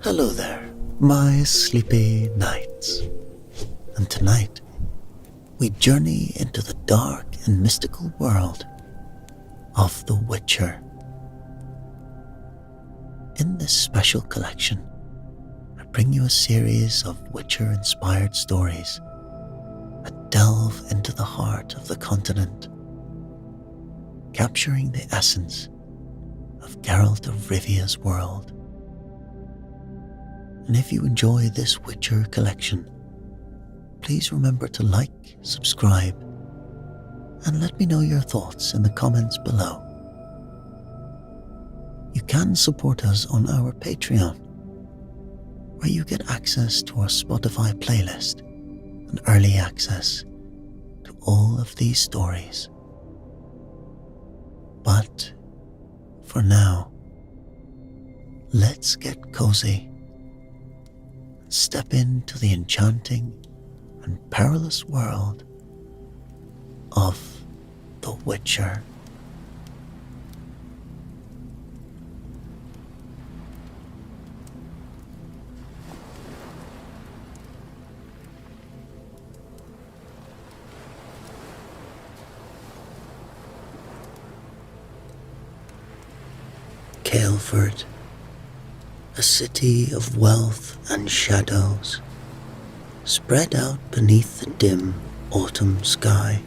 Hello there, my sleepy nights. And tonight, we journey into the dark and mystical world of The Witcher. In this special collection, I bring you a series of Witcher-inspired stories that delve into the heart of the continent, capturing the essence of Geralt of Rivia's world. And if you enjoy this Witcher collection, please remember to like, subscribe, and let me know your thoughts in the comments below. You can support us on our Patreon, where you get access to our Spotify playlist and early access to all of these stories. But for now, let's get cozy and step into the enchanting and perilous world of The Witcher. Caelford, a city of wealth and shadows, spread out beneath the dim autumn sky.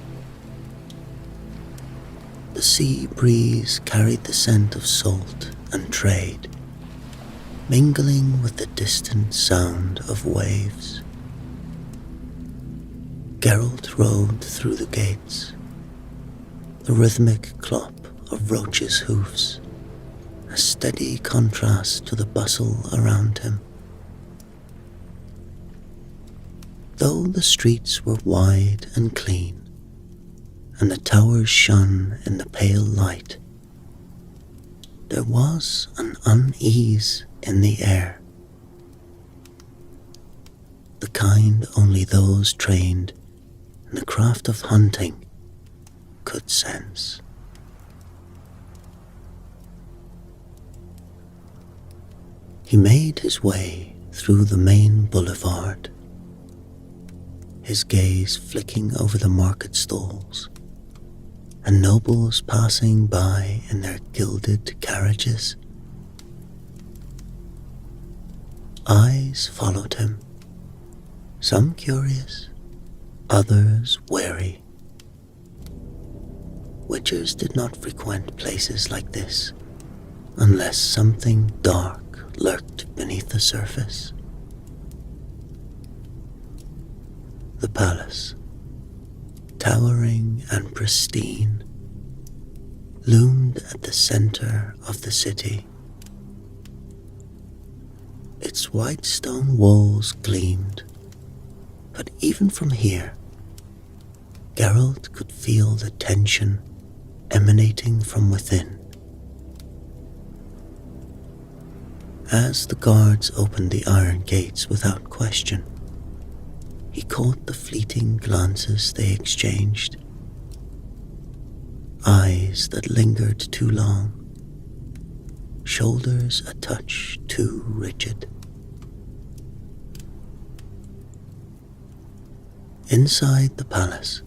The sea breeze carried the scent of salt and trade, mingling with the distant sound of waves. Geralt rode through the gates, the rhythmic clop of roaches' hoofs, a steady contrast to the bustle around him. Though the streets were wide and clean, and the towers shone in the pale light, there was an unease in the air, the kind only those trained in the craft of hunting could sense. He made his way through the main boulevard, his gaze flicking over the market stalls and nobles passing by in their gilded carriages. Eyes followed him, some curious, others wary. Witchers did not frequent places like this unless something dark lurked beneath the surface. The palace, towering and pristine, loomed at the center of the city. Its white stone walls gleamed, but even from here, Geralt could feel the tension emanating from within. As the guards opened the iron gates without question, he caught the fleeting glances they exchanged. Eyes that lingered too long, shoulders a touch too rigid. Inside the palace,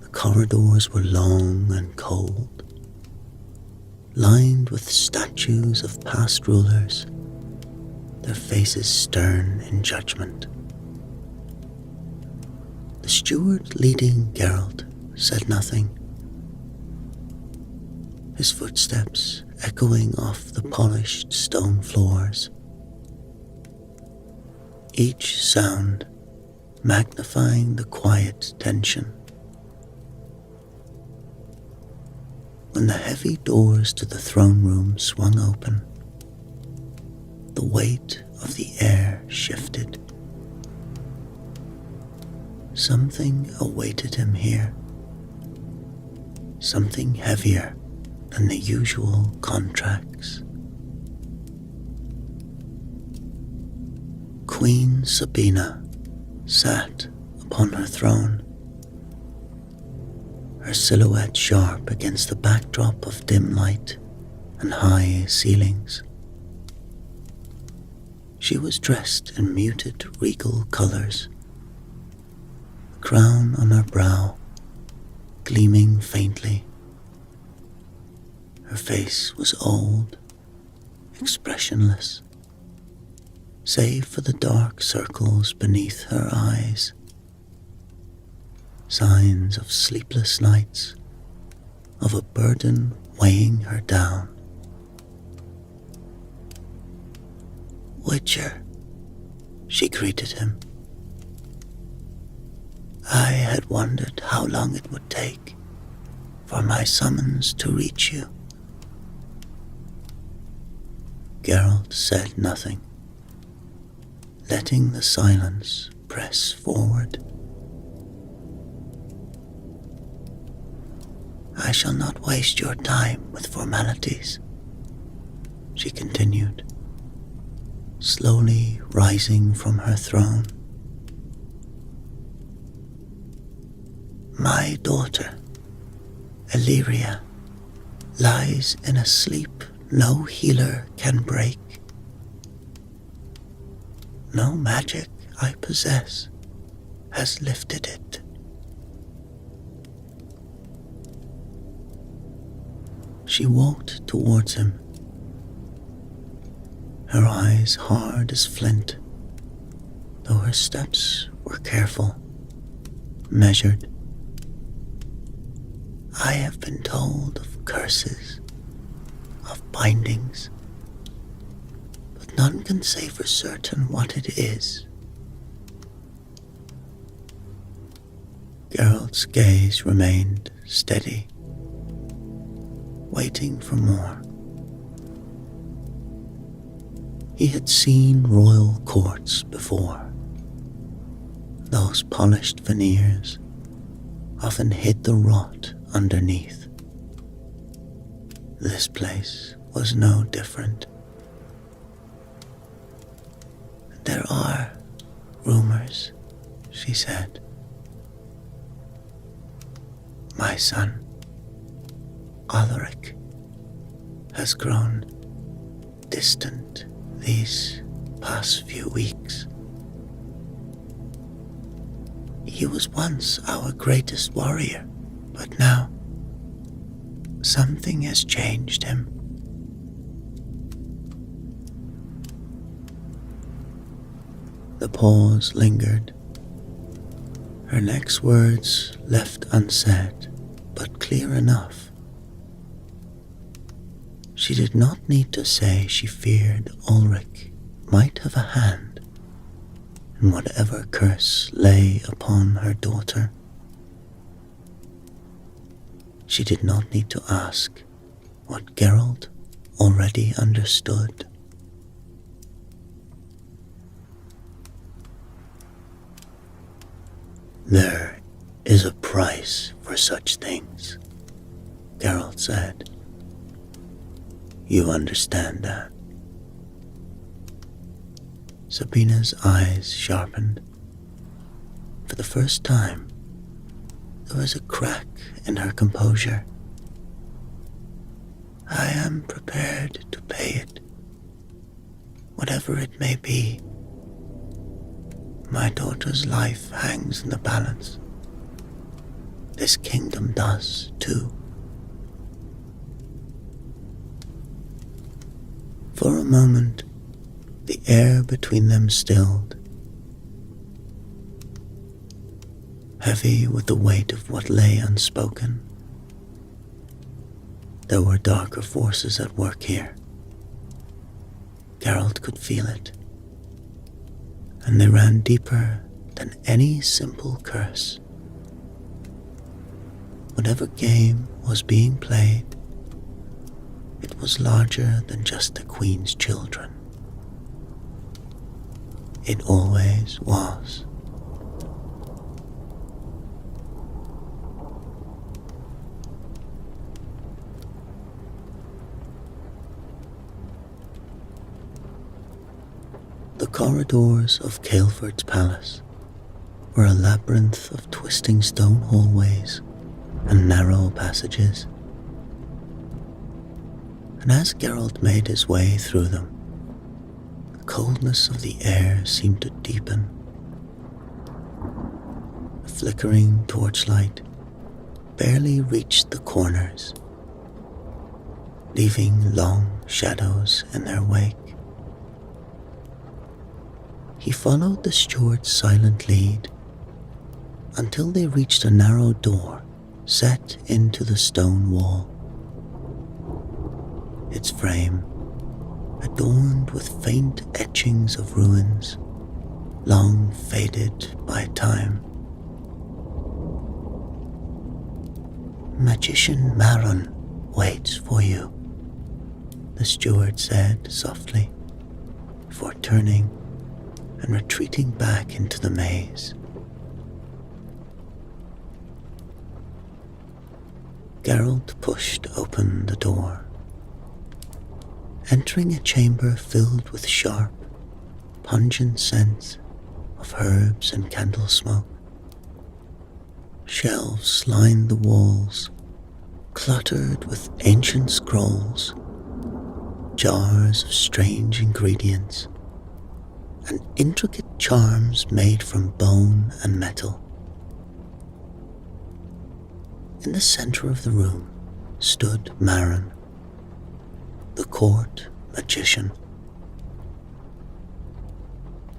the corridors were long and cold, lined with statues of past rulers, their faces stern in judgment. The steward leading Geralt said nothing, his footsteps echoing off the polished stone floors, each sound magnifying the quiet tension. When the heavy doors to the throne room swung open, the weight of the air shifted. Something awaited him here, something heavier than the usual contracts. Queen Sabina sat upon her throne, her silhouette sharp against the backdrop of dim light and high ceilings. She was dressed in muted regal colours, the crown on her brow gleaming faintly. Her face was old, expressionless, save for the dark circles beneath her eyes, signs of sleepless nights, of a burden weighing her down. "Witcher," she greeted him. "I had wondered how long it would take for my summons to reach you." Geralt said nothing, letting the silence press forward. "I shall not waste your time with formalities," she continued, slowly rising from her throne. "My daughter, Illyria, lies in a sleep no healer can break. No magic I possess has lifted it." She walked towards him, her eyes hard as flint, though her steps were careful, measured. "I have been told of curses, of bindings, but none can say for certain what it is." Geralt's gaze remained steady, waiting for more. He had seen royal courts before. Those polished veneers often hid the rot underneath. This place was no different. "There are rumors," she said. "My son, Alaric, has grown distant these past few weeks. He was once our greatest warrior, but now something has changed him." The pause lingered, her next words left unsaid, but clear enough. She did not need to say she feared Ulrich might have a hand in whatever curse lay upon her daughter. She did not need to ask what Geralt already understood. "There is a price for such things," Geralt said. "You understand that?" Sabina's eyes sharpened. For the first time, there was a crack in her composure. "I am prepared to pay it, whatever it may be. My daughter's life hangs in the balance. This kingdom does, too." For a moment, the air between them stilled, heavy with the weight of what lay unspoken. There were darker forces at work here. Geralt could feel it, and they ran deeper than any simple curse. Whatever game was being played, it was larger than just the Queen's children. It always was. The corridors of Caelford's palace were a labyrinth of twisting stone hallways and narrow passages. And as Geralt made his way through them, The coldness of the air seemed to deepen. A flickering torchlight barely reached the corners, leaving long shadows in their wake. He followed the steward's silent lead until they reached a narrow door set into the stone wall. Its frame, adorned with faint etchings of ruins, long faded by time. "Magician Maron waits for you," the steward said softly, before turning and retreating back into the maze. Geralt pushed open the door, entering a chamber filled with sharp, pungent scents of herbs and candle smoke. Shelves lined the walls, cluttered with ancient scrolls, jars of strange ingredients, and intricate charms made from bone and metal. In the center of the room stood Maron, the court magician.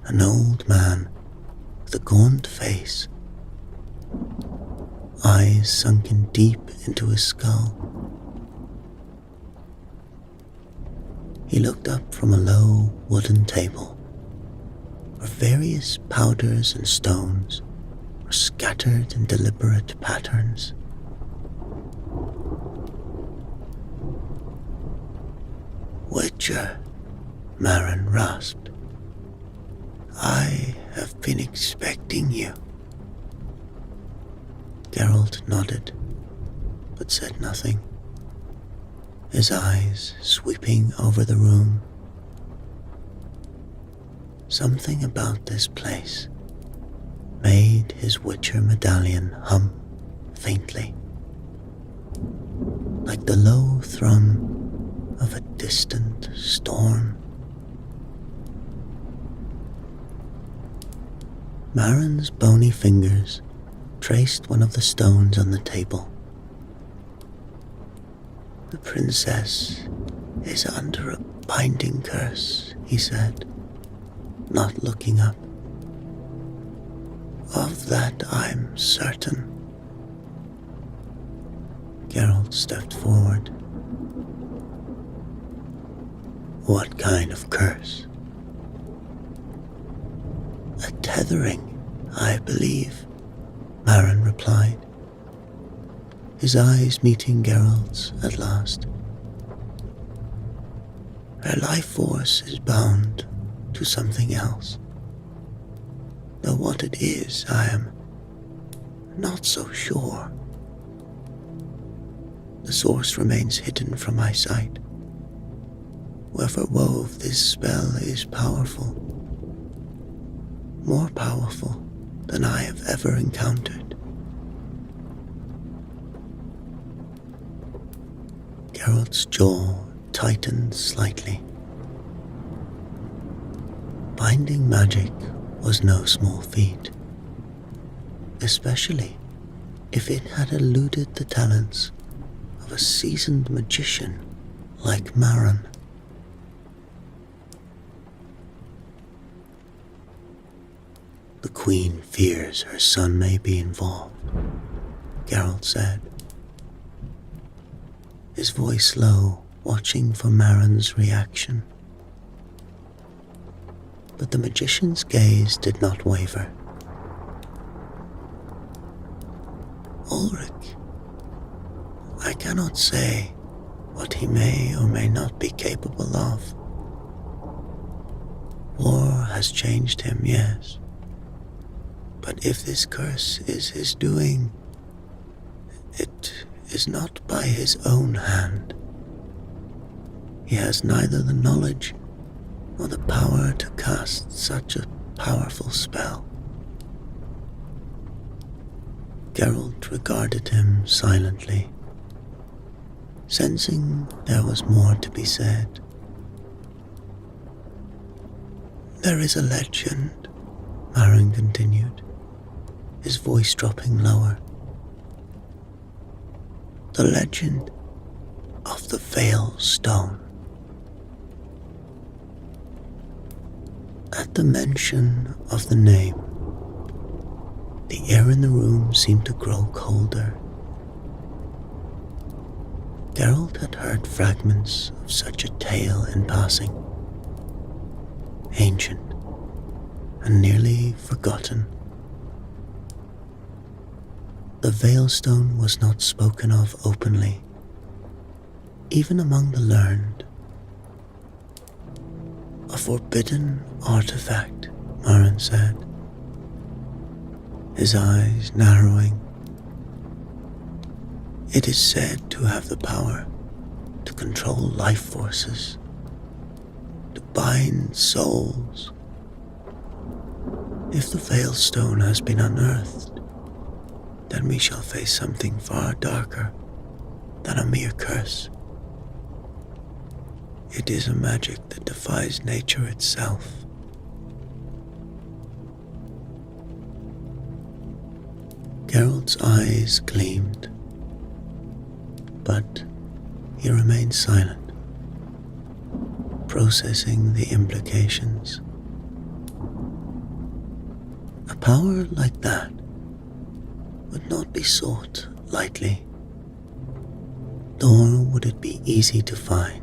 An old man with a gaunt face, eyes sunken deep into his skull. He looked up from a low wooden table where various powders and stones were scattered in deliberate patterns. "Witcher," Maron rasped, "I have been expecting you." Geralt nodded, but said nothing, his eyes sweeping over the room. Something about this place made his Witcher medallion hum faintly, like the low thrum of a distant storm. Maron's bony fingers traced one of the stones on the table. "The princess is under a binding curse," he said, not looking up. "Of that I'm certain." Geralt stepped forward. "What kind of curse?" "A tethering, I believe," Maron replied, his eyes meeting Geralt's at last. "Her life force is bound to something else, though what it is I am not so sure. The source remains hidden from my sight. Whoever wove this spell is powerful, more powerful than I have ever encountered." Geralt's jaw tightened slightly. Binding magic was no small feat, especially if it had eluded the talents of a seasoned magician like Maron. "The Queen fears her son may be involved," Geralt said, his voice low, watching for Maron's reaction. But the magician's gaze did not waver. "Ulrich, I cannot say what he may or may not be capable of. War has changed him, yes. But if this curse is his doing, it is not by his own hand. He has neither the knowledge nor the power to cast such a powerful spell." Geralt regarded him silently, sensing there was more to be said. There is a legend, Marin continued, his voice dropping lower. The legend of the Veil Stone. At the mention of the name, the air in the room seemed to grow colder. Geralt had heard fragments of such a tale in passing, ancient and nearly forgotten. The Veilstone was not spoken of openly, even among the learned. A forbidden artifact, Marin said, his eyes narrowing. It is said to have the power to control life forces, to bind souls. If the Veilstone has been unearthed, then we shall face something far darker than a mere curse. It is a magic that defies nature itself. Geralt's eyes gleamed, but he remained silent, processing the implications. A power like that would not be sought lightly, nor would it be easy to find.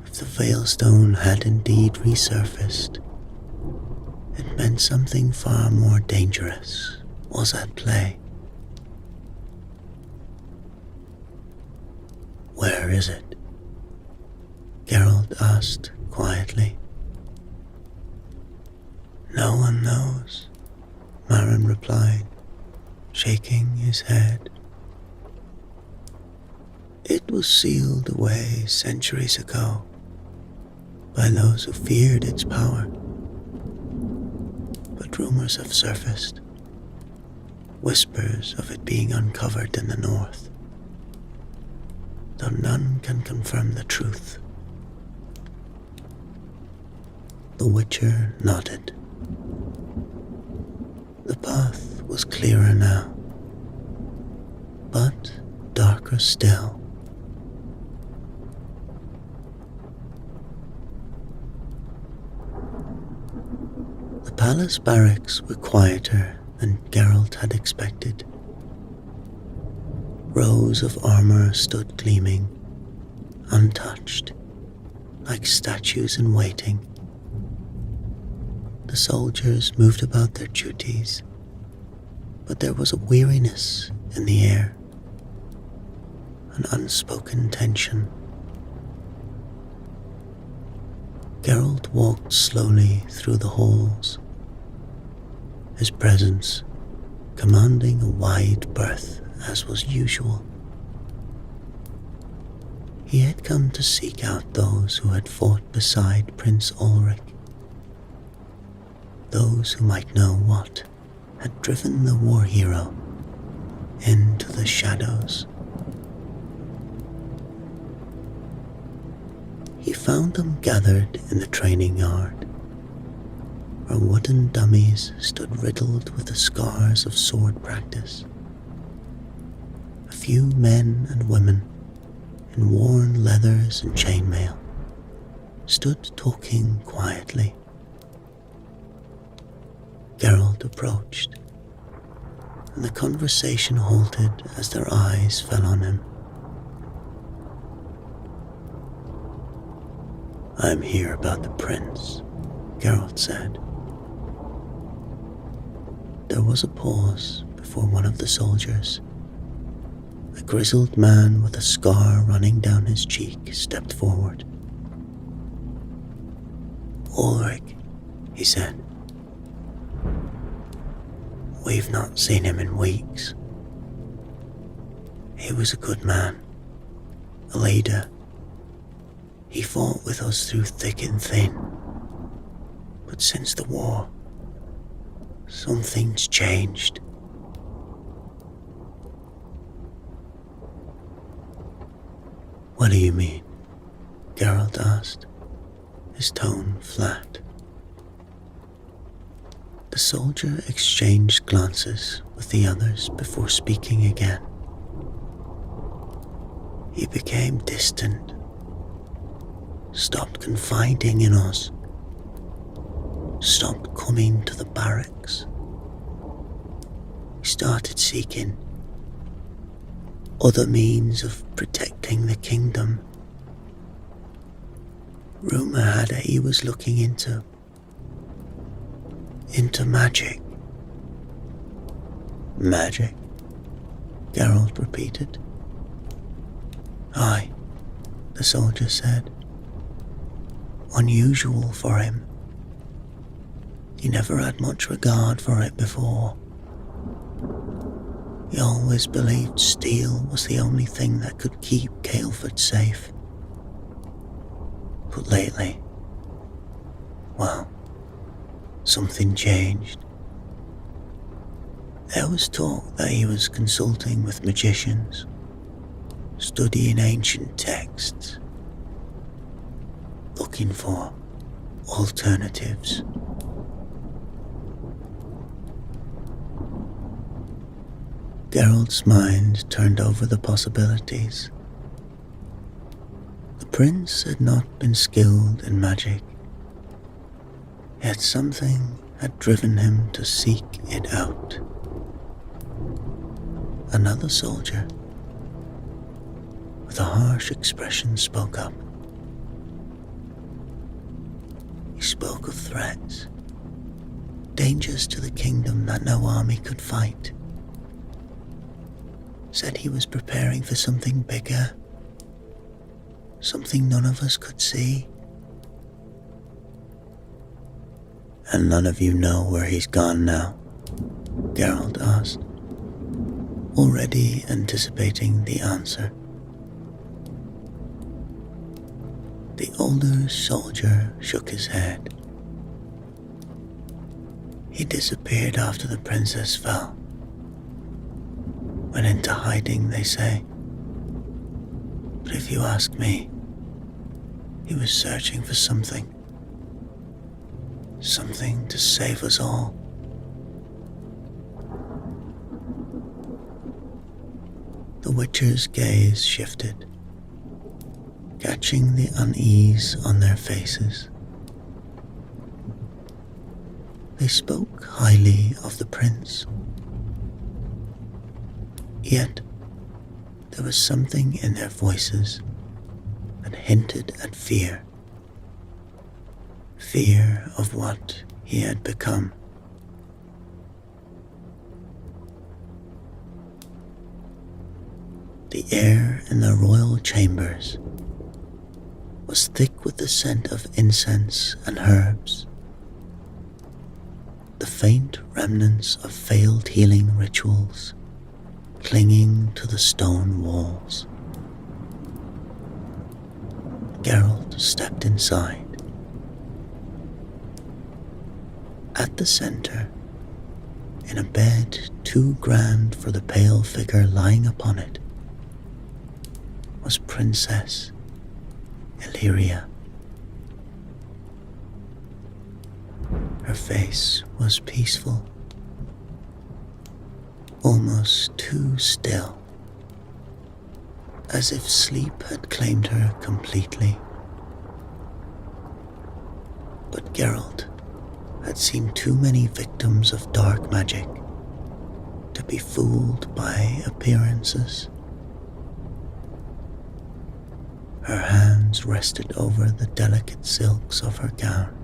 If the Veilstone had indeed resurfaced, it meant something far more dangerous was at play. Where is it? Geralt asked quietly. No one knows, Marin replied, shaking his head. It was sealed away centuries ago by those who feared its power. But rumors have surfaced, whispers of it being uncovered in the north, though none can confirm the truth. The Witcher nodded. The path was clearer now, but darker still. The palace barracks were quieter than Geralt had expected. Rows of armor stood gleaming, untouched, like statues in waiting. The soldiers moved about their duties, but there was a weariness in the air, an unspoken tension. Geralt walked slowly through the halls, his presence commanding a wide berth as was usual. He had come to seek out those who had fought beside Prince Ulrich, those who might know what had driven the war hero into the shadows. He found them gathered in the training yard, where wooden dummies stood riddled with the scars of sword practice. A few men and women in worn leathers and chainmail stood talking quietly. Geralt approached, and the conversation halted as their eyes fell on him. I'm here about the prince, Geralt said. There was a pause before one of the soldiers. A grizzled man with a scar running down his cheek stepped forward. Ulrich, he said. We've not seen him in weeks. He was a good man, a leader. He fought with us through thick and thin. But since the war, something's changed. What do you mean? Geralt asked, his tone flat. The soldier exchanged glances with the others before speaking again. He became distant, stopped confiding in us, stopped coming to the barracks. He started seeking other means of protecting the kingdom. Rumor had it he was looking into magic. Magic? Geralt repeated. Aye, the soldier said. Unusual for him. He never had much regard for it before. He always believed steel was the only thing that could keep Caelford safe. But lately, well, something changed. There was talk that he was consulting with magicians, studying ancient texts, looking for alternatives. Geralt's mind turned over the possibilities. The prince had not been skilled in magic, yet something had driven him to seek it out. Another soldier, with a harsh expression, spoke up. He spoke of threats, dangers to the kingdom that no army could fight. Said he was preparing for something bigger, something none of us could see. And none of you know where he's gone now? Geralt asked, already anticipating the answer. The older soldier shook his head. He disappeared after the princess fell. Went into hiding, they say. But if you ask me, he was searching for something. Something to save us all. The Witcher's gaze shifted, catching the unease on their faces. They spoke highly of the prince. Yet, there was something in their voices that hinted at fear. Fear of what he had become. The air in the royal chambers was thick with the scent of incense and herbs. The faint remnants of failed healing rituals clinging to the stone walls. Geralt stepped inside. At the center, in a bed too grand for the pale figure lying upon it, was Princess Illyria. Her face was peaceful, almost too still, as if sleep had claimed her completely. But Geralt had seen too many victims of dark magic to be fooled by appearances. Her hands rested over the delicate silks of her gown,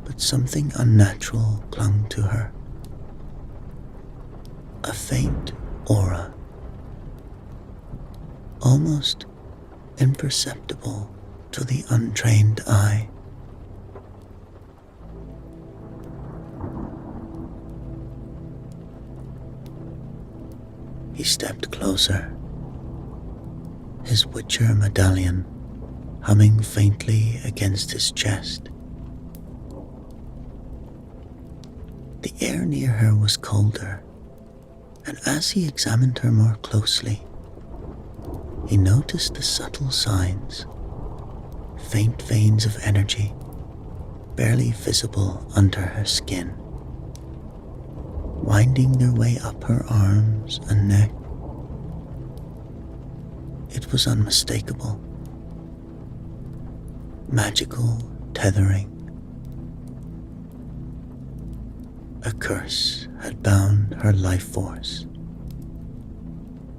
but something unnatural clung to her. A faint aura, almost imperceptible to the untrained eye. He stepped closer, his Witcher medallion humming faintly against his chest. The air near her was colder, and as he examined her more closely, he noticed the subtle signs, faint veins of energy barely visible under her skin, winding their way up her arms and neck. It was unmistakable. Magical tethering. A curse had bound her life force,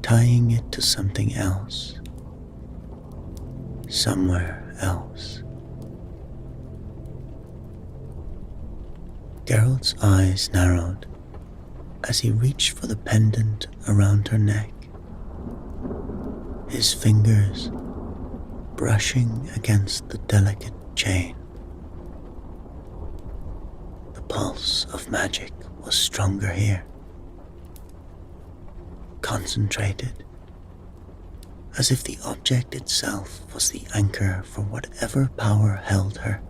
tying it to something else, somewhere else. Geralt's eyes narrowed as he reached for the pendant around her neck, his fingers brushing against the delicate chain. The pulse of magic was stronger here, concentrated, as if the object itself was the anchor for whatever power held her.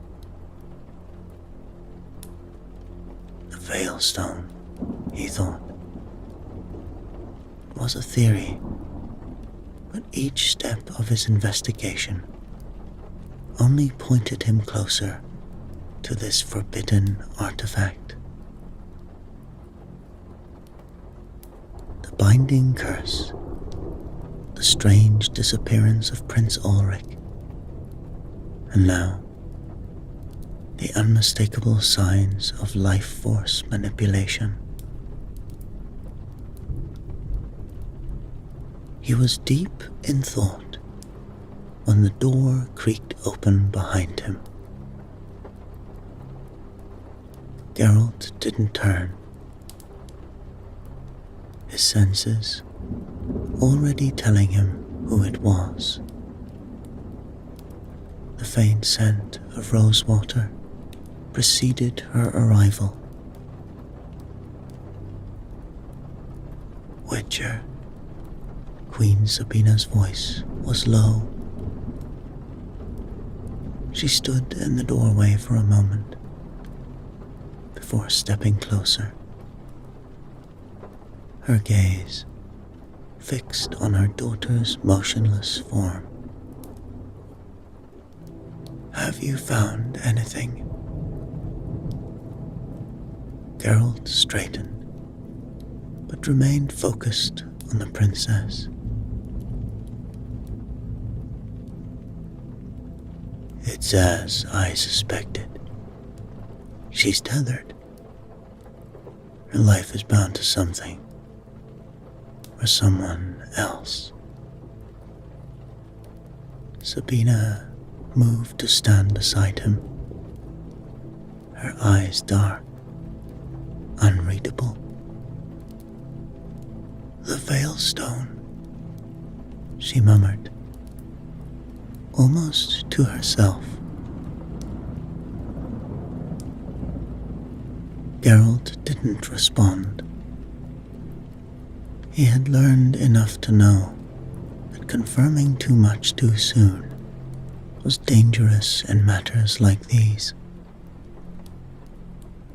The Veilstone, he thought, was a theory, but each step of his investigation only pointed him closer to this forbidden artifact. The binding curse, the strange disappearance of Prince Ulrich, and now the unmistakable signs of life force manipulation. He was deep in thought when the door creaked open behind him. Geralt didn't turn, his senses already telling him who it was. The faint scent of rosewater preceded her arrival. Witcher. Queen Sabina's voice was low. She stood in the doorway for a moment before stepping closer, her gaze fixed on her daughter's motionless form. "Have you found anything?" Geralt straightened, but remained focused on the princess. "It's as I suspected. She's tethered. Her life is bound to something, or someone else." Sabina moved to stand beside him, her eyes dark, unreadable. "The Veilstone," she murmured, almost to herself. Geralt didn't respond. He had learned enough to know that confirming too much too soon was dangerous in matters like these,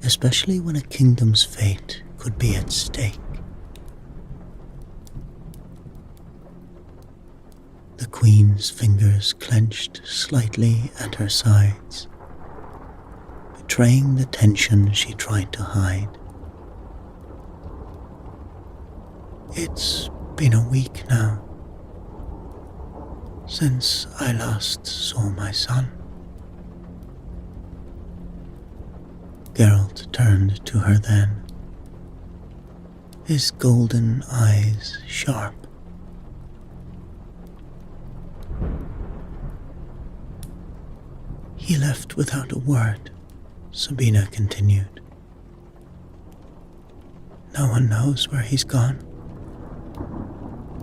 especially when a kingdom's fate could be at stake. The Queen's fingers clenched slightly at her sides, betraying the tension she tried to hide. "It's been a week now since I last saw my son." Geralt turned to her then, his golden eyes sharp. "He left without a word," Sabina continued. "No one knows where he's gone,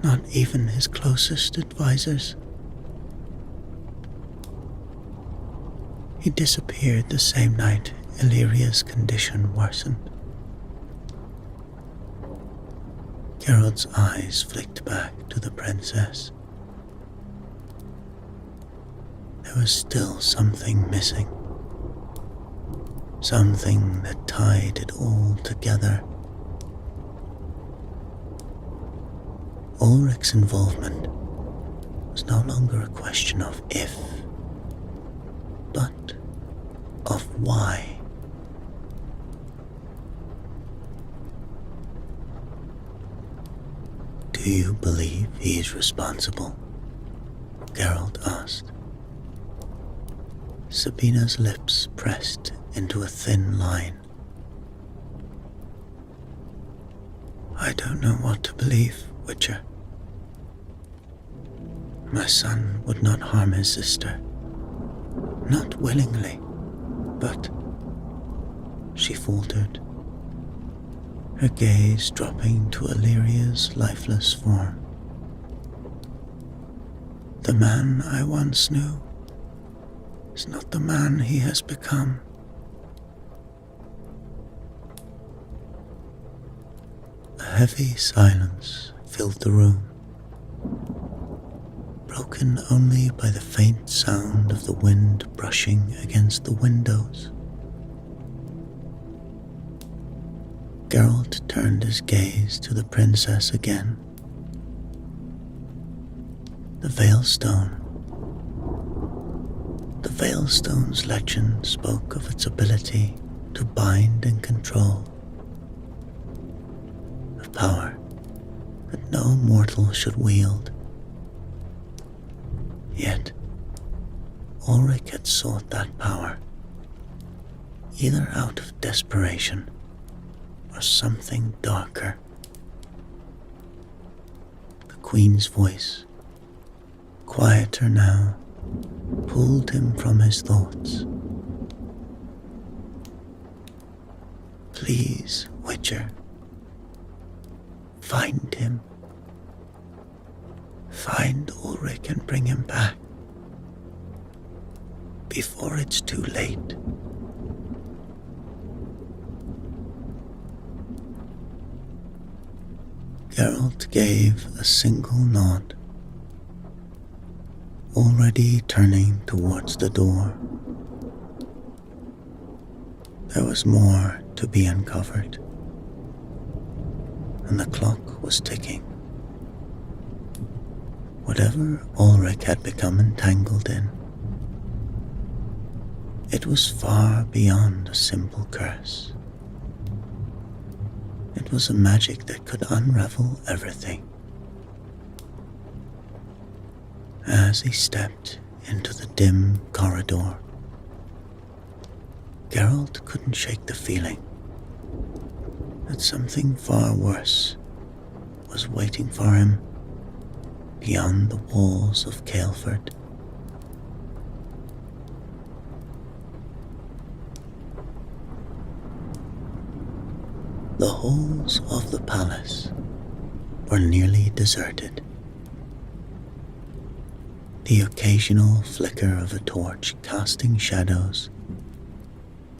not even his closest advisors. He disappeared the same night Illyria's condition worsened." Geralt's eyes flicked back to the princess. There was still something missing, something that tied it all together. Ulrich's involvement was no longer a question of if, of why. Do you believe he is responsible? Geralt asked. Sabina's lips pressed into a thin line. I don't know what to believe, Witcher. My son would not harm his sister. Not willingly, but... She faltered, her gaze dropping to Illyria's lifeless form. The man I once knew is not the man he has become. A heavy silence filled the room, broken only by the faint sound of the wind brushing against the windows. Geralt turned his gaze to the princess again. The Veilstone. The Veilstone's legend spoke of its ability to bind and control, a power that no mortal should wield. Yet, Ulrich had sought that power, either out of desperation or something darker. The Queen's voice, quieter now, pulled him from his thoughts. Please, Witcher, find him. Find Ulrich and bring him back before it's too late. Geralt gave a single nod, already turning towards the door. There was more to be uncovered, and the clock was ticking. Whatever Ulrich had become entangled in, it was far beyond a simple curse. It was a magic that could unravel everything. As he stepped into the dim corridor, Geralt couldn't shake the feeling that something far worse was waiting for him beyond the walls of Caelford. The halls of the palace were nearly deserted. The occasional flicker of a torch casting shadows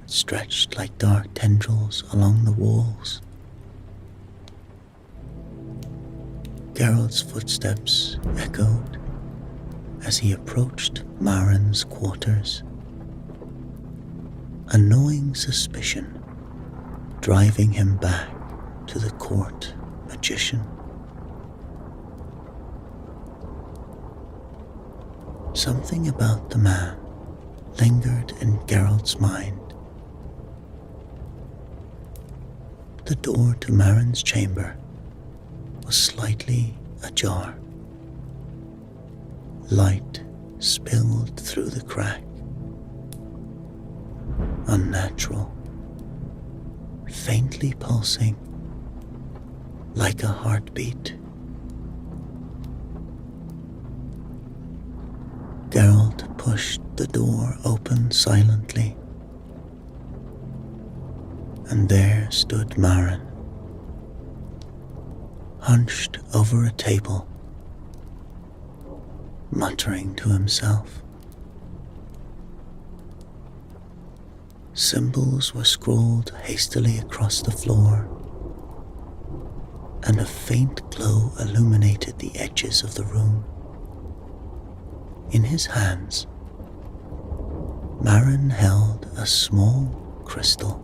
that stretched like dark tendrils along the walls. Geralt's footsteps echoed as he approached Marin's quarters, a gnawing suspicion driving him back to the court magician. Something about the man lingered in Geralt's mind. The door to Marin's chamber was slightly ajar. Light spilled through the crack. Unnatural, faintly pulsing, like a heartbeat. Geralt pushed the door open silently, and there stood Marin, hunched over a table, muttering to himself. Symbols were scrawled hastily across the floor, and a faint glow illuminated the edges of the room. In his hands, Marin held a small crystal,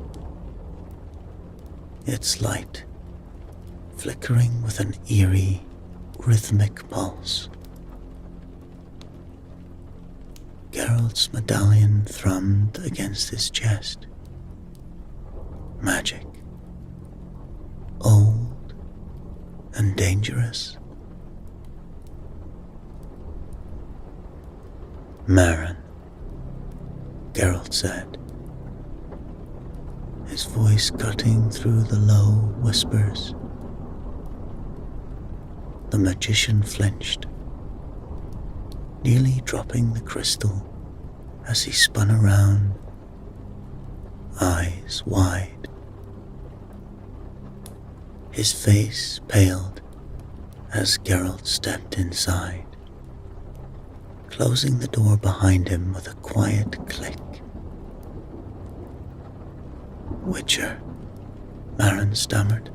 its light flickering with an eerie, rhythmic pulse. Geralt's medallion thrummed against his chest. Magic. Old and dangerous. Marin, Geralt said, his voice cutting through the low whispers. The magician flinched, nearly dropping the crystal as he spun around, eyes wide. His face paled as Geralt stepped inside, closing the door behind him with a quiet click. Witcher, Marin stammered,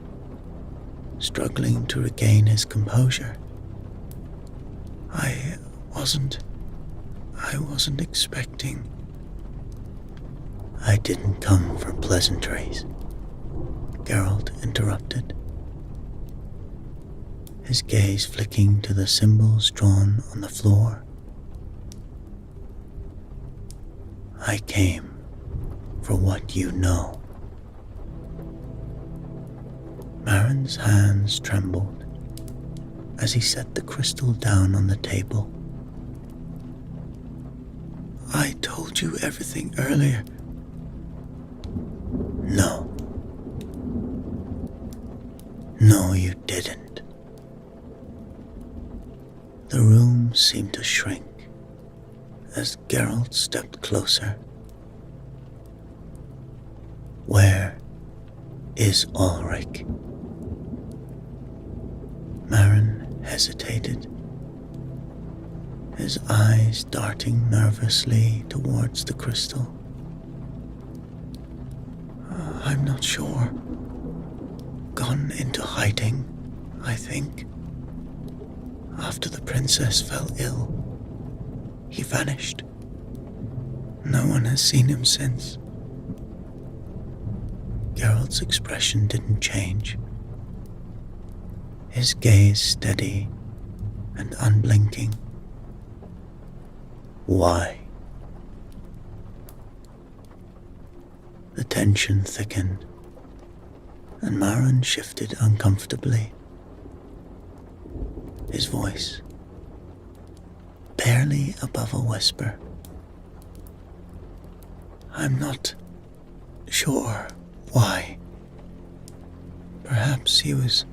struggling to regain his composure. I wasn't expecting. I didn't come for pleasantries, Geralt interrupted, his gaze flicking to the symbols drawn on the floor. I came for what you know. Marin's hands trembled as he set the crystal down on the table. I told you everything earlier. No. No, you didn't. The room seemed to shrink as Geralt stepped closer. Where is Ulrich? Marin hesitated, his eyes darting nervously towards the crystal. I'm not sure. Gone into hiding, I think. After the princess fell ill, he vanished. No one has seen him since. Geralt's expression didn't change, his gaze steady and unblinking. Why? The tension thickened, and Marin shifted uncomfortably. His voice, barely above a whisper. I'm not sure why. Perhaps he was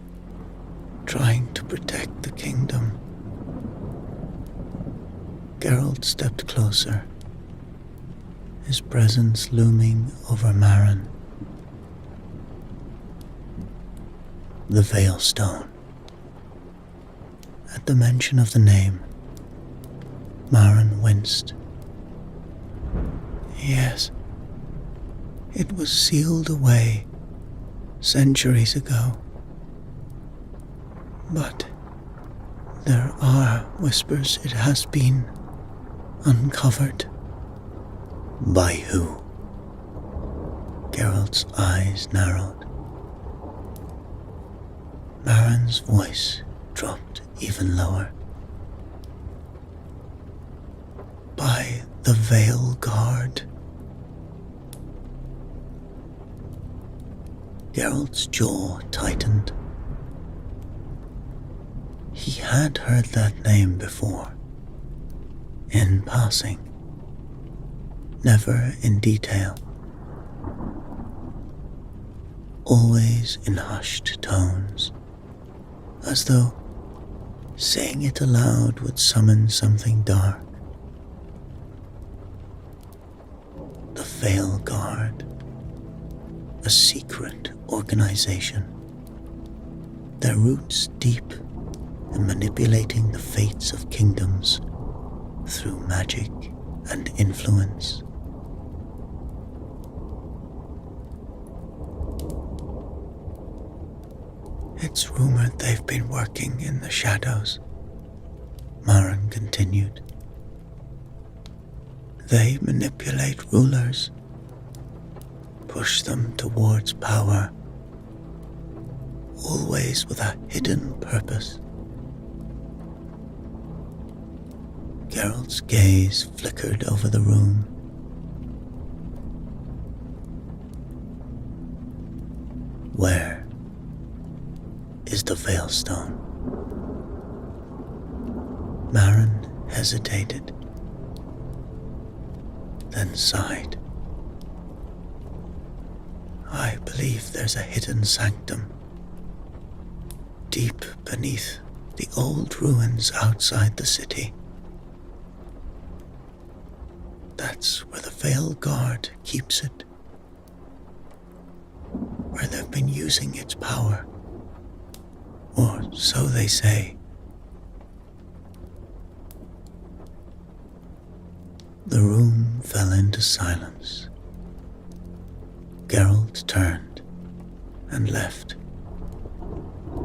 trying to protect the kingdom. Geralt stepped closer, his presence looming over Marin. The Veilstone. At the mention of the name, Marin winced. Yes, it was sealed away centuries ago. But there are whispers it has been uncovered. By who? Geralt's eyes narrowed. Marin's voice dropped even lower. By the Veil Guard. Geralt's jaw tightened. He had heard that name before, in passing, never in detail, always in hushed tones, as though saying it aloud would summon something dark. The Veil Guard, a secret organization, their roots deep in manipulating the fates of kingdoms through magic and influence. It's rumored they've been working in the shadows, Marin continued. They manipulate rulers, push them towards power, always with a hidden purpose. Geralt's gaze flickered over the room. Where is the Veilstone? Marin hesitated, then sighed. I believe there's a hidden sanctum deep beneath the old ruins outside the city. That's where the Veil Guard keeps it, where they've been using its power, or so they say. The room fell into silence. Geralt turned and left.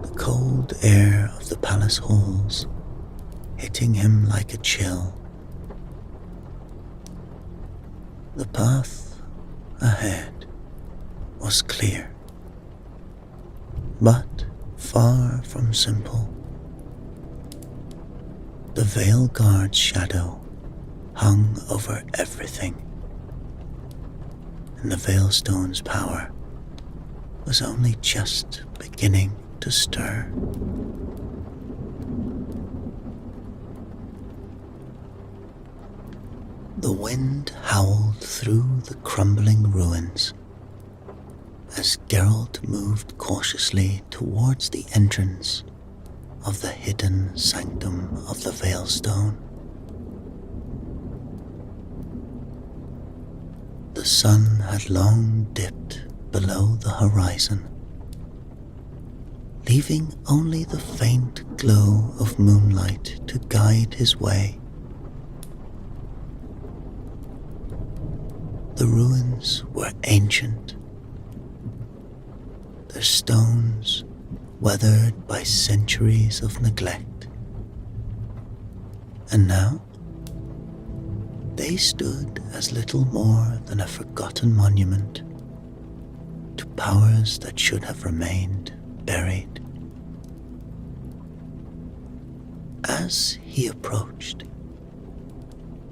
The cold air of the palace halls hitting him like a chill. The path ahead was clear, but far from simple. The Veil Guard's shadow hung over everything, and the Veilstone's power was only just beginning to stir. The wind howled through the crumbling ruins as Geralt moved cautiously towards the entrance of the hidden sanctum of the Veilstone. The sun had long dipped below the horizon, leaving only the faint glow of moonlight to guide his way. The ruins were ancient, their stones weathered by centuries of neglect, and now they stood as little more than a forgotten monument to powers that should have remained buried. As he approached,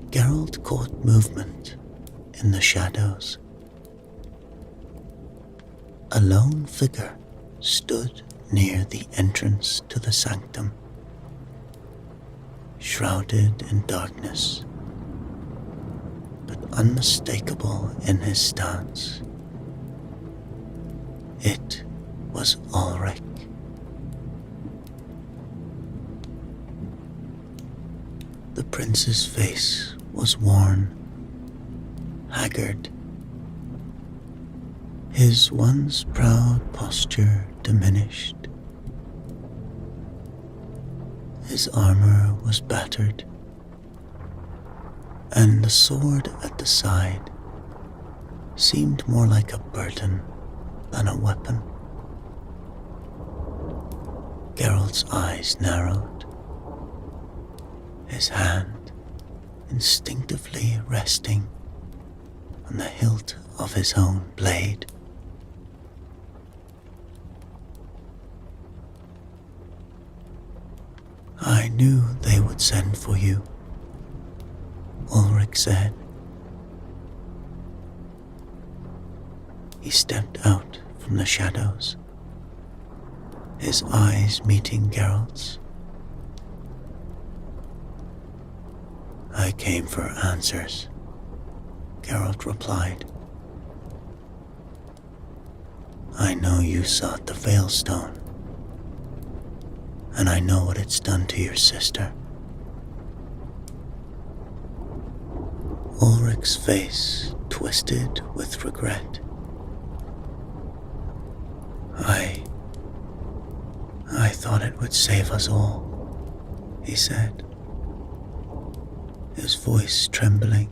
Geralt caught movement in the shadows. A lone figure stood near the entrance to the sanctum, shrouded in darkness, but unmistakable in his stance. It was Ulrich. The prince's face was worn, haggard, his once proud posture diminished. His armor was battered, and the sword at the side seemed more like a burden than a weapon. Geralt's eyes narrowed, his hand instinctively resting on the hilt of his own blade. I knew they would send for you, Ulrich said. He stepped out from the shadows, his eyes meeting Geralt's. I came for answers, Geralt replied. I know you sought the Veilstone, and I know what it's done to your sister. Ulrich's face twisted with regret. I thought it would save us all, he said, his voice trembling.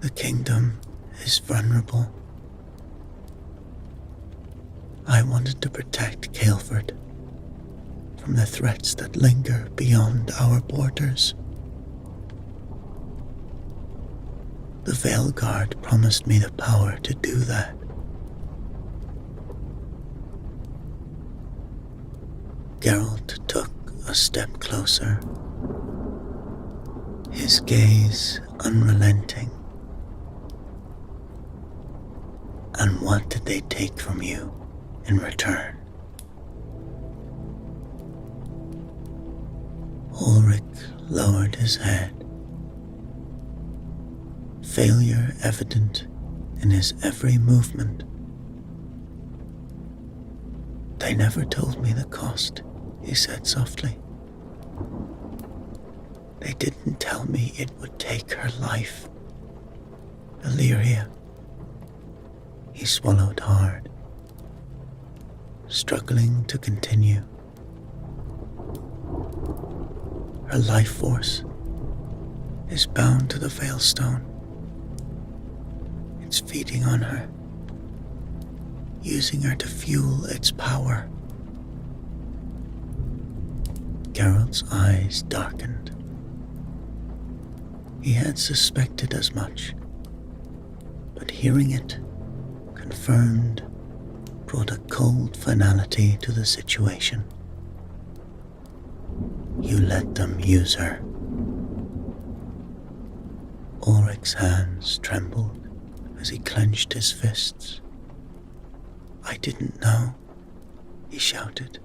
The kingdom is vulnerable. I wanted to protect Caelford from the threats that linger beyond our borders. The Veil Guard promised me the power to do that. Geralt took a a step closer, his gaze unrelenting. And what did they take from you in return? Ulrich lowered his head, failure evident in his every movement. They never told me the cost, he said softly. They didn't tell me it would take her life. Illyria. He swallowed hard, struggling to continue. Her life force is bound to the Veilstone. It's feeding on her, using her to fuel its power. Geralt's eyes darkened. He had suspected as much, but hearing it, confirmed, brought a cold finality to the situation. You let them use her. Ulrich's hands trembled as he clenched his fists. I didn't know, he shouted.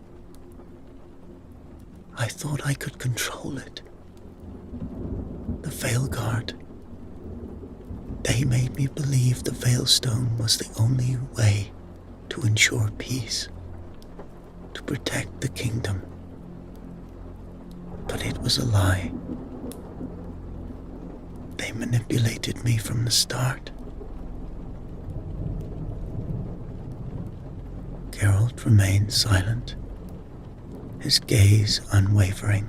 I thought I could control it. The Veilguard. They made me believe the Veilstone was the only way to ensure peace, to protect the kingdom. But it was a lie. They manipulated me from the start. Geralt remained silent, his gaze unwavering.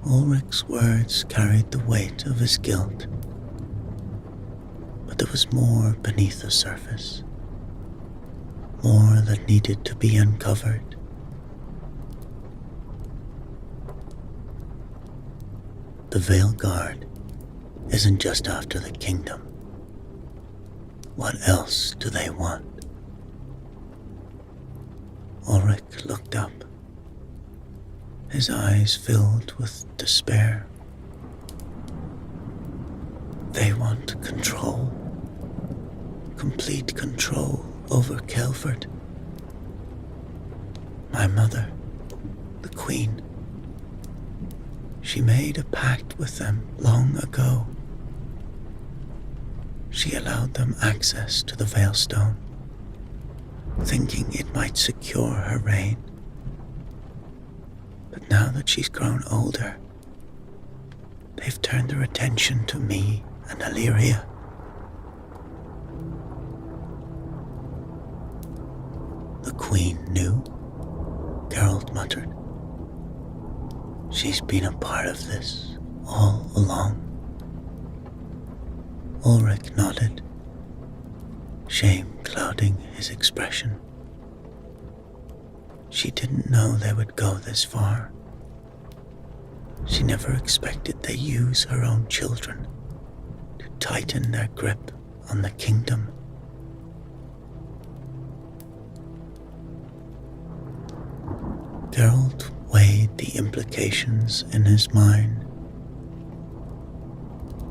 Ulrich's words carried the weight of his guilt, but there was more beneath the surface, more that needed to be uncovered. The Veilguard isn't just after the kingdom. What else do they want? Ulrich looked up, his eyes filled with despair. They want control, complete control over Kelford. My mother, the Queen, she made a pact with them long ago. She allowed them access to the Veilstone, thinking it might secure her reign. But now that she's grown older, they've turned their attention to me and Illyria. The Queen knew, Geralt muttered. She's been a part of this all along. Ulrich nodded, shame clouding his expression. She didn't know they would go this far. She never expected they'd use her own children to tighten their grip on the kingdom. Geralt weighed the implications in his mind.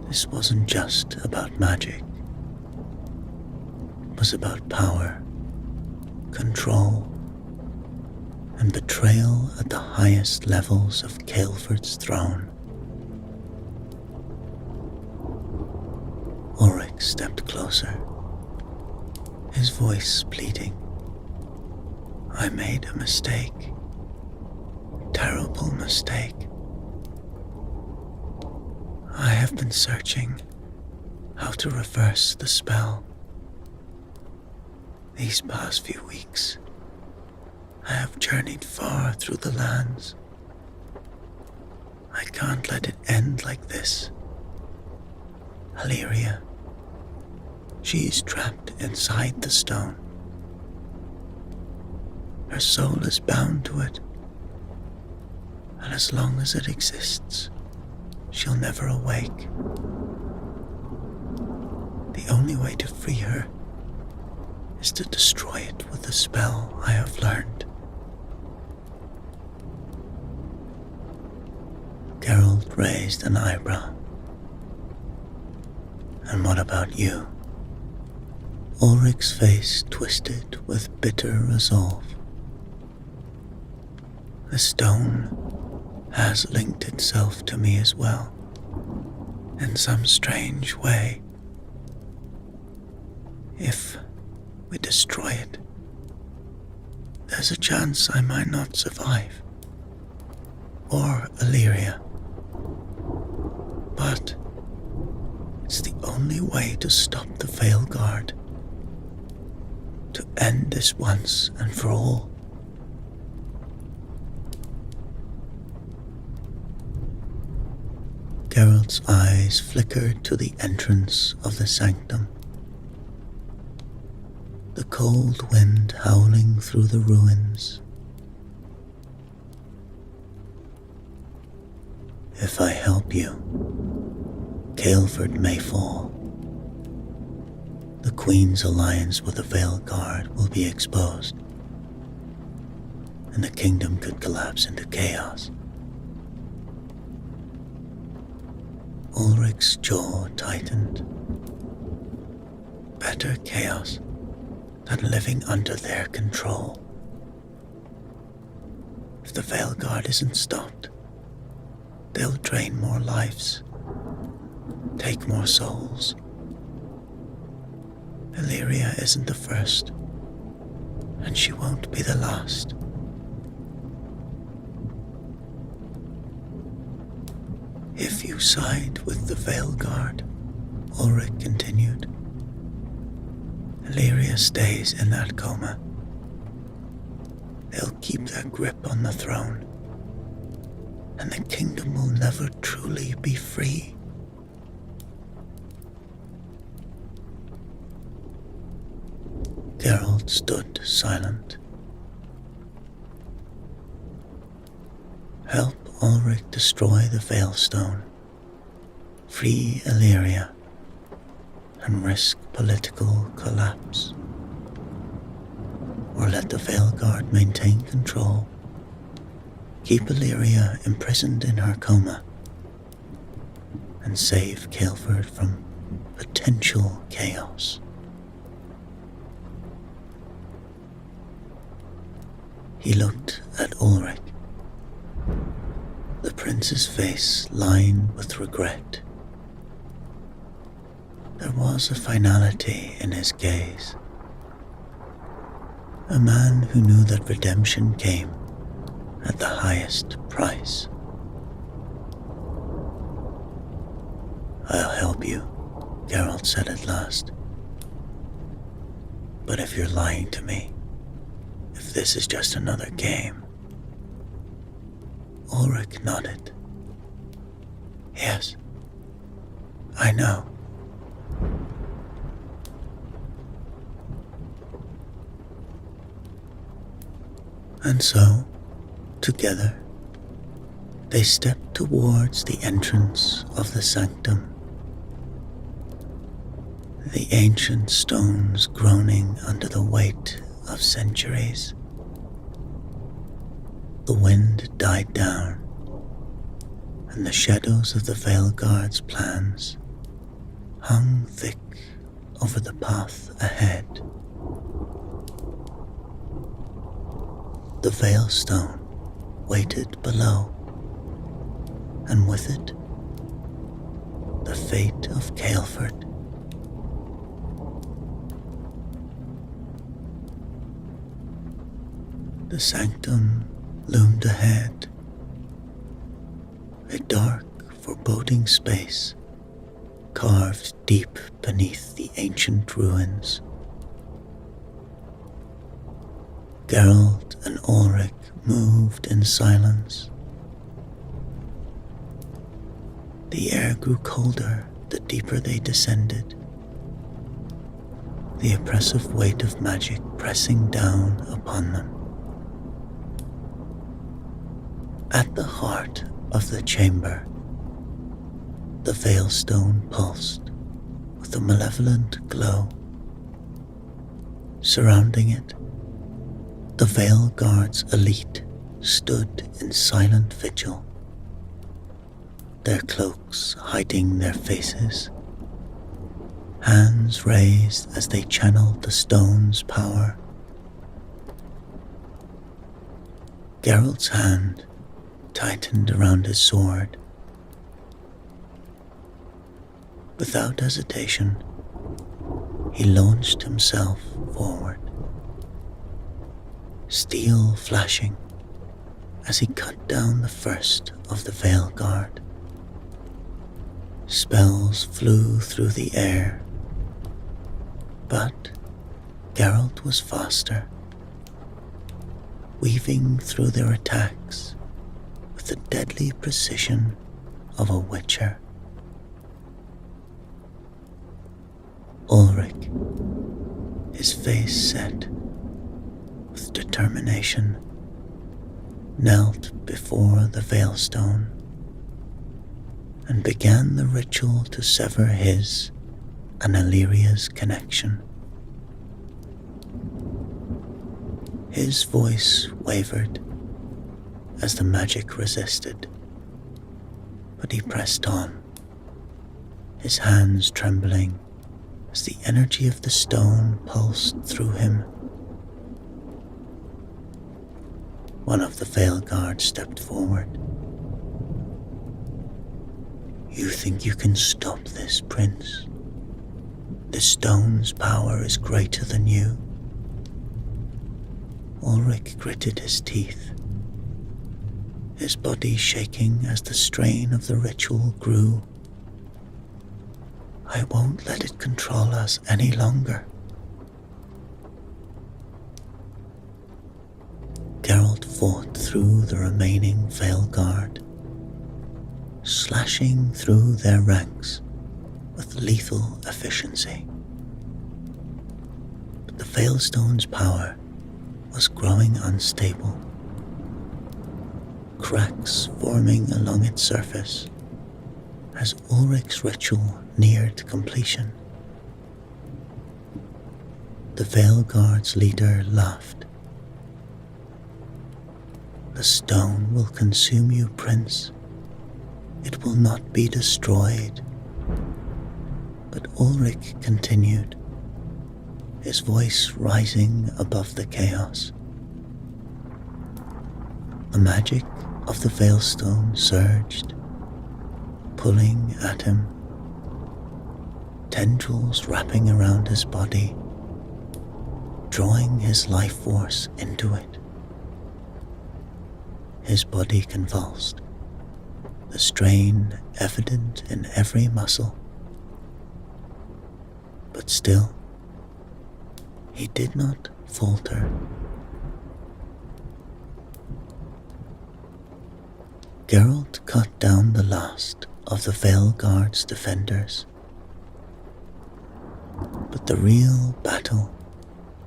This wasn't just about magic. It was about power, control, and betrayal at the highest levels of Kelford's throne. Ulrich stepped closer, his voice pleading. I made a mistake. Terrible mistake. I have been searching how to reverse the spell. These past few weeks, I have journeyed far through the lands. I can't let it end like this. Illyria, she is trapped inside the stone. Her soul is bound to it, and as long as it exists, she'll never awake. The only way to free her is to destroy it with the spell I have learned. Geralt raised an eyebrow. And what about you? Ulrich's face twisted with bitter resolve. The stone has linked itself to me as well, in some strange way. If we destroy it, there's a chance I might not survive, or Illyria. But it's the only way to stop the Veilguard, to end this once and for all. Geralt's eyes flickered to the entrance of the sanctum. The cold wind howling through the ruins. If I help you, Caelford may fall. The Queen's alliance with the Veilguard will be exposed, and the kingdom could collapse into chaos. Ulrich's jaw tightened. Better chaos than living under their control. If the Veilguard isn't stopped, they'll drain more lives, take more souls. Illyria isn't the first, and she won't be the last. If you side with the Veilguard, Ulrich continued, Illyria stays in that coma. They'll keep their grip on the throne, and the kingdom will never truly be free. Geralt stood silent. Help Ulrich destroy the Veilstone, free Illyria, and risk political collapse. Or let the Veilguard maintain control, keep Illyria imprisoned in her coma, and save Caelford from potential chaos. He looked at Ulrich, the prince's face lined with regret. There was a finality in his gaze. A man who knew that redemption came at the highest price. I'll help you, Geralt said at last. But if you're lying to me, if this is just another game. Ulrich nodded. Yes, I know. And so, together, they stepped towards the entrance of the sanctum. The ancient stones groaning under the weight of centuries. The wind died down, and the shadows of the Veilguard's plans hung thick over the path ahead. The Veilstone waited below, and with it, the fate of Caelford. The sanctum loomed ahead, a dark, foreboding space carved deep beneath the ancient ruins. Geralt and Ulrich moved in silence. The air grew colder the deeper they descended, the oppressive weight of magic pressing down upon them. At the heart of the chamber, the Veilstone pulsed with a malevolent glow. Surrounding it, the Veilguard's elite stood in silent vigil, their cloaks hiding their faces, hands raised as they channeled the stone's power. Geralt's hand tightened around his sword. Without hesitation, he launched himself forward, steel flashing as he cut down the first of the Veil Guard. Spells flew through the air, but Geralt was faster, weaving through their attacks with the deadly precision of a witcher. Ulrich, his face set with determination, knelt before the Veilstone and began the ritual to sever his and Illyria's connection. His voice wavered as the magic resisted, but he pressed on, his hands trembling as the energy of the stone pulsed through him. One of the Veil Guard stepped forward. "You think you can stop this, Prince? The stone's power is greater than you." Ulrich gritted his teeth, his body shaking as the strain of the ritual grew. "I won't let it control us any longer." Geralt fought through the remaining Veil Guard, slashing through their ranks with lethal efficiency. But the Veilstone's power was growing unstable, cracks forming along its surface as Ulrich's ritual neared completion. The Veil Guard's leader laughed. "The stone will consume you, Prince. It will not be destroyed." But Ulrich continued, his voice rising above the chaos. The magic of the Veilstone surged, pulling at him, tendrils wrapping around his body, drawing his life force into it. His body convulsed, the strain evident in every muscle. But still, he did not falter. Geralt cut down the last of the Veil Guard's defenders. But the real battle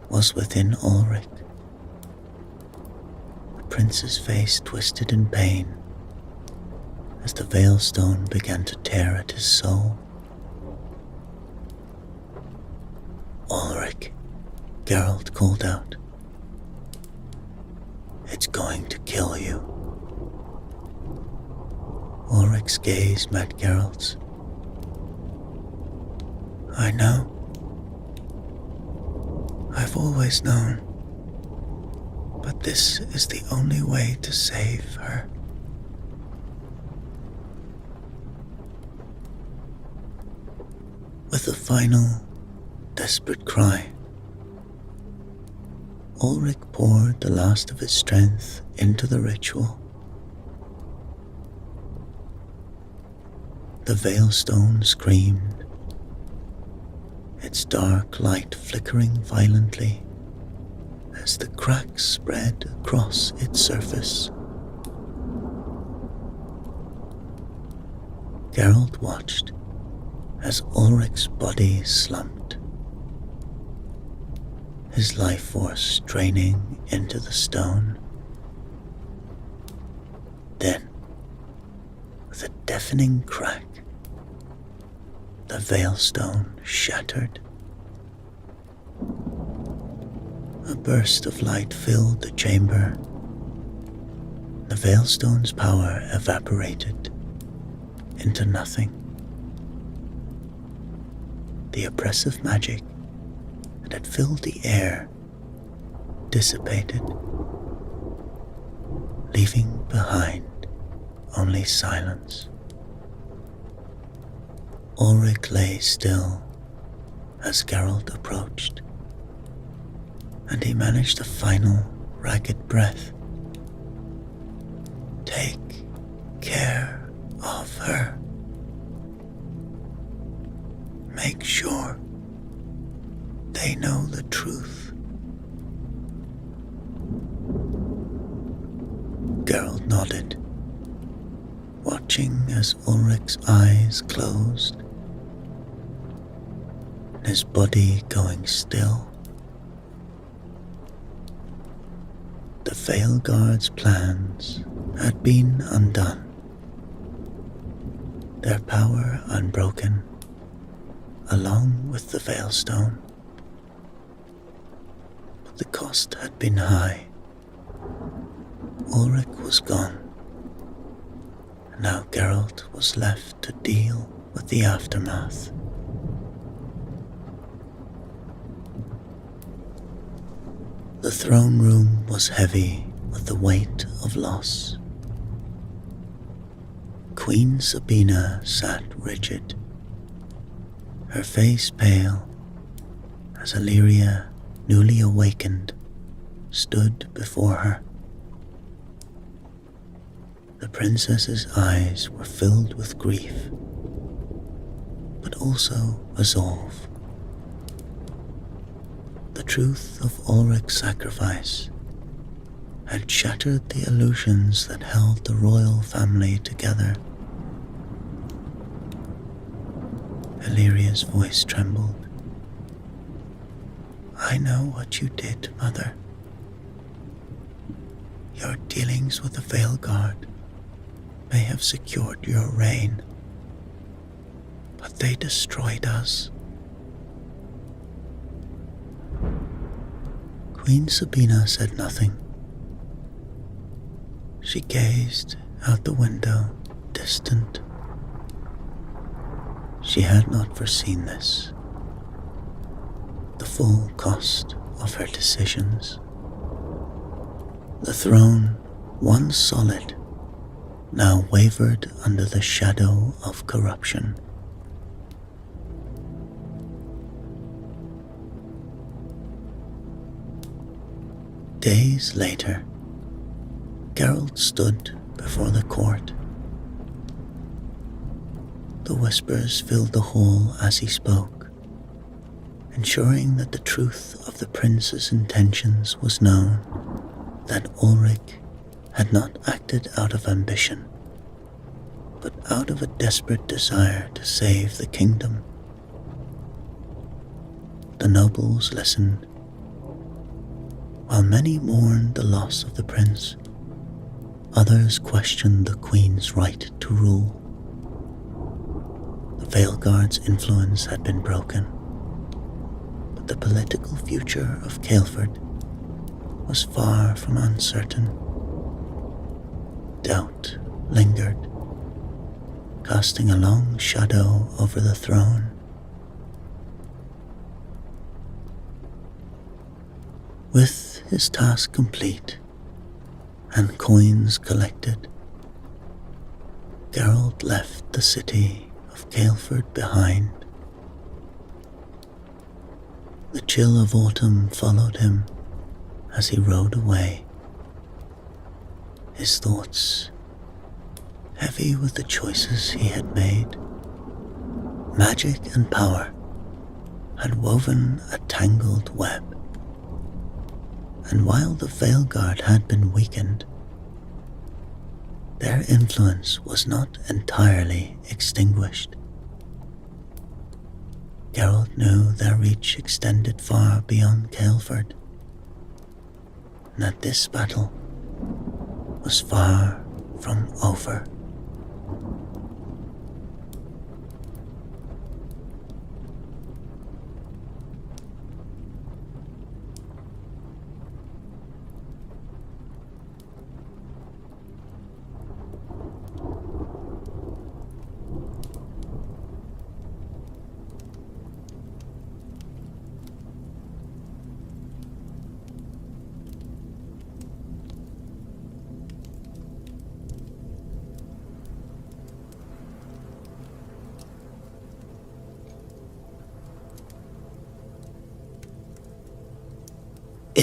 was within Ulrich. The prince's face twisted in pain as the Veilstone began to tear at his soul. "Ulrich," Geralt called out. "It's going to kill you." Ulrich's gaze met Geralt's. "I know. I've always known. But this is the only way to save her." With a final, desperate cry, Ulrich poured the last of his strength into the ritual. The Veilstone screamed, its dark light flickering violently as the cracks spread across its surface. Geralt watched as Ulrich's body slumped, his life force draining into the stone. Then, with a deafening crack, the Veilstone shattered. A burst of light filled the chamber. The Veilstone's power evaporated, into nothing. The oppressive magic that had filled the air dissipated, leaving behind only silence. Ulrich lay still as Geralt approached, and he managed a final ragged breath. Take care of her. Make sure they know the truth. Geralt nodded, watching as Ulrich's eyes closed, his body going still. The Veilguard's plans had been undone, their power unbroken, along with the Veilstone. But the cost had been high. Ulrich was gone, and now Geralt was left to deal with the aftermath. The throne room was heavy with the weight of loss. Queen Sabina sat rigid, her face pale, as Illyria, newly awakened, stood before her. The princess's eyes were filled with grief, but also resolve. The truth of Ulrich's sacrifice had shattered the illusions that held the royal family together. Illyria's voice trembled. I know what you did, Mother. Your dealings with the Veilguard may have secured your reign, but they destroyed us. Queen Sabina said nothing. She gazed out the window, distant. She had not foreseen this, the full cost of her decisions. The throne, once solid, now wavered under the shadow of corruption. Days later, Geralt stood before the court. The whispers filled the hall as he spoke, ensuring that the truth of the prince's intentions was known, that Ulrich had not acted out of ambition, but out of a desperate desire to save the kingdom. The nobles listened, while many mourned the loss of the prince. Others questioned the queen's right to rule. The Veilguard's influence had been broken, but the political future of Caelford was far from uncertain. Doubt lingered, casting a long shadow over the throne. With his task complete and coins collected, Geralt left the city of Caelford behind. The chill of autumn followed him as he rode away, his thoughts heavy with the choices he had made. Magic and power had woven a tangled web, and while the Veilguard had been weakened, their influence was not entirely extinguished. Geralt knew their reach extended far beyond Caelford, and that this battle was far from over.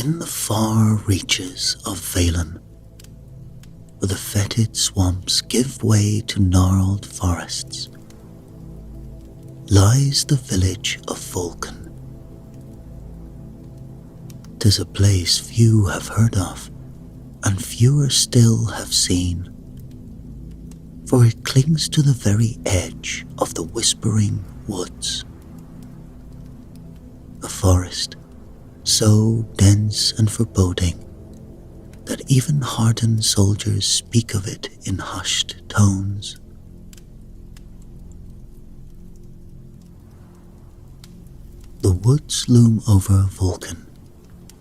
In the far reaches of Valen, where the fetid swamps give way to gnarled forests, lies the village of Vulcan. 'Tis a place few have heard of, and fewer still have seen, for it clings to the very edge of the whispering woods. A forest so dense and foreboding that even hardened soldiers speak of it in hushed tones. The woods loom over Vulcan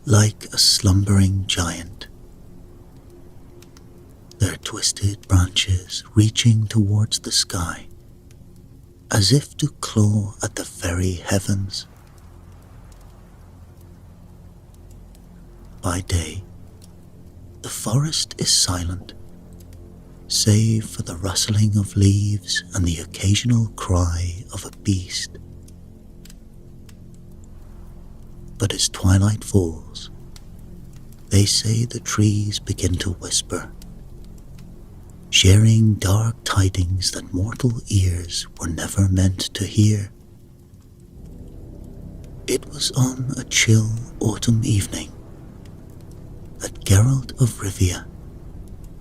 like a slumbering giant, their twisted branches reaching towards the sky, as if to claw at the very heavens. By day, the forest is silent, save for the rustling of leaves and the occasional cry of a beast. But as twilight falls, they say the trees begin to whisper, sharing dark tidings that mortal ears were never meant to hear. It was on a chill autumn evening that Geralt of Rivia,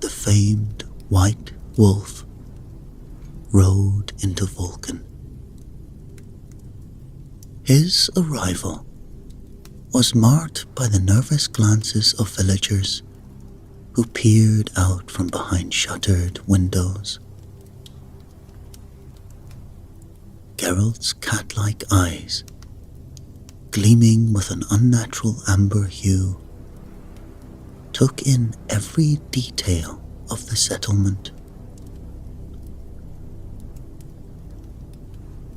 the famed White Wolf, rode into Vulcan. His arrival was marked by the nervous glances of villagers who peered out from behind shuttered windows. Geralt's cat-like eyes, gleaming with an unnatural amber hue, took in every detail of the settlement.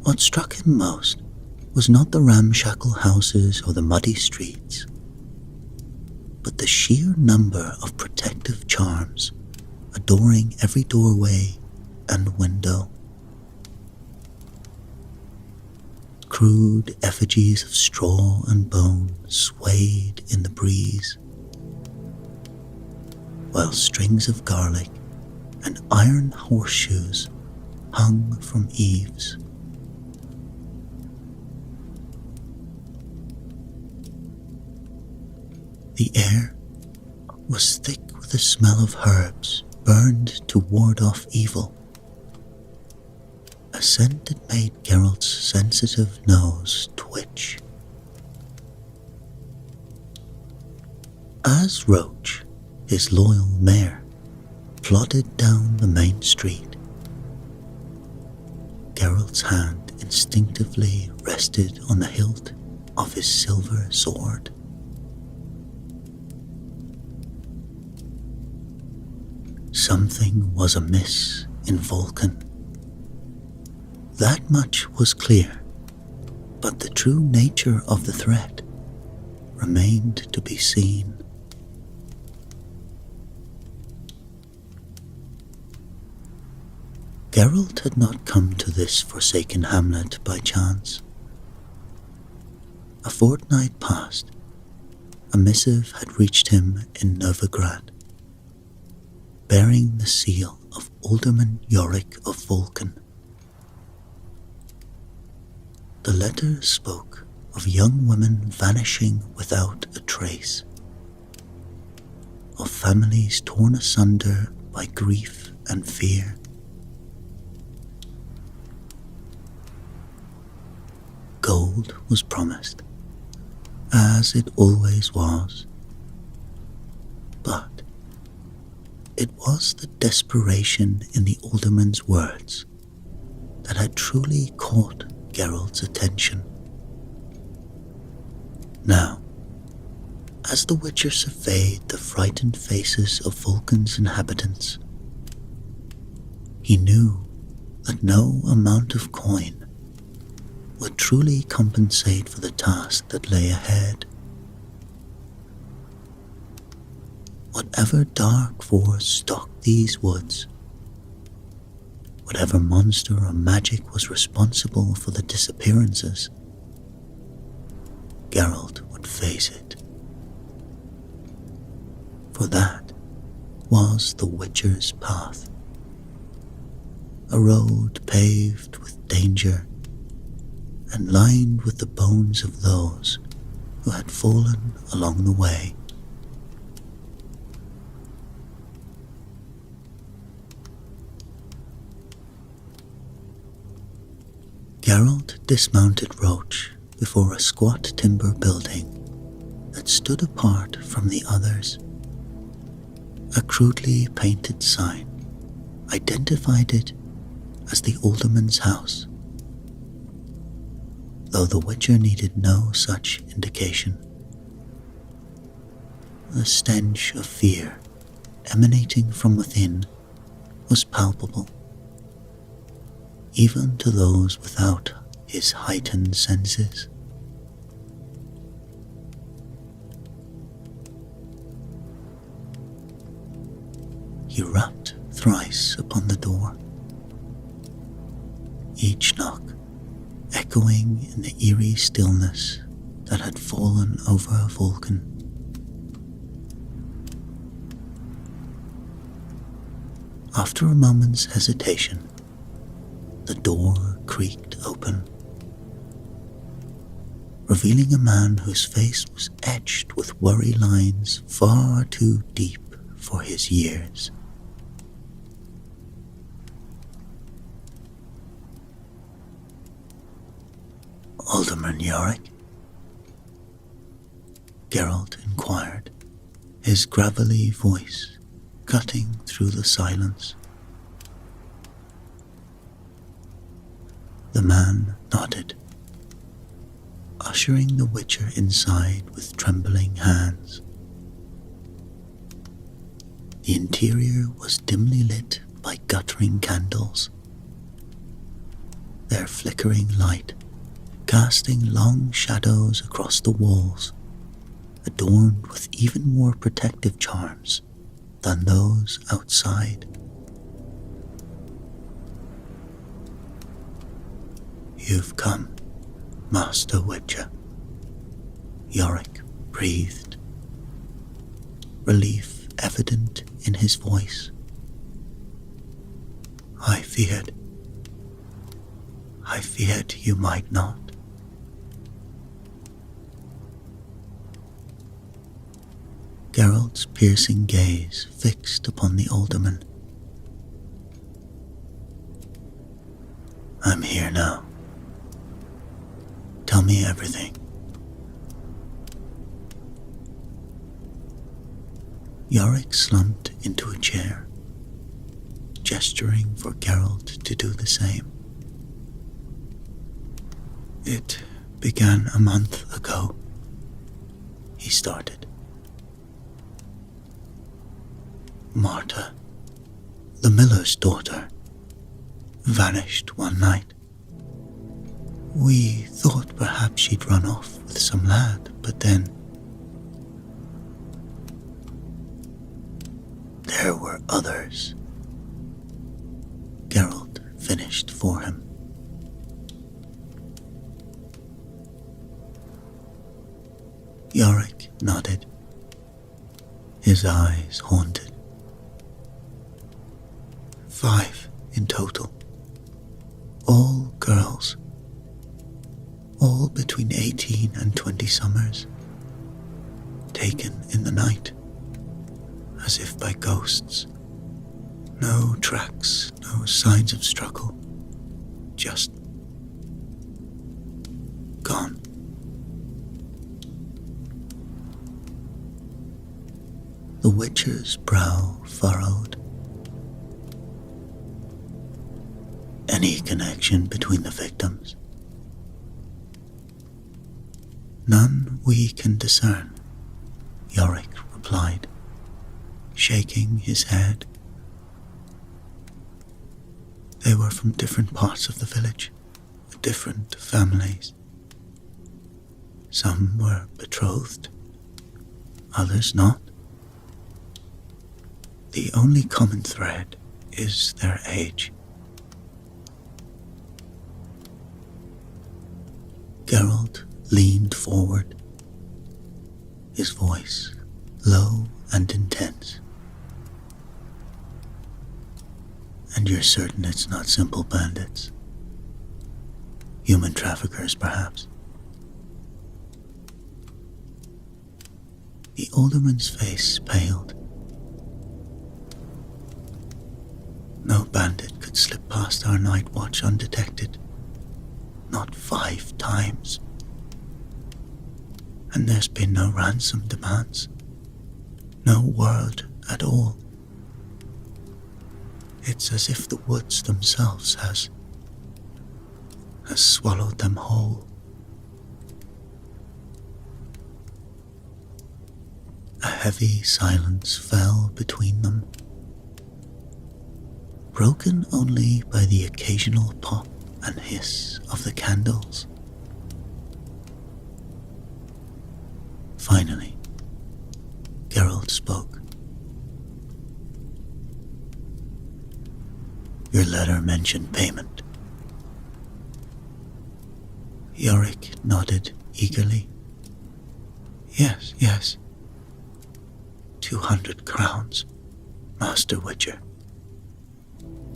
What struck him most was not the ramshackle houses or the muddy streets, but the sheer number of protective charms adoring every doorway and window. Crude effigies of straw and bone swayed in the breeze, while strings of garlic and iron horseshoes hung from eaves. The air was thick with the smell of herbs burned to ward off evil, a scent that made Geralt's sensitive nose twitch. As Roach, his loyal mare, plodded down the main street, Geralt's hand instinctively rested on the hilt of his silver sword. Something was amiss in Vulcan. That much was clear, but the true nature of the threat remained to be seen. Geralt had not come to this forsaken hamlet by chance. A fortnight past, a missive had reached him in Novigrad, bearing the seal of Alderman Yorick of Vulcan. The letter spoke of young women vanishing without a trace, of families torn asunder by grief and fear. Gold was promised, as it always was, but it was the desperation in the alderman's words that had truly caught Geralt's attention. Now, as the Witcher surveyed the frightened faces of Vulcan's inhabitants, he knew that no amount of coin would truly compensate for the task that lay ahead. Whatever dark force stalked these woods, whatever monster or magic was responsible for the disappearances, Geralt would face it for that was the Witcher's path, a road paved with danger and lined with the bones of those who had fallen along the way. Geralt dismounted Roach before a squat timber building that stood apart from the others. A crudely painted sign identified it as the Alderman's house, though the Witcher needed no such indication. The stench of fear emanating from within was palpable, even to those without his heightened senses. He rapped thrice upon the door, each knock echoing in the eerie stillness that had fallen over Vulcan. After a moment's hesitation, the door creaked open, revealing a man whose face was etched with worry lines far too deep for his years. Alderman Yorick? Geralt inquired, his gravelly voice cutting through the silence. The man nodded, ushering the Witcher inside with trembling hands. The interior was dimly lit by guttering candles, their flickering light casting long shadows across the walls, adorned with even more protective charms than those outside. "You've come, Master Witcher," Yorick breathed, relief evident in his voice. I feared you might not." Geralt's piercing gaze fixed upon the Alderman. "I'm here now. Tell me everything." Yorick slumped into a chair, gesturing for Geralt to do the same. "It began a month ago," he started. "Marta, the miller's daughter, vanished one night. We thought perhaps she'd run off with some lad, but then there were others." Geralt finished for him. Yorick nodded, his eyes haunted. 5 in total, all girls, all between 18 and 20 summers, taken in the night, as if by ghosts. No tracks, no signs of struggle, just gone. The Witcher's brow furrowed. Any connection between the victims? "None we can discern," Yorick replied, shaking his head. "They were from different parts of the village, different families. Some were betrothed, others not. The only common thread is their age." Geralt leaned forward, his voice low and intense. And you're certain it's not simple bandits? Human traffickers, perhaps? The alderman's face paled. No bandit could slip past our night watch undetected. Not 5 times. And there's been no ransom demands. No word at all. It's as if the woods themselves has swallowed them whole. A heavy silence fell between them, broken only by the occasional pop and hiss of the candles. Finally, Geralt spoke. Your letter mentioned payment. Yorick nodded eagerly. Yes. 200 crowns, Master Witcher.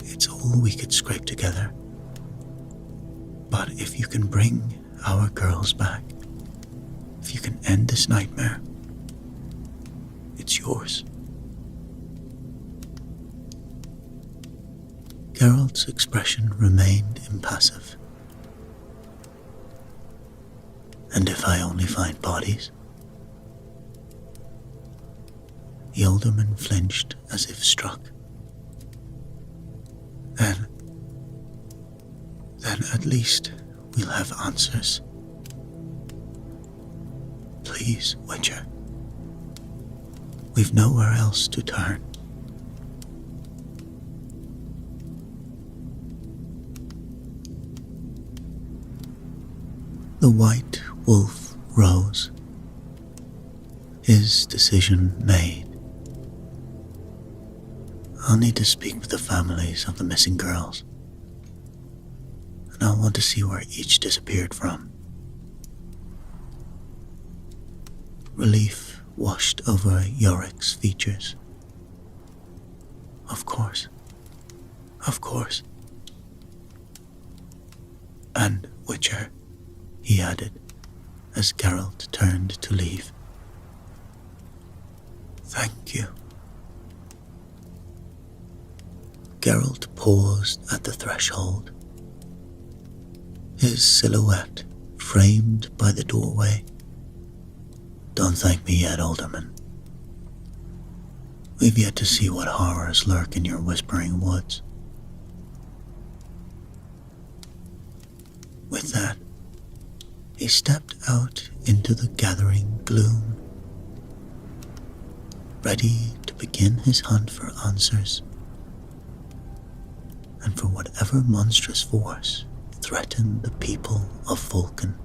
It's all we could scrape together. But if you can bring our girls back, if you can end this nightmare, it's yours. Geralt's expression remained impassive. And if I only find bodies? The alderman flinched as if struck. Then at least we'll have answers. Please, Witcher. We've nowhere else to turn. The white wolf rose, his decision made. I'll need to speak with the families of the missing girls, and I'll want to see where each disappeared from. Relief washed over Yorick's features. Of course. And Witcher, he added, as Geralt turned to leave. Thank you. Geralt paused at the threshold, his silhouette framed by the doorway. Don't thank me yet, Alderman. We've yet to see what horrors lurk in your whispering woods. With that, he stepped out into the gathering gloom, ready to begin his hunt for answers, and for whatever monstrous force threatened the people of Vulcan.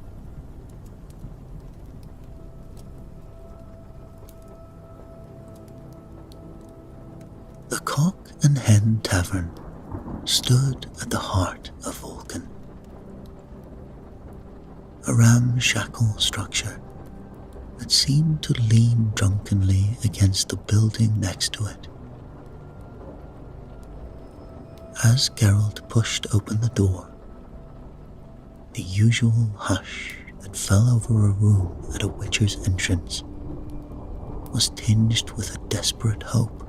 The Cock and Hen Tavern stood at the heart of Vulcan, a ramshackle structure that seemed to lean drunkenly against the building next to it. As Geralt pushed open the door, the usual hush that fell over a room at a witcher's entrance was tinged with a desperate hope.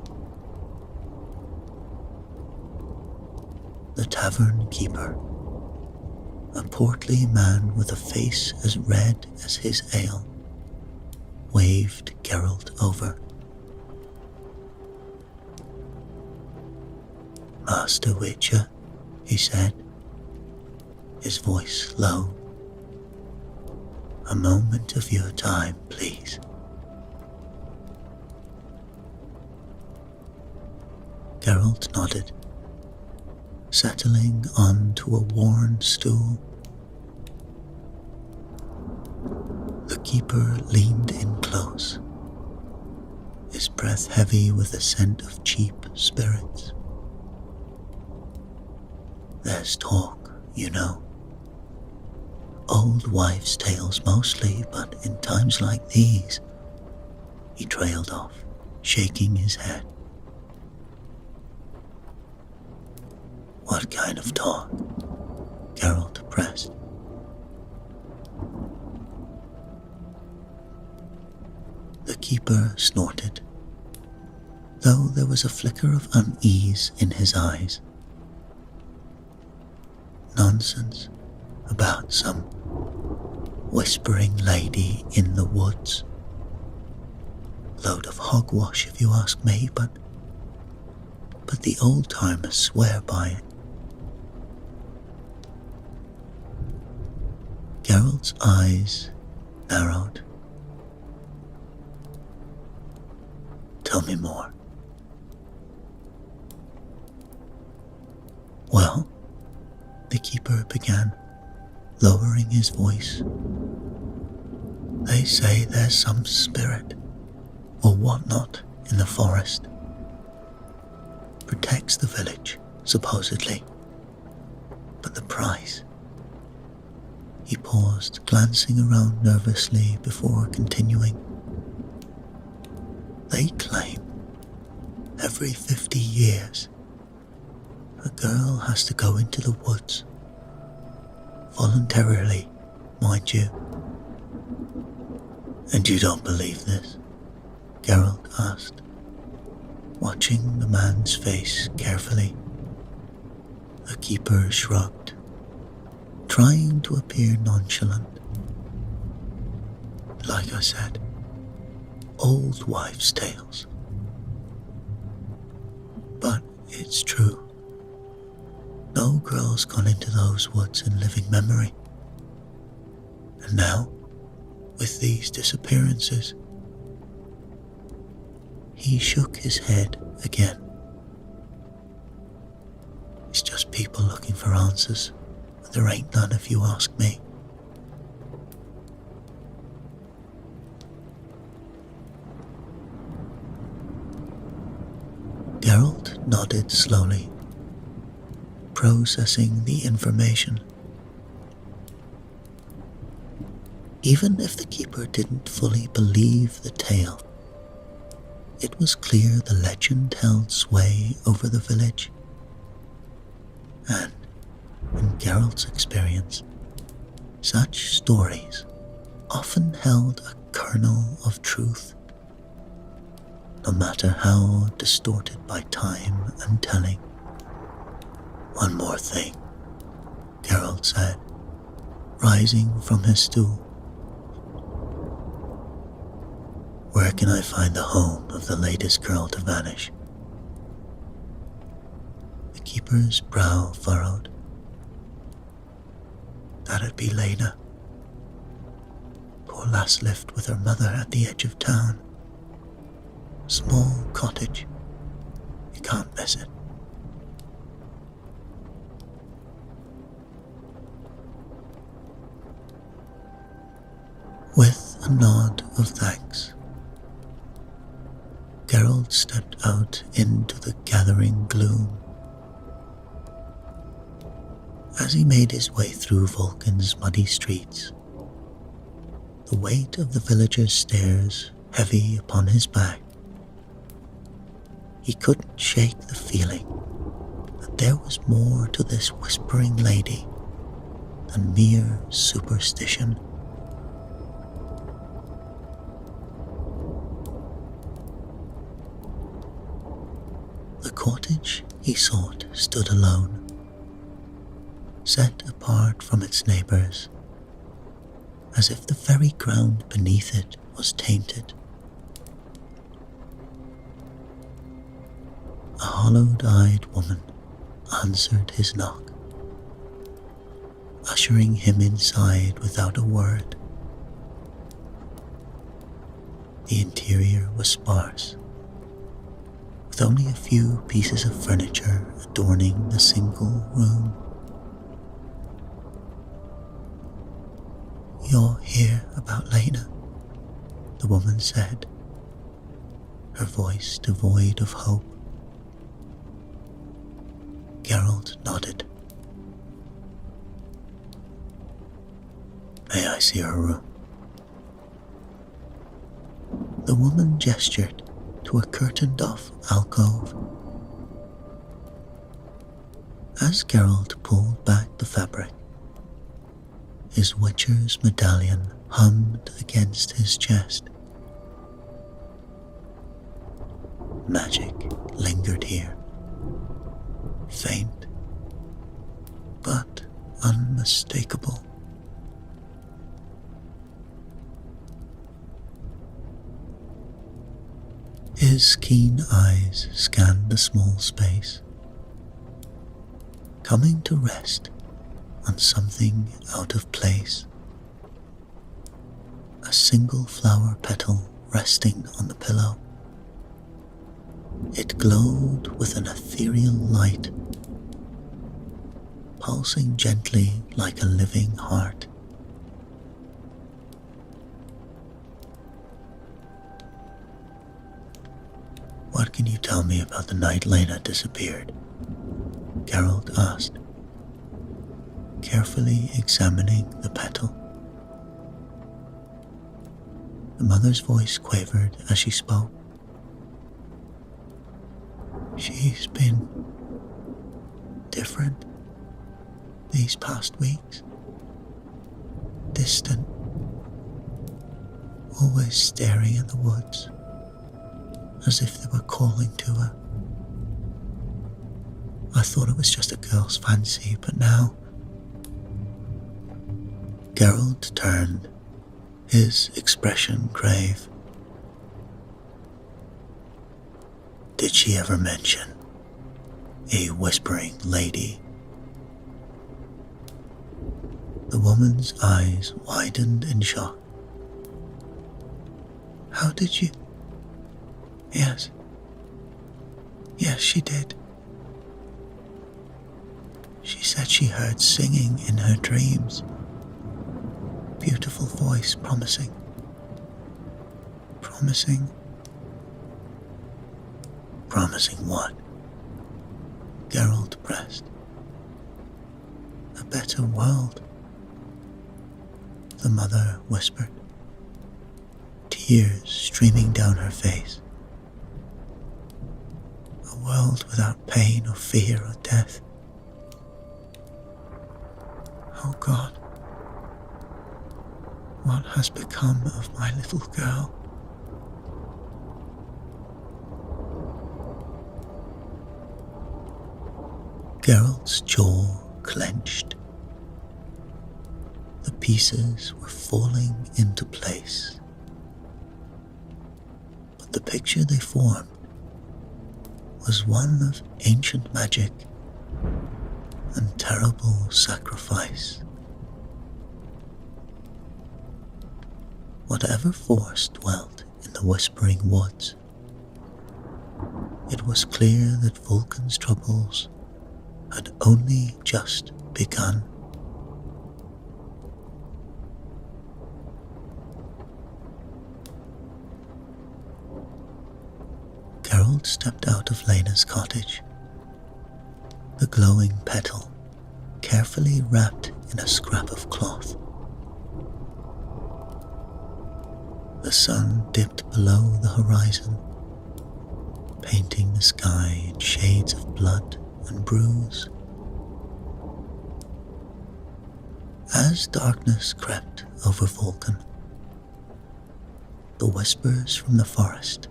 The tavern keeper, a portly man with a face as red as his ale, waved Geralt over. Master Witcher, he said, his voice low. A moment of your time, please. Geralt nodded, settling onto a worn stool. The keeper leaned in close, his breath heavy with the scent of cheap spirits. There's talk, you know. Old wives' tales mostly, but in times like these, he trailed off, shaking his head. What kind of talk? Geralt pressed. The keeper snorted, though there was a flicker of unease in his eyes. Nonsense about some whispering lady in the woods. Load of hogwash if you ask me, but the old-timers swear by it. Geralt's eyes narrowed. Tell me more. Well, the keeper began, lowering his voice. They say there's some spirit or whatnot in the forest. Protects the village, supposedly. But the price? He paused, glancing around nervously before continuing. They claim every 50 years a girl has to go into the woods, voluntarily, mind you. And you don't believe this? Geralt asked, watching the man's face carefully. The keeper shrugged, trying to appear nonchalant. Like I said, old wives' tales. But it's true. No girl's gone into those woods in living memory. And now, with these disappearances, he shook his head again. It's just people looking for answers, but there ain't none if you ask me. Geralt nodded slowly, processing the information. Even if the keeper didn't fully believe the tale, it was clear the legend held sway over the village. And, in Geralt's experience, such stories often held a kernel of truth, no matter how distorted by time and telling. One more thing, Geralt said, rising from his stool. Where can I find the home of the latest girl to vanish? The keeper's brow furrowed. That'd be Lena. Poor lass lived with her mother at the edge of town. Small cottage. You can't miss it. With a nod of thanks, Geralt stepped out into the gathering gloom. As he made his way through Vulcan's muddy streets, the weight of the villagers' stares heavy upon his back, he couldn't shake the feeling that there was more to this whispering lady than mere superstition. The cottage he sought stood alone, set apart from its neighbours, as if the very ground beneath it was tainted. A hollow-eyed woman answered his knock, ushering him inside without a word. The interior was sparse, with only a few pieces of furniture adorning the single room. You're here about Lena, the woman said, her voice devoid of hope. Geralt nodded. May I see her room? The woman gestured to a curtained-off alcove. As Geralt pulled back the fabric, his Witcher's medallion hummed against his chest. Magic lingered here, faint but unmistakable. His keen eyes scanned the small space, coming to rest on something out of place. A single flower petal resting on the pillow. It glowed with an ethereal light, pulsing gently like a living heart. "What can you tell me about the night Lena disappeared?" Geralt asked, carefully examining the petal. The mother's voice quavered as she spoke. "She's been different these past weeks. Distant, always staring at the woods, as if they were calling to her. I thought it was just a girl's fancy, but now..." Geralt turned, his expression grave. "Did she ever mention a whispering lady?" The woman's eyes widened in shock. "How did you..." Yes, she did. She said she heard singing in her dreams. Beautiful voice, promising. Promising what? Geralt pressed. "A better world," the mother whispered, tears streaming down her face. "A world without pain or fear or death. Oh God, what has become of my little girl?" Geralt's jaw clenched. The pieces were falling into place, but the picture they formed was one of ancient magic and terrible sacrifice. Whatever force dwelt in the Whispering Woods, it was clear that Vulcan's troubles had only just begun. Geralt stepped out of Lena's cottage, the glowing petal carefully wrapped in a scrap of cloth. The sun dipped below the horizon, painting the sky in shades of blood and bruise. As darkness crept over Vulcan, the whispers from the forest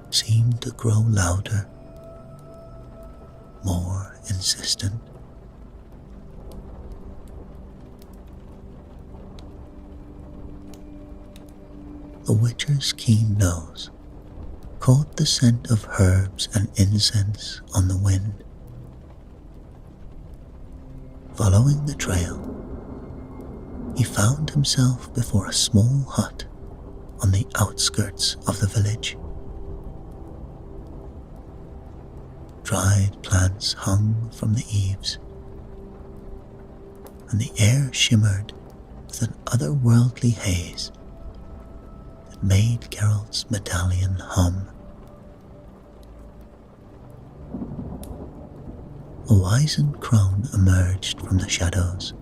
seemed to grow louder, more insistent. The Witcher's keen nose caught the scent of herbs and incense on the wind. Following the trail, he found himself before a small hut on the outskirts of the village. Dried plants hung from the eaves, and the air shimmered with an otherworldly haze that made Geralt's medallion hum. A wizened crone emerged from the shadows,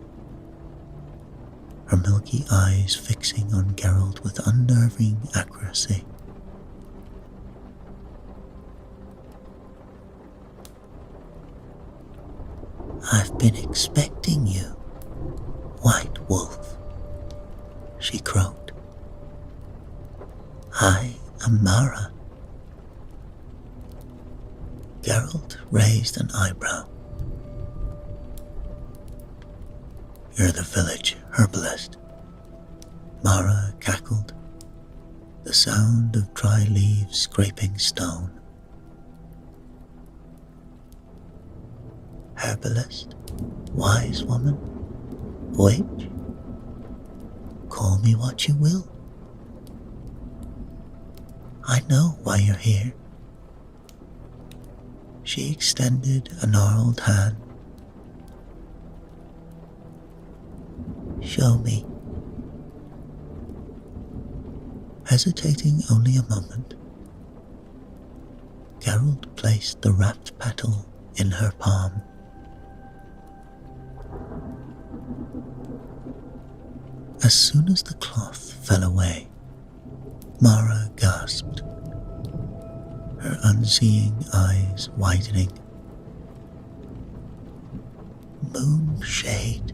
her milky eyes fixing on Geralt with unnerving accuracy. I've been expecting you, White Wolf, she croaked. I am Mara. Geralt raised an eyebrow. You're the village herbalist, Mara cackled, the sound of dry leaves scraping stone. Herbalist, wise woman, witch, call me what you will. I know why you're here. She extended a gnarled hand. Show me. Hesitating only a moment, Geralt placed the wrapped petal in her palm. As soon as the cloth fell away, Mara gasped, her unseeing eyes widening. Moonshade,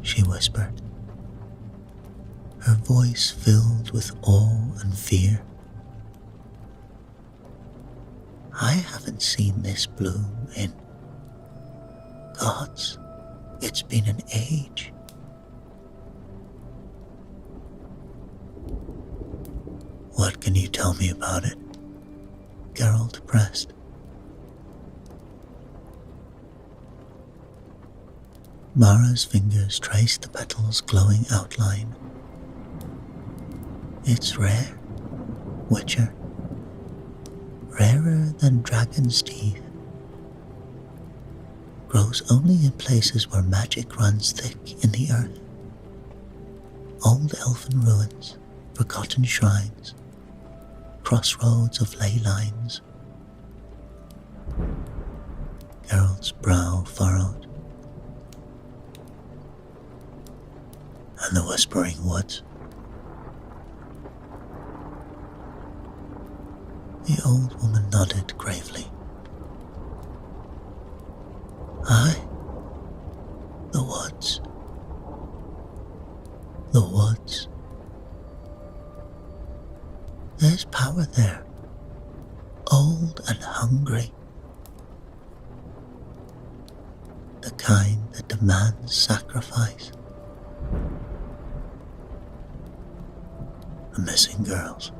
she whispered, her voice filled with awe and fear. I haven't seen this bloom in... Gods, it's been an age. What can you tell me about it? Geralt pressed. Mara's fingers traced the petal's glowing outline. It's rare, Witcher. Rarer than dragon's teeth. Grows only in places where magic runs thick in the earth. Old elfin ruins, forgotten shrines, crossroads of ley lines. Geralt's brow furrowed. And the Whispering Woods. The old woman nodded gravely. Aye, the woods. The woods. There's power there, old and hungry. The kind that demands sacrifice. The missing girls,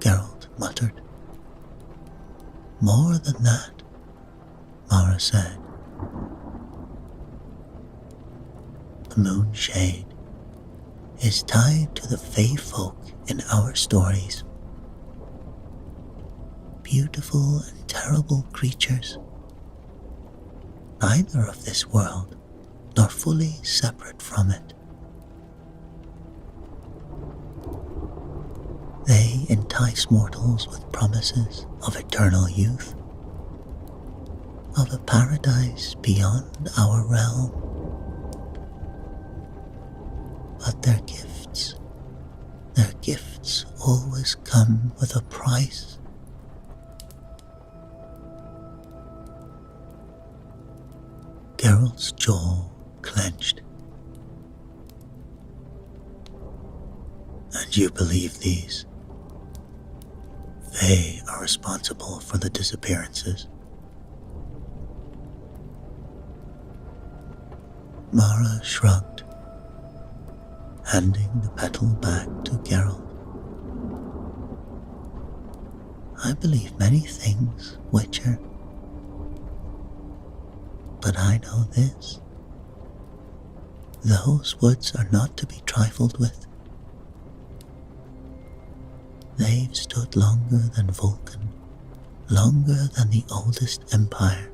Geralt muttered. More than that, Mara said. The Moonshade is tied to the Fae folk in our stories. Beautiful and terrible creatures, neither of this world nor fully separate from it. They entice mortals with promises of eternal youth, of a paradise beyond our realm. But their gifts always come with a price. Geralt's jaw clenched. And you believe these? They are responsible for the disappearances. Mara shrugged, handing the petal back to Geralt. I believe many things, Witcher. But I know this. Those woods are not to be trifled with. They've stood longer than Vulcan, longer than the oldest empire.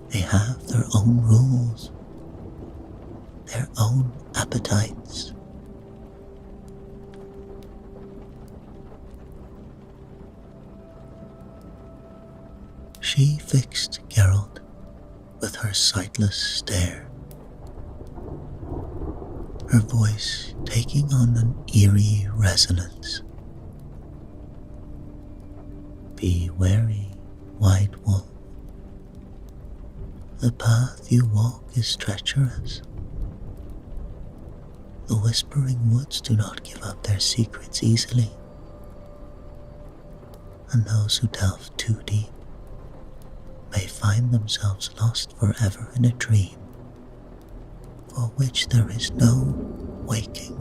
They have their own rules, their own appetites. She fixed Geralt with her sightless stare, her voice taking on an eerie resonance. Be wary, White Wolf. The path you walk is treacherous. The Whispering Woods do not give up their secrets easily, and those who delve too deep may find themselves lost forever in a dream for which there is no waking.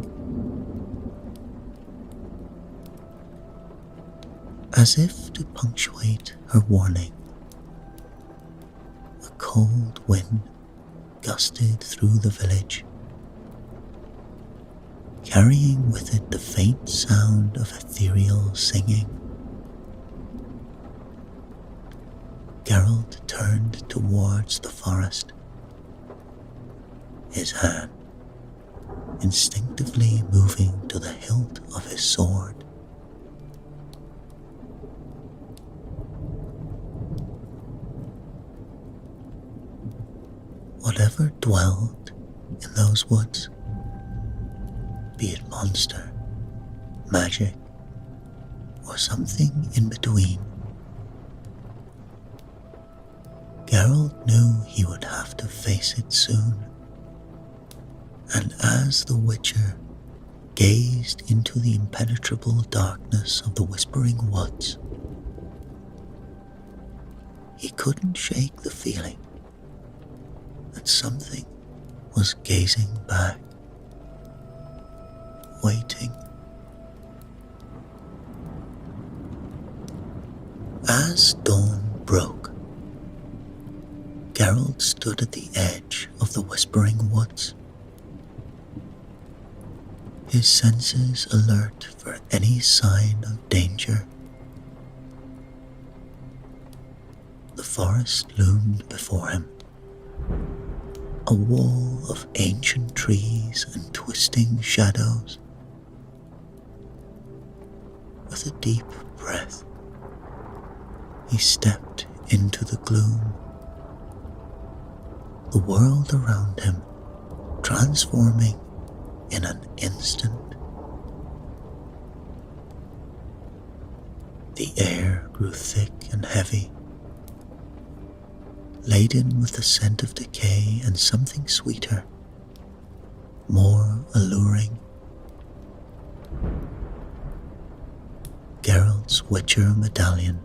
As if to punctuate her warning, a cold wind gusted through the village, carrying with it the faint sound of ethereal singing. Geralt turned towards the forest, his hand instinctively moving to the hilt of his sword. Whatever dwelled in those woods, be it monster, magic, or something in between, Geralt knew he would have to face it soon, and as the Witcher gazed into the impenetrable darkness of the Whispering Woods, he couldn't shake the feeling that something was gazing back, waiting. As dawn broke, Geralt stood at the edge of the Whispering Woods, his senses alert for any sign of danger. The forest loomed before him, a wall of ancient trees and twisting shadows. With a deep breath, he stepped into the gloom, the world around him transforming in an instant. The air grew thick and heavy, laden with the scent of decay and something sweeter, more alluring. Geralt's Witcher medallion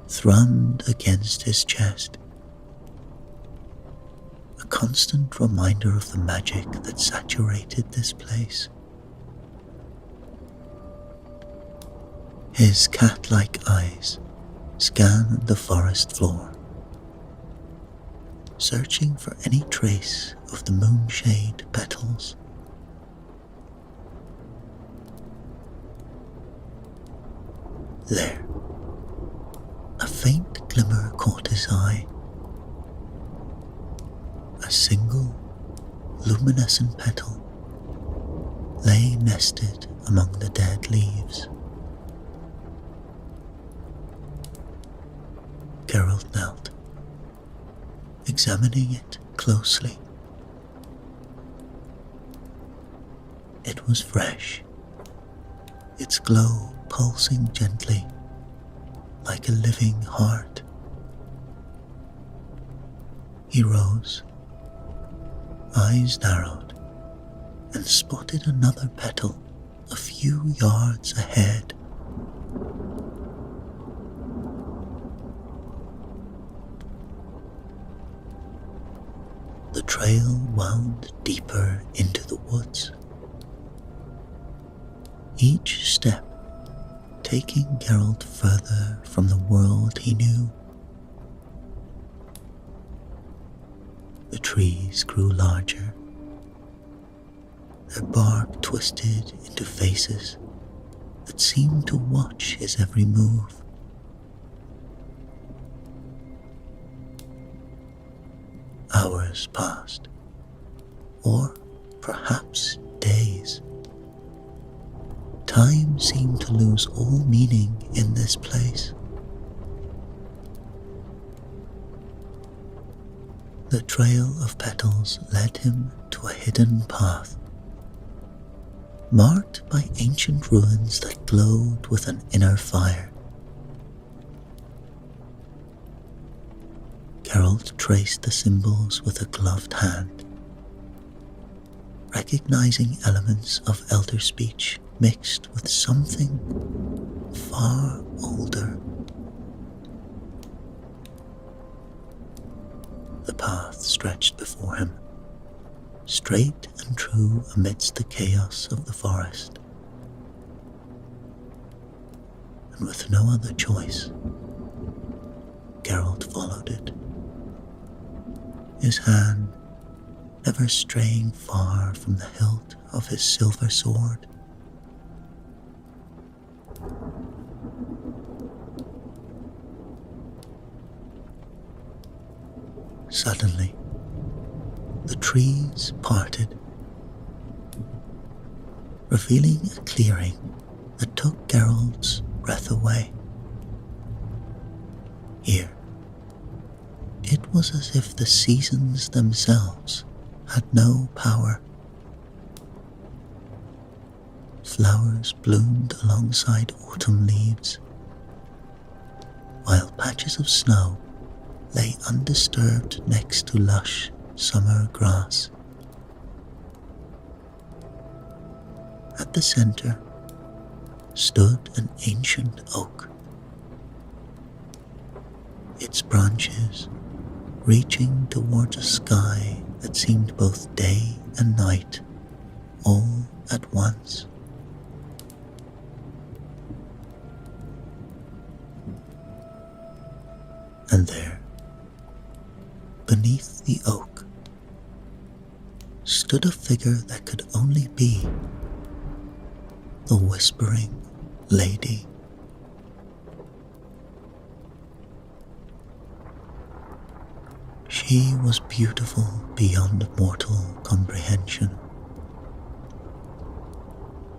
thrummed against his chest, a constant reminder of the magic that saturated this place. His cat-like eyes scanned the forest floor, searching for any trace of the moonshade petals. There, a faint glimmer caught his eye. A single, luminescent petal lay nested among the dead leaves. Geralt knelt, examining it closely. It was fresh, its glow pulsing gently like a living heart. He rose, eyes narrowed, and spotted another petal a few yards ahead. The trail wound deeper into the woods, each step taking Geralt further from the world he knew. The trees grew larger, their bark twisted into faces that seemed to watch his every move. Hours passed, or perhaps days. Time seemed to lose all meaning in this place. The trail of petals led him to a hidden path, marked by ancient ruins that glowed with an inner fire. Geralt traced the symbols with a gloved hand, recognizing elements of elder speech mixed with something far older. The path stretched before him, straight and true amidst the chaos of the forest. And with no other choice, Geralt followed it, his hand never straying far from the hilt of his silver sword. Suddenly, the trees parted, revealing a clearing that took Geralt's breath away. Here, it was as if the seasons themselves had no power. Flowers bloomed alongside autumn leaves, while patches of snow lay undisturbed next to lush summer grass. At the center stood an ancient oak, its branches reaching towards a sky that seemed both day and night all at once. And there, beneath the oak, stood a figure that could only be the Whispering Lady. She was beautiful beyond mortal comprehension,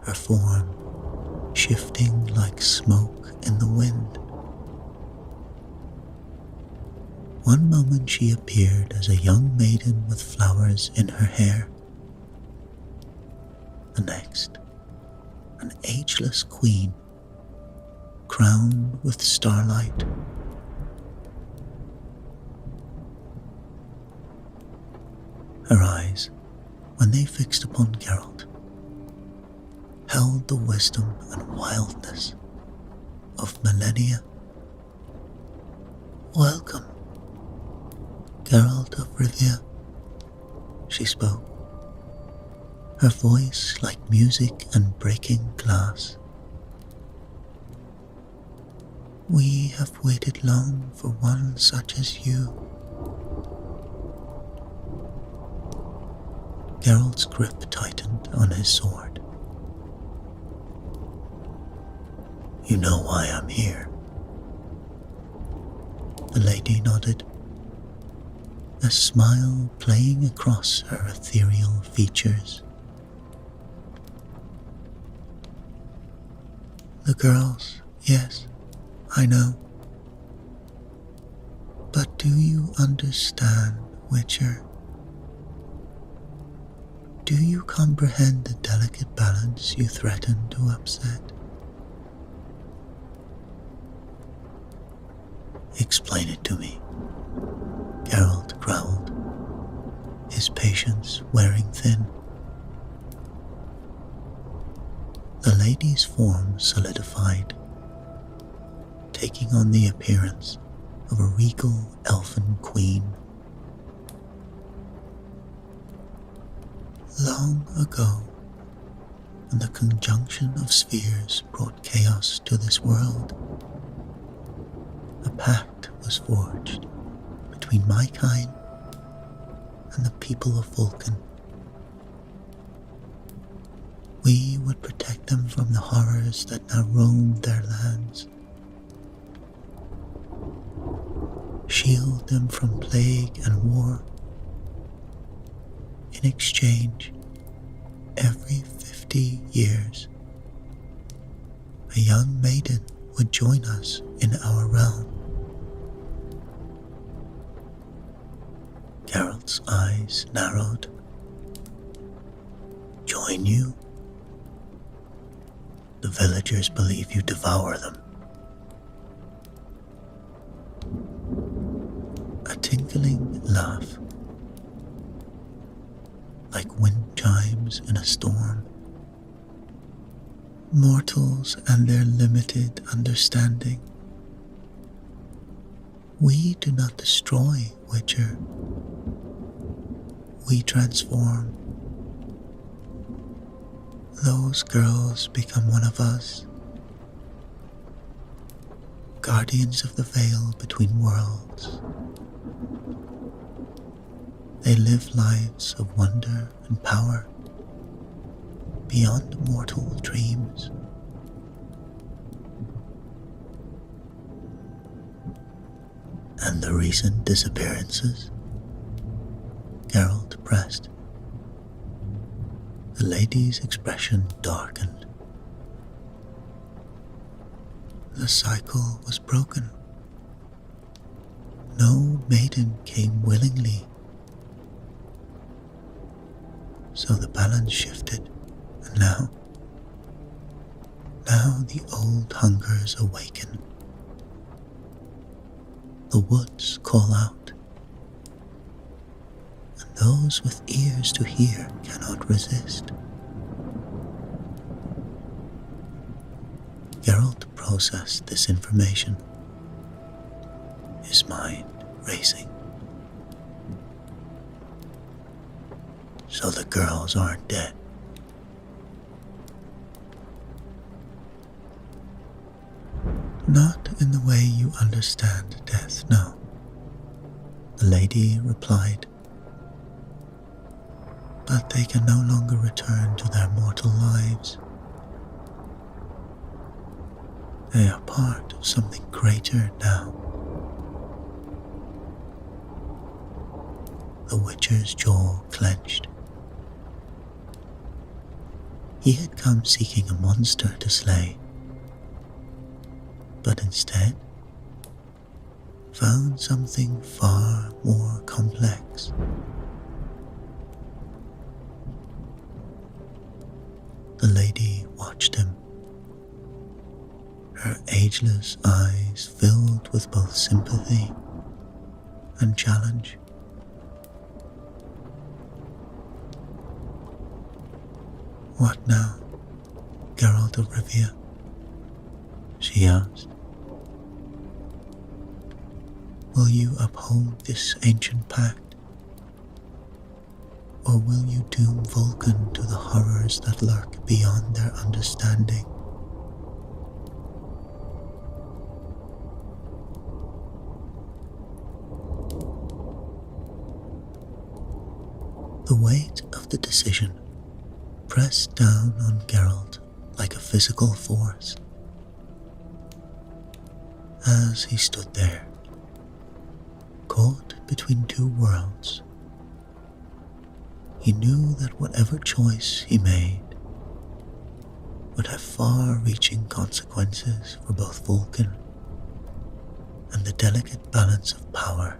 her form shifting like smoke in the wind. One moment she appeared as a young maiden with flowers in her hair. The next, an ageless queen, crowned with starlight. Her eyes, when they fixed upon Geralt, held the wisdom and wildness of millennia. "Welcome, Geralt of Rivia," she spoke, her voice like music and breaking glass. "We have waited long for one such as you." Geralt's grip tightened on his sword. "You know why I'm here." The lady nodded, a smile playing across her ethereal features. "The girls, yes, I know. But do you understand, Witcher? Do you comprehend the delicate balance you threaten to upset?" "Explain it to me," Geralt growled, his patience wearing thin. The lady's form solidified, taking on the appearance of a regal elfin queen. "Long ago, when the conjunction of spheres brought chaos to this world, a pact was forged between my kind and the people of Vulcan. We would protect them from the horrors that now roam their lands, shield them from plague and war. In exchange, every 50 years, a young maiden would join us in our realm." Geralt's eyes narrowed. "Join you? The villagers believe you devour them." A tingle tinkling laugh, like wind chimes in a storm. Mortals and their limited understanding. We do not destroy, Witcher. We transform. Those girls become one of us, guardians of the veil between worlds. They live lives of wonder and power beyond mortal dreams. And the recent disappearances? Geralt pressed. The lady's expression darkened. The cycle was broken. No maiden came willingly. So the balance shifted, and now the old hungers awaken. The woods call out, and those with ears to hear cannot resist. Geralt processed this information, his mind racing. So the girls aren't dead. Not in the way you understand death, no, the lady replied. But they can no longer return to their mortal lives. They are part of something greater now. The Witcher's jaw clenched. He had come seeking a monster to slay, but instead found something far more complex. The lady watched him, her ageless eyes filled with both sympathy and challenge. What now, Geralt of Rivia? She asked. Will you uphold this ancient pact? Or will you doom Vulcan to the horrors that lurk beyond their understanding? The weight of the decision pressed down on Geralt like a physical force. As he stood there, caught between two worlds, he knew that whatever choice he made would have far-reaching consequences for both Vulcan and the delicate balance of power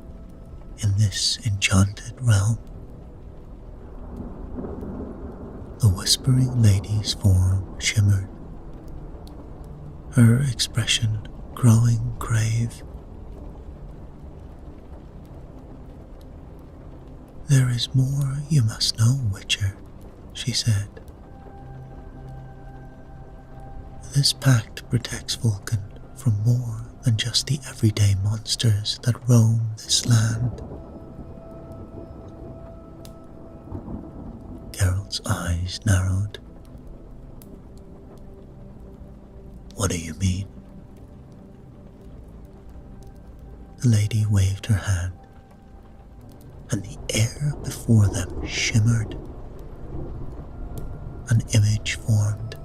in this enchanted realm. The whispering lady's form shimmered, her expression growing grave. There is more you must know, Witcher, she said. This pact protects Vulcan from more than just the everyday monsters that roam this land. Geralt's eyes narrowed. What do you mean? The lady waved her hand, and the air before them shimmered. An image formed.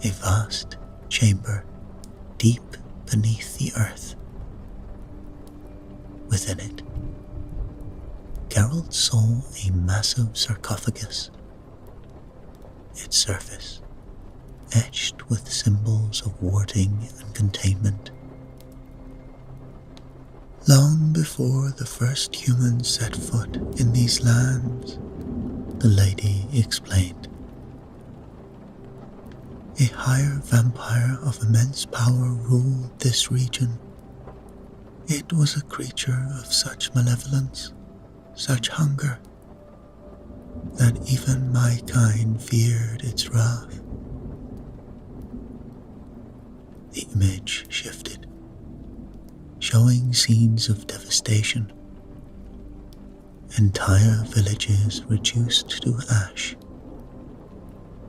A vast chamber deep beneath the earth. Within it, Geralt saw a massive sarcophagus, its surface etched with symbols of warding and containment. Long before the first humans set foot in these lands, the lady explained, a higher vampire of immense power ruled this region, It was a creature of such malevolence, such hunger, that even my kind feared its wrath. The image shifted, showing scenes of devastation. Entire villages reduced to ash,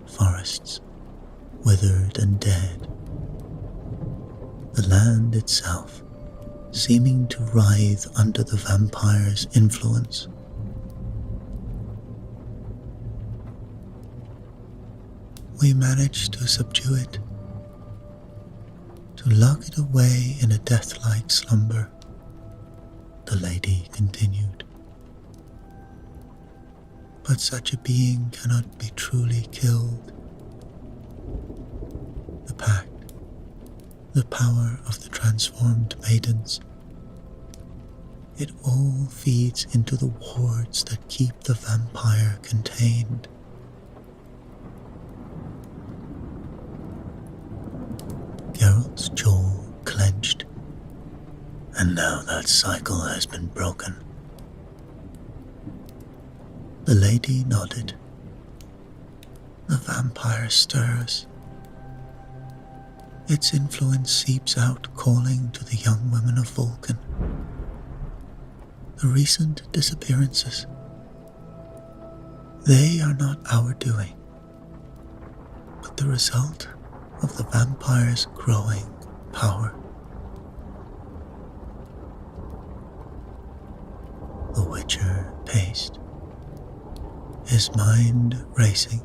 forests withered and dead, the land itself seeming to writhe under the vampire's influence. We managed to subdue it, to lock it away in a death-like slumber, the lady continued. But such a being cannot be truly killed. The pact, the power of the transformed maidens, it all feeds into the wards that keep the vampire contained. Geralt's jaw clenched, and now that cycle has been broken. The lady nodded. The vampire stirs. Its influence seeps out, calling to the young women of Vulcan. The recent disappearances, they are not our doing, but the result of the vampire's growing power. The Witcher paced, his mind racing.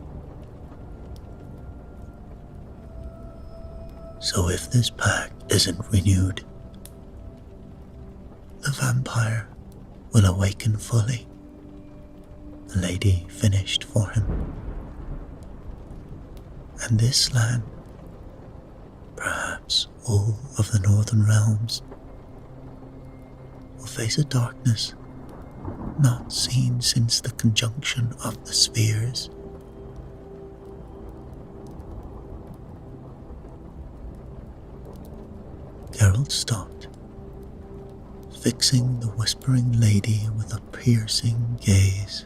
So if this pact isn't renewed, the vampire will awaken fully, the lady finished for him. And this land, perhaps all of the northern realms, will face a darkness not seen since the conjunction of the spheres. Geralt stopped, fixing the whispering lady with a piercing gaze.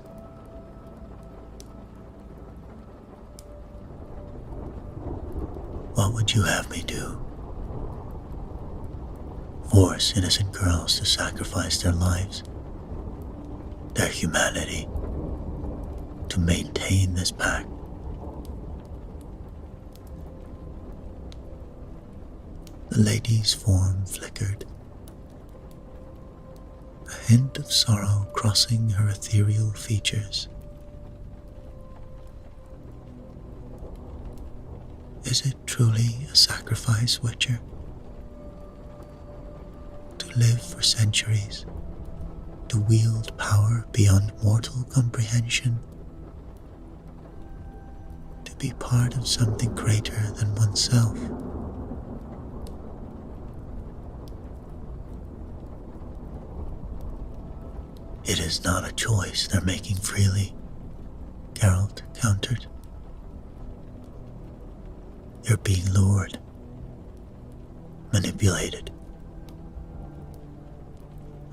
What would you have me do? Force innocent girls to sacrifice their lives, their humanity, to maintain this pact? The lady's form flickered, a hint of sorrow crossing her ethereal features. Is it truly a sacrifice, Witcher? To live for centuries, to wield power beyond mortal comprehension, to be part of something greater than oneself. It is not a choice they're making freely, Geralt countered. They're being lured, manipulated.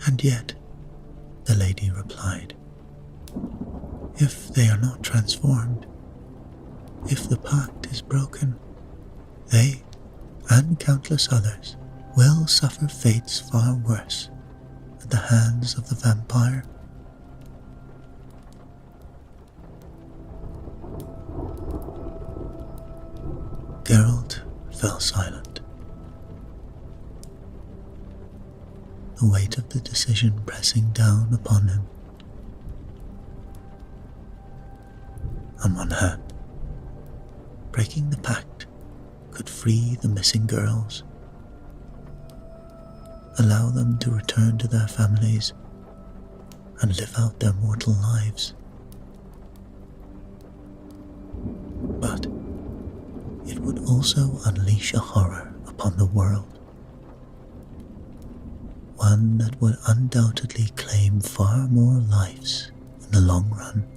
And yet, the lady replied, if they are not transformed, if the pact is broken, they, and countless others, will suffer fates far worse at the hands of the vampire. Geralt fell silent. The weight of the decision pressing down upon him. On one hand, breaking the pact could free the missing girls, allow them to return to their families and live out their mortal lives. But it would also unleash a horror upon the world, one that would undoubtedly claim far more lives in the long run.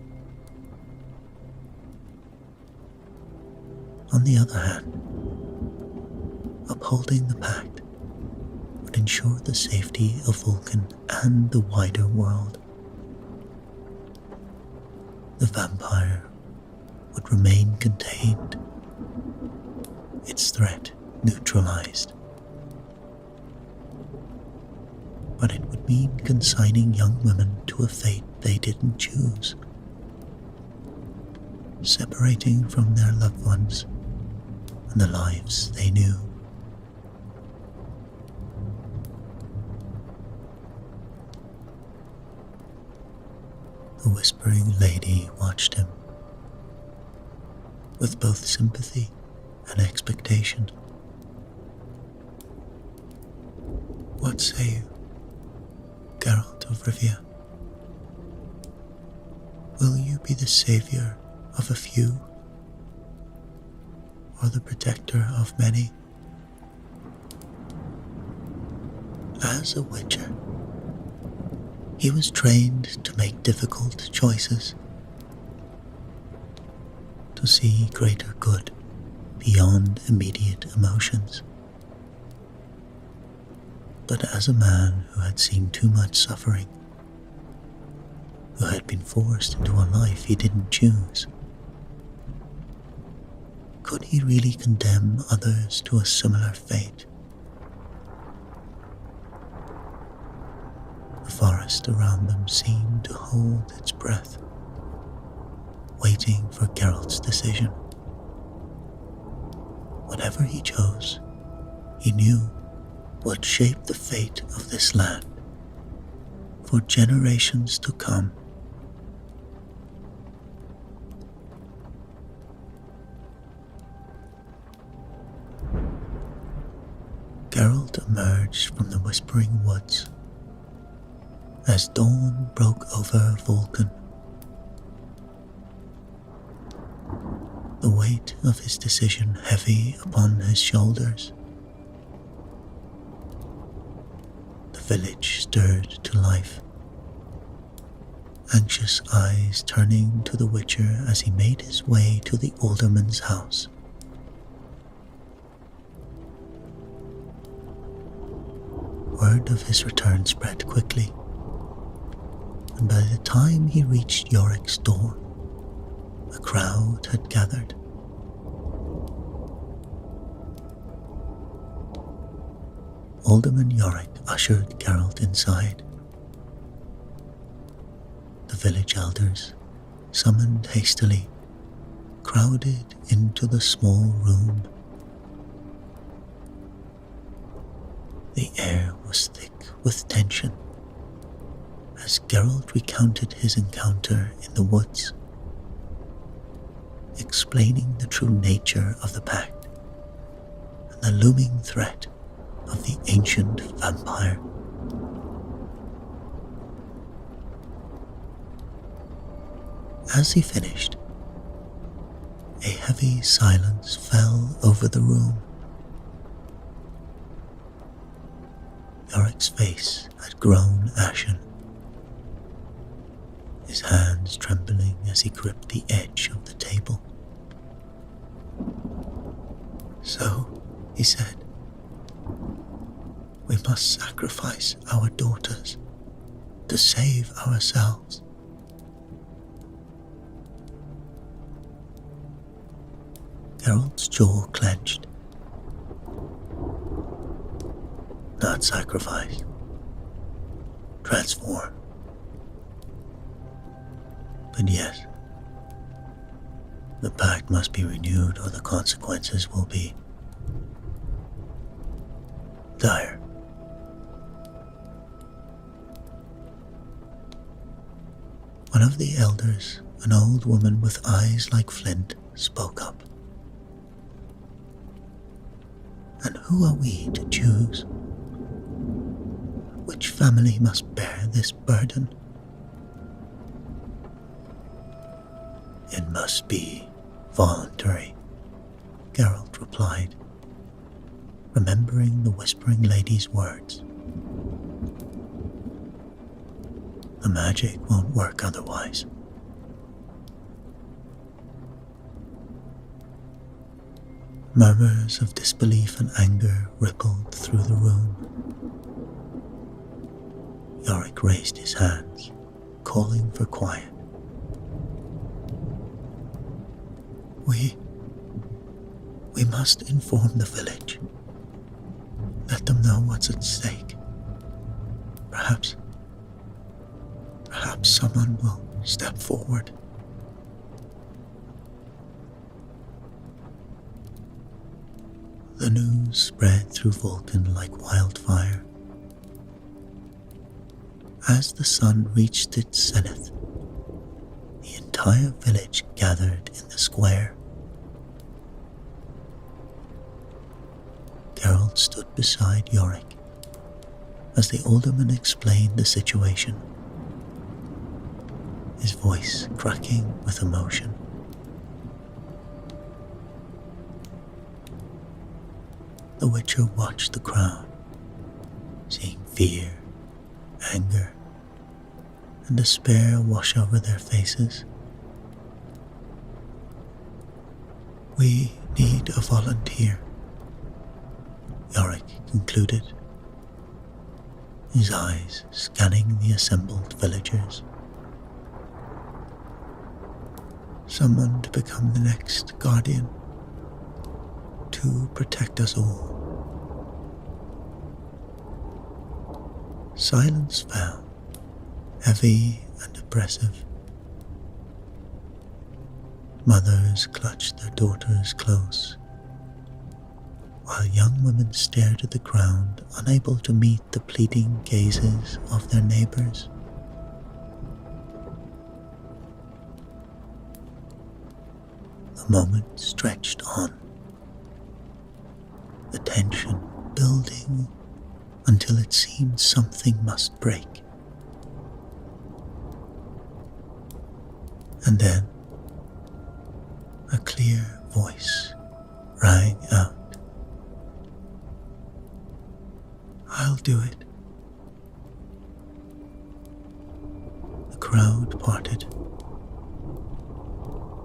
On the other hand, upholding the pact would would ensure the safety of Vulcan and the wider world. The vampire would remain contained, its threat neutralized. But it would mean consigning young women to a fate they didn't choose, separating from their loved ones and the lives they knew. The Whispering Lady watched him with both sympathy and expectation. What say you, Geralt of Rivia? Will you be the savior of a few, or the protector of many? As a witcher, he was trained to make difficult choices, to see greater good beyond immediate emotions. But as a man who had seen too much suffering, who had been forced into a life he didn't choose, could he really condemn others to a similar fate? The forest around them seemed to hold its breath, waiting for Geralt's decision. Whatever he chose, he knew would shape the fate of this land for generations to come. Geralt emerged from the Whispering Woods as dawn broke over Vulcan. The weight of his decision heavy upon his shoulders. The village stirred to life, anxious eyes turning to the Witcher as he made his way to the alderman's house. Word of his return spread quickly, and by the time he reached Yorick's door, a crowd had gathered. Alderman Yorick ushered Geralt inside. The village elders, summoned hastily, crowded into the small room. The air was thick with tension as Geralt recounted his encounter in the woods, explaining the true nature of the pact and the looming threat of the ancient vampire. As he finished, a heavy silence fell over the room. Yorick's face had grown ashen, his hands trembling as he gripped the edge of the table. "So," he said, "we must sacrifice our daughters to save ourselves." Geralt's jaw clenched. Not sacrifice. Transform. But yes, the pact must be renewed or the consequences will be dire. One of the elders, an old woman with eyes like flint, spoke up. "And who are we to choose? Which family must bear this burden?" "It must be voluntary," Geralt replied, remembering the Whispering Lady's words. "The magic won't work otherwise." Murmurs of disbelief and anger rippled through the room. Yorick raised his hands, calling for quiet. We must inform the village. Let them know what's at stake. Perhaps someone will step forward. The news spread through Vulcan like wildfire. As the sun reached its zenith, the entire village gathered in the square. Geralt stood beside Yorick as the alderman explained the situation, his voice cracking with emotion. The Witcher watched the crowd, seeing fear, anger, and despair wash over their faces. We need a volunteer, Yorick concluded, his eyes scanning the assembled villagers. Someone to become the next guardian, to protect us all. Silence fell, heavy and oppressive. Mothers clutched their daughters close, while young women stared at the ground, unable to meet the pleading gazes of their neighbors. The moment stretched on, the tension building until it seemed something must break. And then a clear voice rang out. I'll do it. The crowd parted,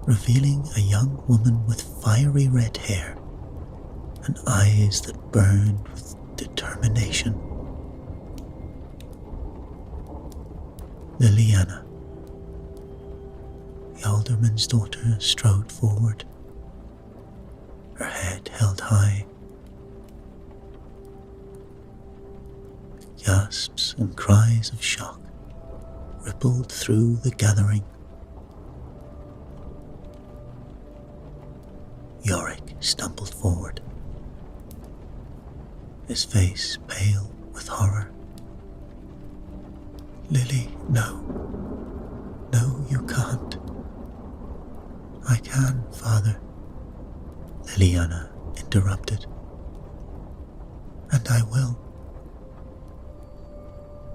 revealing a young woman with fiery red hair and eyes that burned with determination. Liliana, the alderman's daughter, strode forward, her head held high. Gasps and cries of shock rippled through the gathering. Yorick stumbled forward, his face pale with horror. Lily, no. No, you can't. I can, Father, Liliana interrupted. And I will.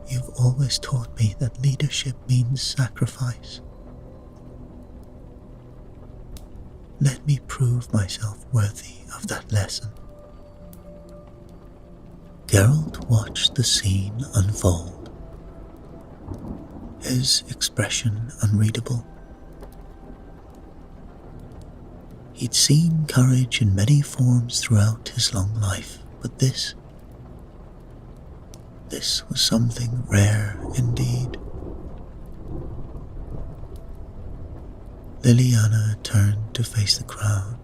You've always taught me that leadership means sacrifice. Let me prove myself worthy of that lesson. Geralt watched the scene unfold, his expression unreadable. He'd seen courage in many forms throughout his long life, but this was something rare indeed. Liliana turned to face the crowd.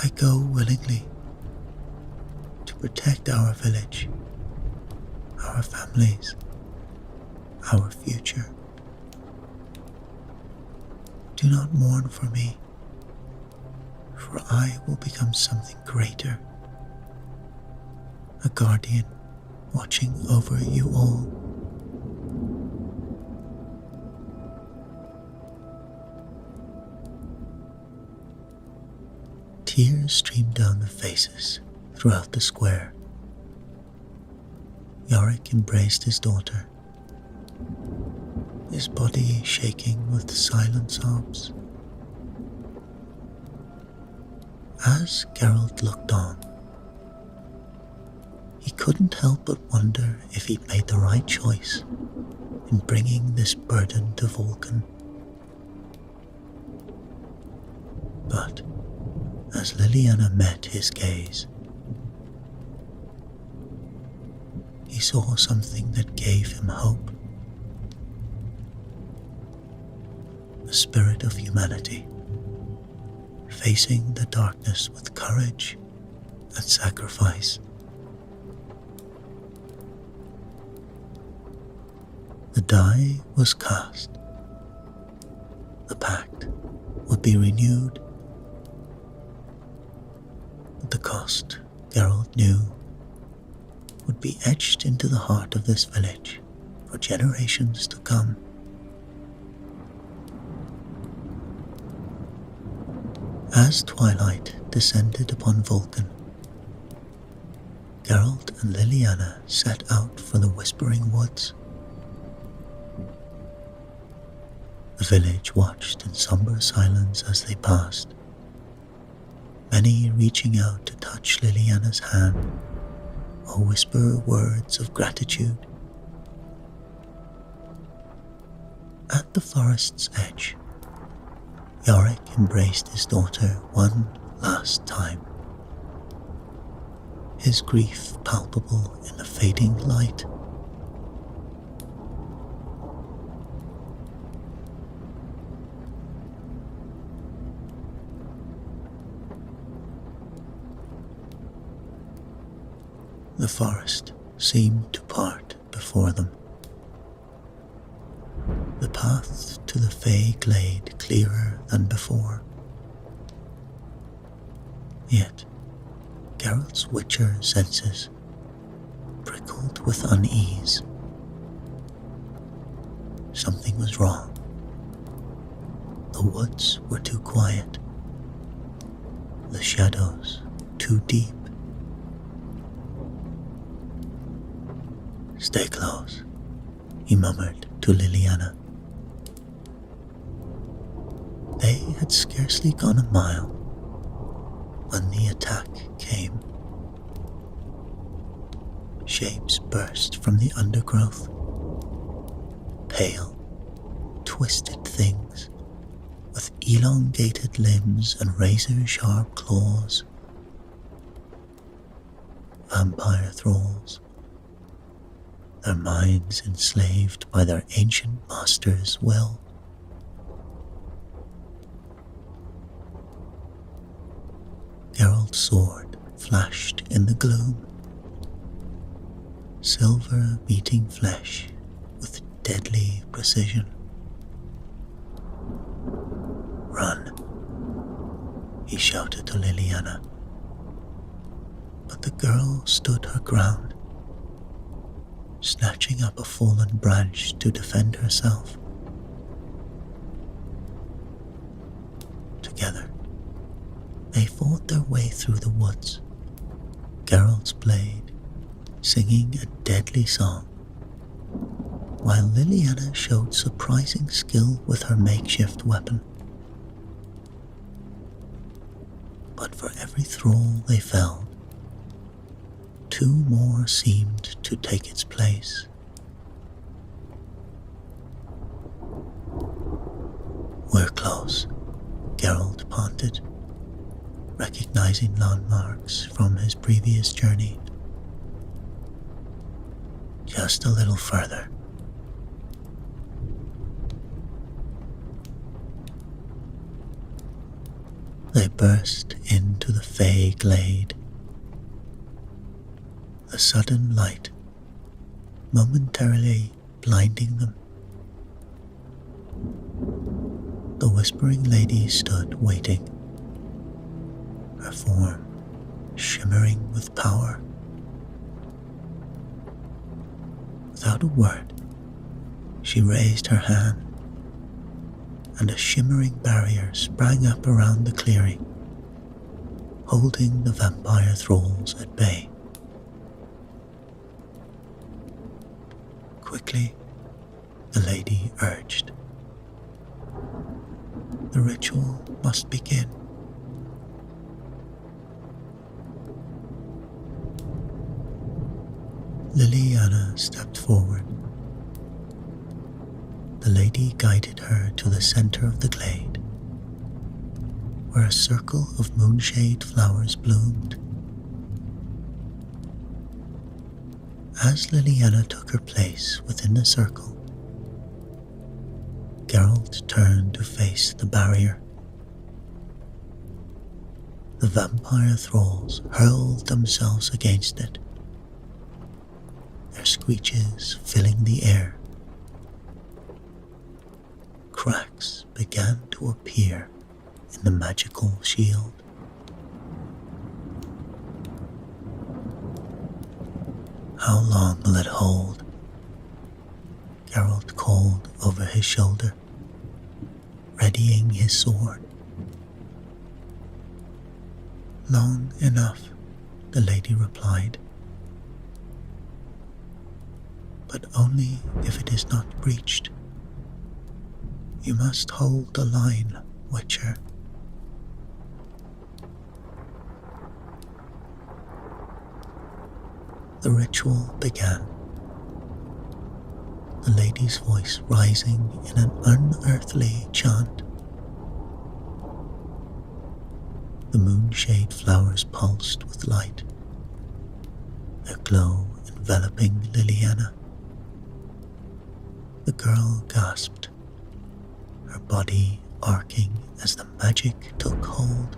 I go willingly to protect our village, our families, our future. Do not mourn for me, for I will become something greater, a guardian watching over you all. Tears streamed down the faces throughout the square. Yorick embraced his daughter, his body shaking with silent sobs. As Geralt looked on, he couldn't help but wonder if he'd made the right choice in bringing this burden to Vulcan. But as Liliana met his gaze, he he saw something that gave him hope. The spirit of humanity, facing the darkness with courage and sacrifice. The die was cast. The pact would be renewed. But the cost, Geralt knew, would be etched into the heart of this village for generations to come. As twilight descended upon Vulcan, Geralt and Liliana set out for the Whispering Woods. The village watched in somber silence as they passed, many reaching out to touch Liliana's hand or whisper words of gratitude. At the forest's edge, Yorick embraced his daughter one last time, his grief palpable in the fading light. The forest seemed to part before them, the path to the Fey glade clearer than before. Yet Geralt's witcher senses prickled with unease. Something was wrong. The woods were too quiet, the shadows too deep. "Stay close," he murmured to Liliana. They had scarcely gone a mile when the attack came. Shapes burst from the undergrowth, pale, twisted things with elongated limbs and razor-sharp claws. Vampire thralls, their minds enslaved by their ancient master's will. Geralt's sword flashed in the gloom, silver meeting flesh with deadly precision. "Run," he shouted to Liliana, but the girl stood her ground, snatching up a fallen branch to defend herself. Together, they fought their way through the woods, Geralt's blade singing a deadly song, while Liliana showed surprising skill with her makeshift weapon. But for every thrall they felled, two more seemed to take its place. "We're close," Geralt panted, recognizing landmarks from his previous journey. "Just a little further." They burst into the Fey glade. The sudden light momentarily blinding them. The Whispering Lady stood waiting, her form shimmering with power. Without a word, she raised her hand, and a shimmering barrier sprang up around the clearing, holding the vampire thralls at bay. Quickly, the lady urged. The ritual must begin. Liliana stepped forward. The lady guided her to the center of the glade, where a circle of moonshade flowers bloomed. As Liliana took her place within the circle, Geralt turned to face the barrier. The vampire thralls hurled themselves against it, their screeches filling the air. Cracks began to appear in the magical shield. How long will it hold? Geralt called over his shoulder, readying his sword. Long enough, the lady replied, but only if it is not breached. You must hold the line, Witcher. The ritual began, the lady's voice rising in an unearthly chant. The moonshade flowers pulsed with light, their glow enveloping Liliana. The girl gasped, her body arcing as the magic took hold.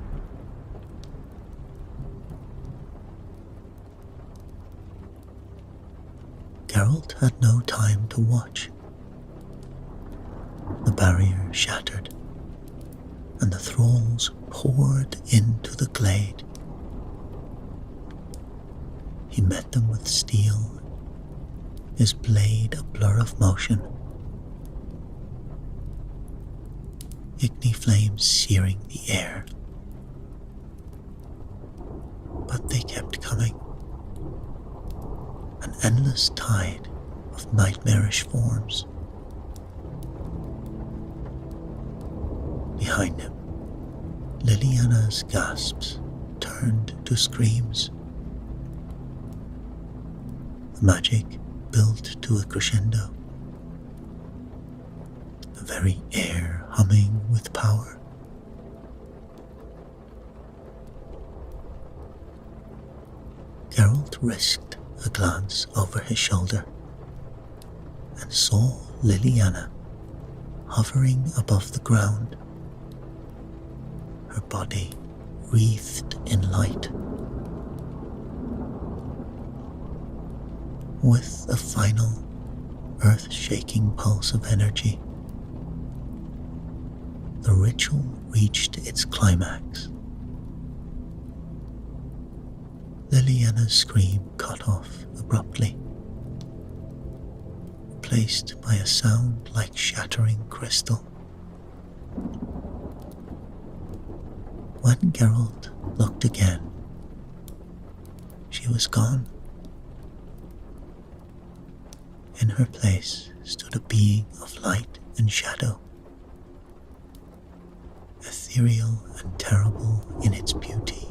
Geralt had no time to watch. The barrier shattered, and the thralls poured into the glade. He met them with steel, his blade a blur of motion. Igni flames searing the air. But they kept coming. An endless tide of nightmarish forms. Behind him, Liliana's gasps turned to screams. The magic built to a crescendo, the very air humming with power. Geralt risked a glance over his shoulder and saw Liliana hovering above the ground, her body wreathed in light. With a final, earth-shaking pulse of energy, the ritual reached its climax. Liliana's scream cut off abruptly, replaced by a sound like shattering crystal. When Geralt looked again, she was gone. In her place stood a being of light and shadow, ethereal and terrible in its beauty.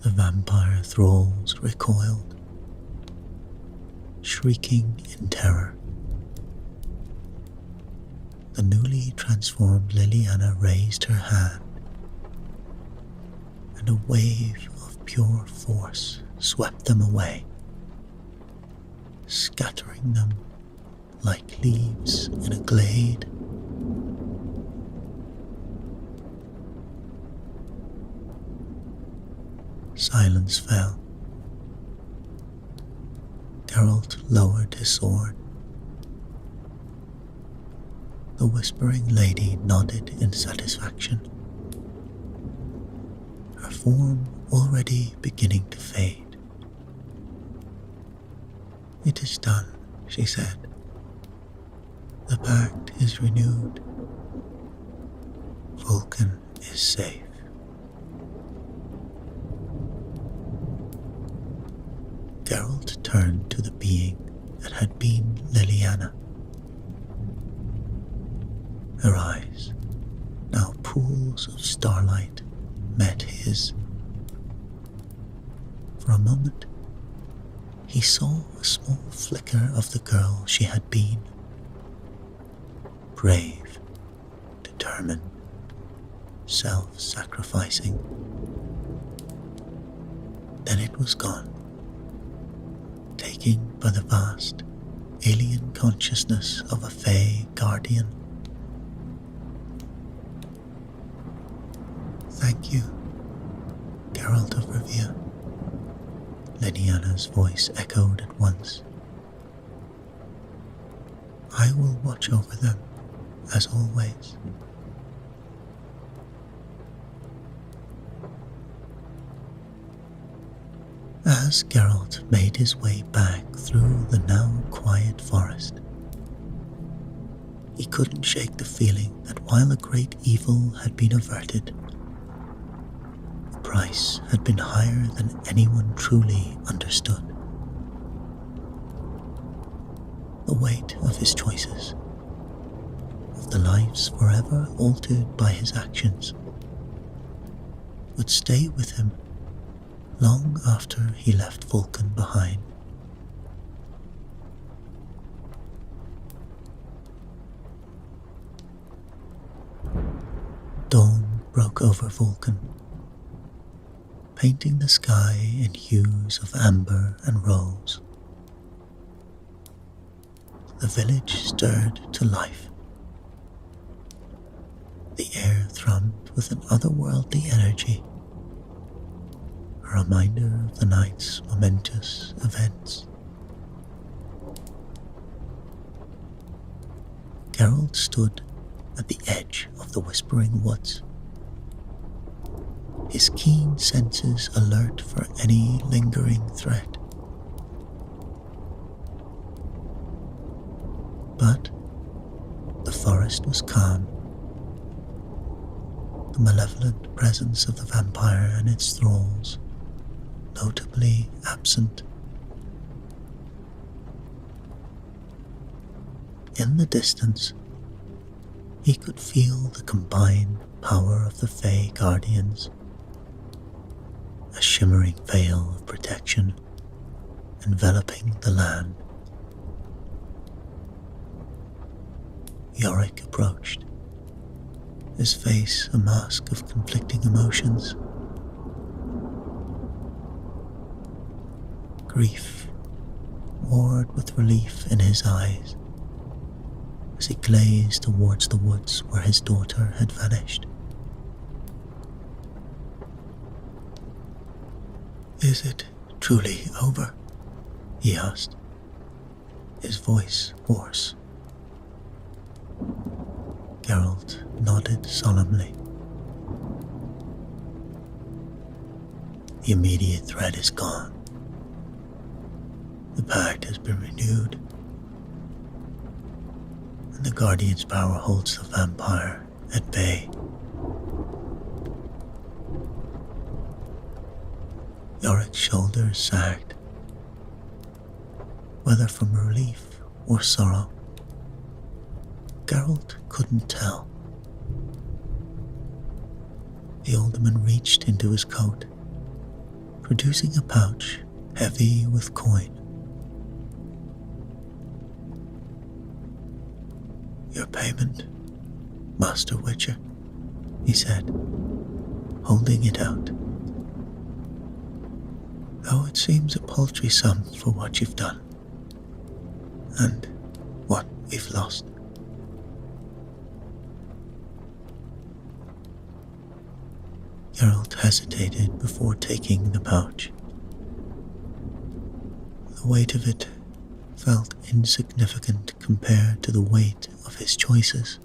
The vampire thralls recoiled, shrieking in terror. The newly transformed Liliana raised her hand, and a wave of pure force swept them away, scattering them like leaves in a glade. Silence fell. Geralt lowered his sword. The whispering lady nodded in satisfaction, her form already beginning to fade. "It is done," she said. "The pact is renewed. Vulcan is safe." Geralt turned to the being that had been Liliana. Her eyes, now pools of starlight, met his. For a moment, he saw a small flicker of the girl she had been. Brave, determined, self-sacrificing. Then it was gone, taken by the vast, alien consciousness of a Fey guardian. "Thank you, Geralt of Rivia," Liliana's voice echoed at once. "I will watch over them, as always." As Geralt made his way back through the now quiet forest, he couldn't shake the feeling that while a great evil had been averted, the price had been higher than anyone truly understood. The weight of his choices, of the lives forever altered by his actions, would stay with him long after he left Vulcan behind. Dawn broke over Vulcan, painting the sky in hues of amber and rose. The village stirred to life. The air thrummed with an otherworldly energy, a reminder of the night's momentous events. Geralt stood at the edge of the Whispering Woods, his keen senses alert for any lingering threat. But the forest was calm. The malevolent presence of the vampire and its thralls notably absent. In the distance, he could feel the combined power of the Fey Guardians, a shimmering veil of protection enveloping the land. Yorick approached, his face a mask of conflicting emotions. Grief warred with relief in his eyes as he gazed towards the woods where his daughter had vanished. "Is it truly over?" he asked, his voice hoarse. Geralt nodded solemnly. "The immediate threat is gone. The pact has been renewed, and the Guardian's power holds the vampire at bay." Yorick's shoulders sagged, whether from relief or sorrow. Geralt couldn't tell. The alderman reached into his coat, producing a pouch heavy with coin. "Your payment, Master Witcher," he said, holding it out. "Though it seems a paltry sum for what you've done, and what we've lost." Geralt hesitated before taking the pouch. The weight of it felt insignificant compared to the weight of his choices.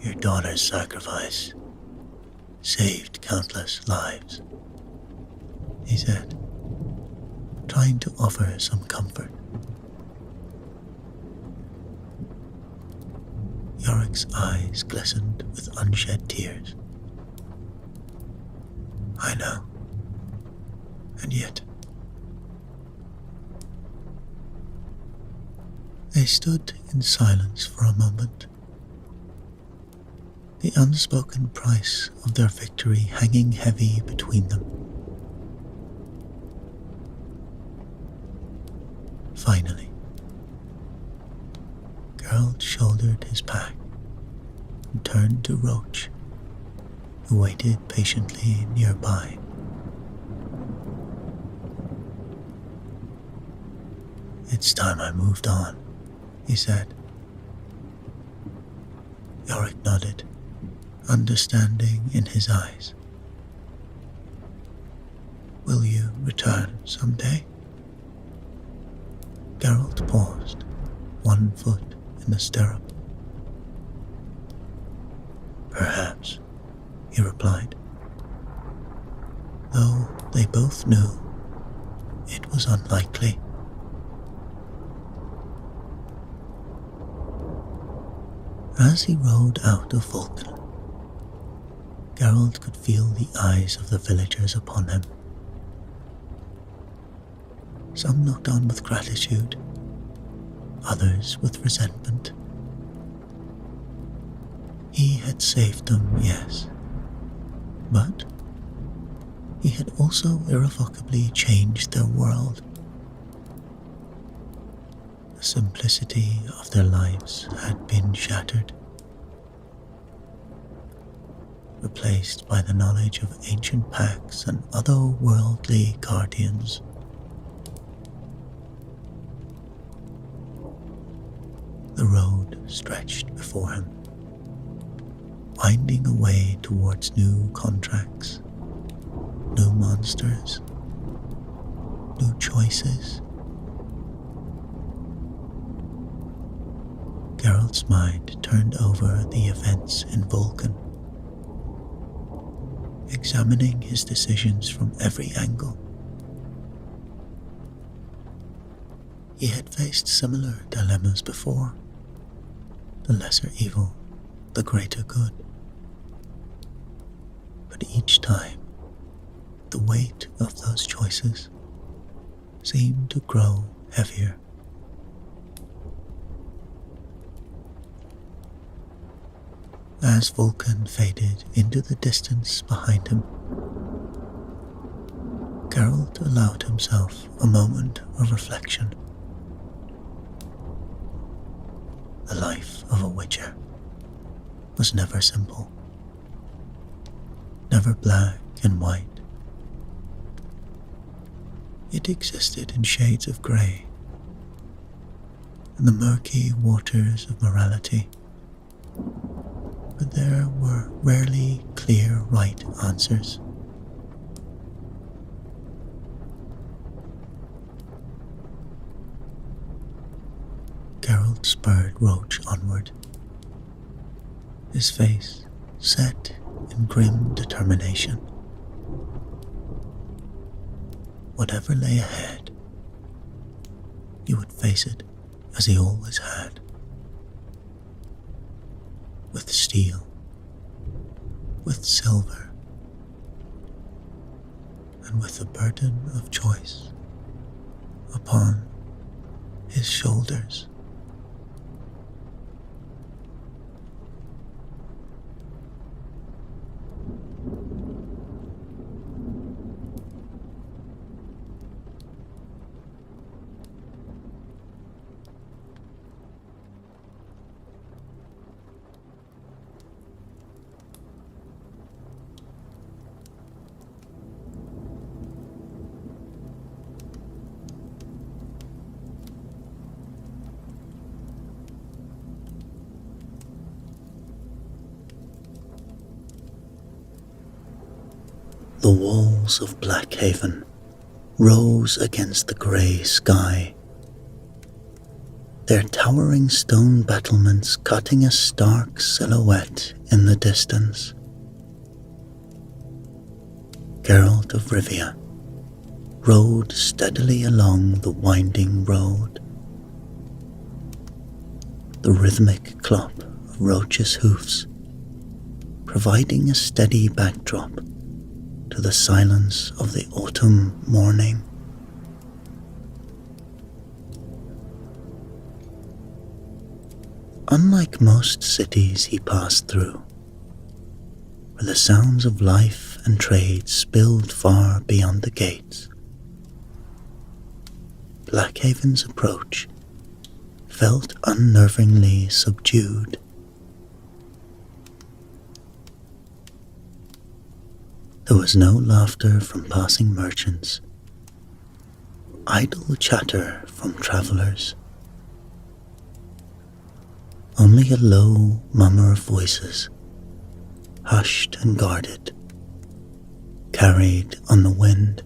"Your daughter's sacrifice saved countless lives," he said, trying to offer some comfort. Yorick's eyes glistened with unshed tears. "I know. And yet..." They stood in silence for a moment, the unspoken price of their victory hanging heavy between them. Finally, Geralt shouldered his pack and turned to Roach, who waited patiently nearby. "It's time I moved on," he said. Yorick nodded, understanding in his eyes. "Will you return someday?" Geralt paused, one foot in the stirrup. "Perhaps," he replied, though they both knew it was unlikely. As he rode out of Vulcan, Geralt could feel the eyes of the villagers upon him. Some looked on with gratitude, others with resentment. He had saved them, yes, but he had also irrevocably changed their world. The simplicity of their lives had been shattered, replaced by the knowledge of ancient pacts and otherworldly guardians. The road stretched before him, winding away towards new contracts, new monsters, new choices. Geralt's mind turned over the events in Vulcan, examining his decisions from every angle. He had faced similar dilemmas before: the lesser evil, the greater good. But each time, the weight of those choices seemed to grow heavier. As Vulcan faded into the distance behind him, Geralt allowed himself a moment of reflection. The life of a witcher was never simple, never black and white. It existed in shades of grey, in the murky waters of morality, but there were rarely clear right answers. Geralt spurred Roach onward, his face set in grim determination. Whatever lay ahead, he would face it as he always had, with steel, with silver, and with the burden of choice upon his shoulders. The walls of Blackhaven rose against the grey sky, their towering stone battlements cutting a stark silhouette in the distance. Geralt of Rivia rode steadily along the winding road. The rhythmic clop of Roach's hoofs providing a steady backdrop to the silence of the autumn morning. Unlike most cities he passed through, where the sounds of life and trade spilled far beyond the gates, Blackhaven's approach felt unnervingly subdued. There was no laughter from passing merchants, idle chatter from travellers, only a low murmur of voices, hushed and guarded, carried on the wind.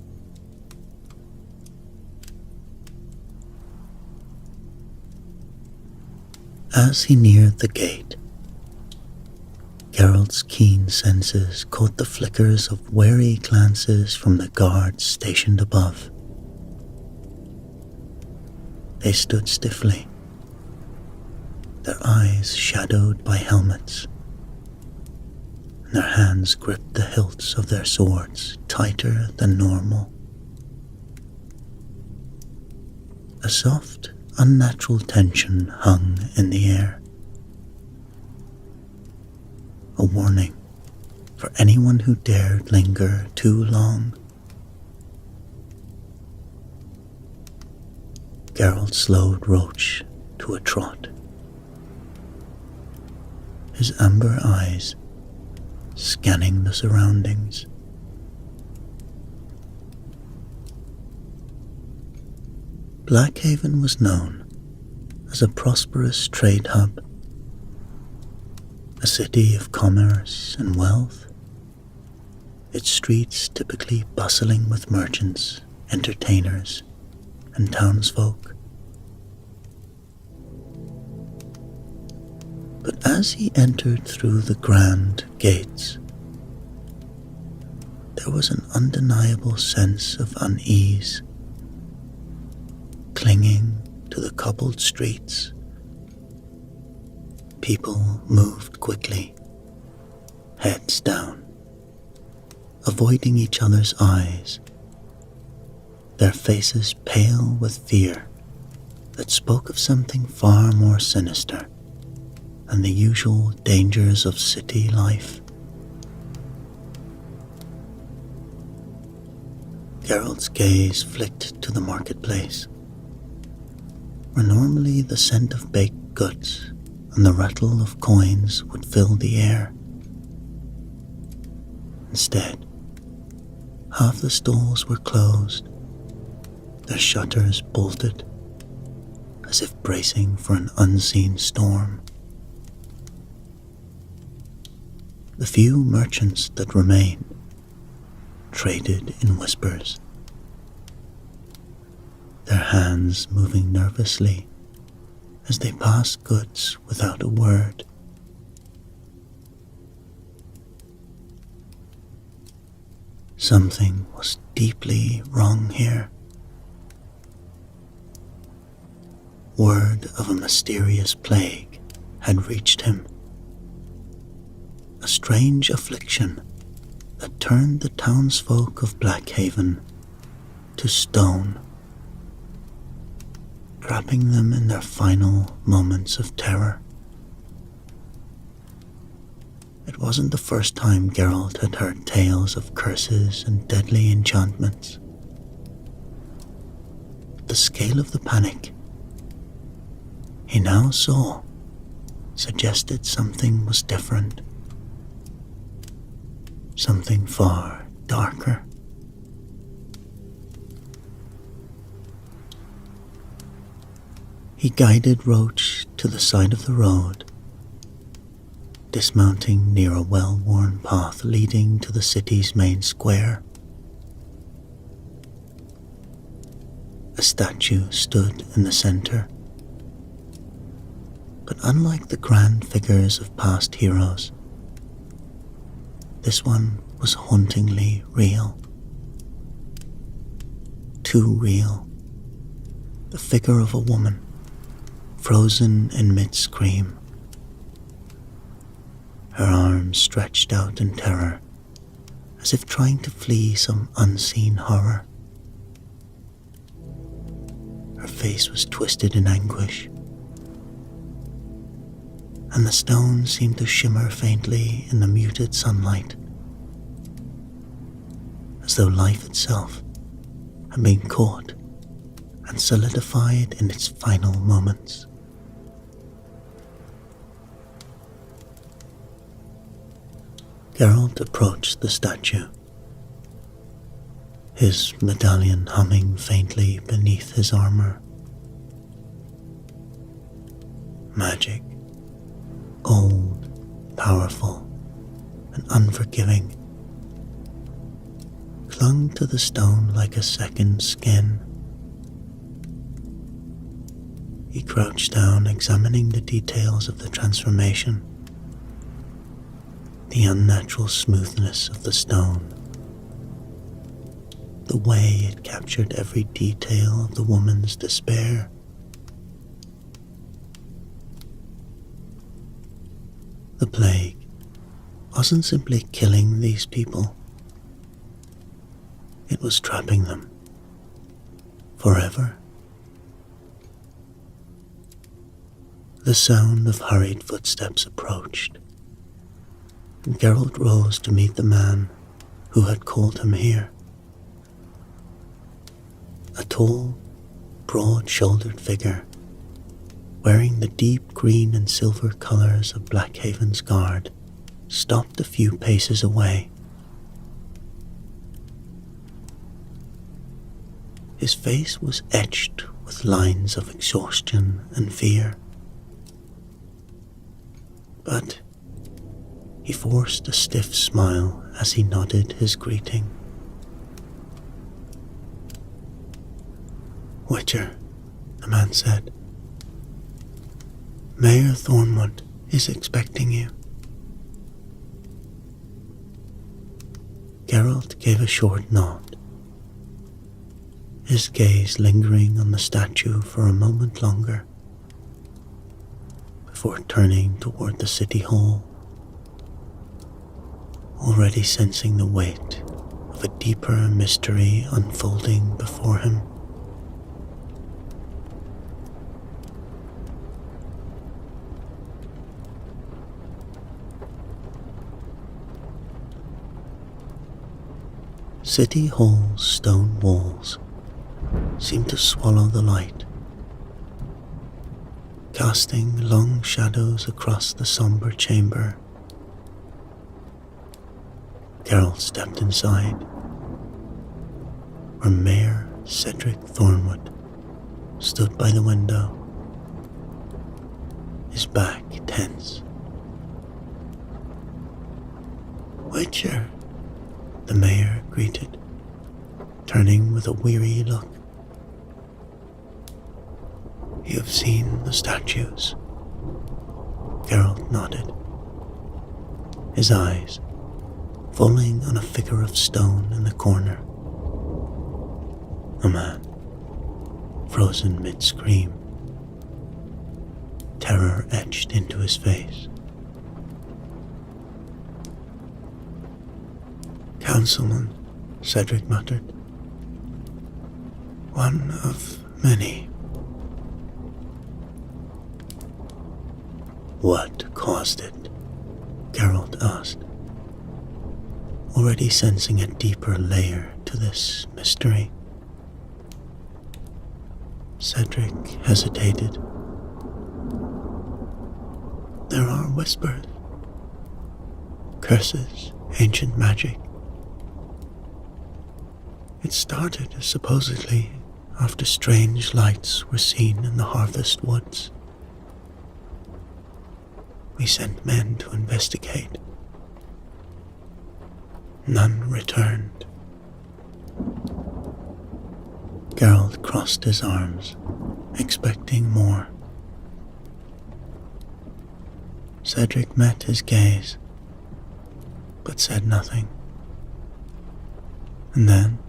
As he neared the gate, Geralt's keen senses caught the flickers of wary glances from the guards stationed above. They stood stiffly, their eyes shadowed by helmets, and their hands gripped the hilts of their swords tighter than normal. A soft, unnatural tension hung in the air, a warning for anyone who dared linger too long. Geralt slowed Roach to a trot, his amber eyes scanning the surroundings. Blackhaven was known as a prosperous trade hub, a city of commerce and wealth, its streets typically bustling with merchants, entertainers, and townsfolk. But as he entered through the grand gates, there was an undeniable sense of unease clinging to the cobbled streets. People moved quickly, heads down, avoiding each other's eyes, their faces pale with fear that spoke of something far more sinister than the usual dangers of city life. Geralt's gaze flicked to the marketplace, where normally the scent of baked goods and the rattle of coins would fill the air. Instead, half the stalls were closed, their shutters bolted, as if bracing for an unseen storm. The few merchants that remained traded in whispers, their hands moving nervously as they passed goods without a word. Something was deeply wrong here. Word of a mysterious plague had reached him, a strange affliction that turned the townsfolk of Blackhaven to stone, trapping them in their final moments of terror. It wasn't the first time Geralt had heard tales of curses and deadly enchantments. The scale of the panic he now saw suggested something was different, something far darker. He guided Roach to the side of the road, dismounting near a well-worn path leading to the city's main square. A statue stood in the center, but unlike the grand figures of past heroes, this one was hauntingly real. Too real. The figure of a woman, frozen in mid-scream, her arms stretched out in terror, as if trying to flee some unseen horror. Her face was twisted in anguish, and the stone seemed to shimmer faintly in the muted sunlight, as though life itself had been caught and solidified in its final moments. Geralt approached the statue, his medallion humming faintly beneath his armor. Magic, old, powerful, and unforgiving, clung to the stone like a second skin. He crouched down, examining the details of the transformation. The unnatural smoothness of the stone, the way it captured every detail of the woman's despair. The plague wasn't simply killing these people, it was trapping them forever. The sound of hurried footsteps approached, and Geralt rose to meet the man who had called him here. A tall, broad-shouldered figure, wearing the deep green and silver colors of Blackhaven's guard, stopped a few paces away. His face was etched with lines of exhaustion and fear. But he forced a stiff smile as he nodded his greeting. "Witcher," the man said, "Mayor Thornwood is expecting you." Geralt gave a short nod, his gaze lingering on the statue for a moment longer, before turning toward the city hall, already sensing the weight of a deeper mystery unfolding before him. City Hall's stone walls seemed to swallow the light, casting long shadows across the somber chamber. Geralt stepped inside, where Mayor Cedric Thornwood stood by the window, his back tense. "Witcher," the mayor greeted, turning with a weary look. "You've seen the statues?" Geralt nodded, his eyes falling on a figure of stone in the corner. A man, frozen mid-scream, terror etched into his face. "Councilman," Cedric muttered. "One of many." "What caused it?" Geralt asked, already sensing a deeper layer to this mystery. Cedric hesitated. "There are whispers, curses, ancient magic. It started supposedly after strange lights were seen in the Harvest Woods. We sent men to investigate. None returned." Geralt crossed his arms, expecting more. Cedric met his gaze, but said nothing. And then,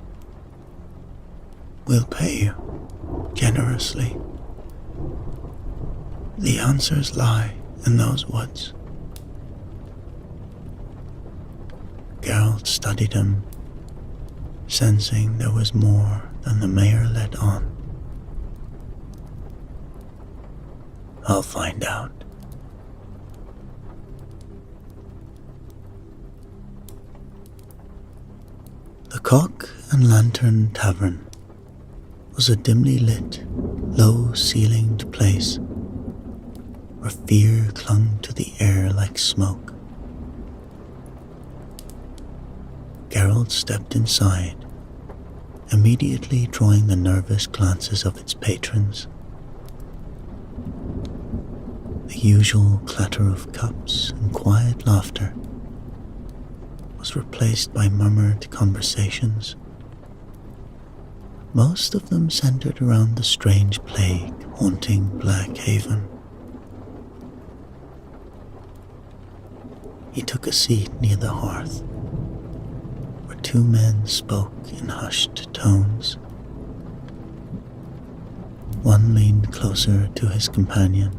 "We'll pay you generously. The answers lie in those woods." Geralt studied him, sensing there was more than the mayor let on. "I'll find out." The Cock and Lantern Tavern was a dimly lit, low-ceilinged place where fear clung to the air like smoke. Geralt stepped inside, immediately drawing the nervous glances of its patrons. The usual clatter of cups and quiet laughter was replaced by murmured conversations, most of them centered around the strange plague haunting Black Haven. He took a seat near the hearth, where two men spoke in hushed tones. One leaned closer to his companion.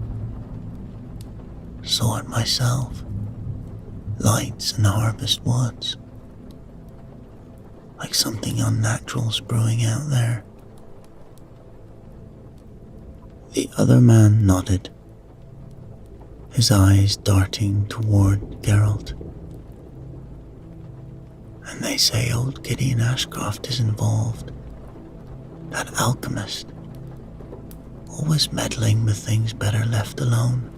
"Saw it myself. Lights in the harvest woods. Like something unnatural's brewing out there." The other man nodded, his eyes darting toward Geralt. "And they say old Gideon Ashcroft is involved. That alchemist. Always meddling with things better left alone."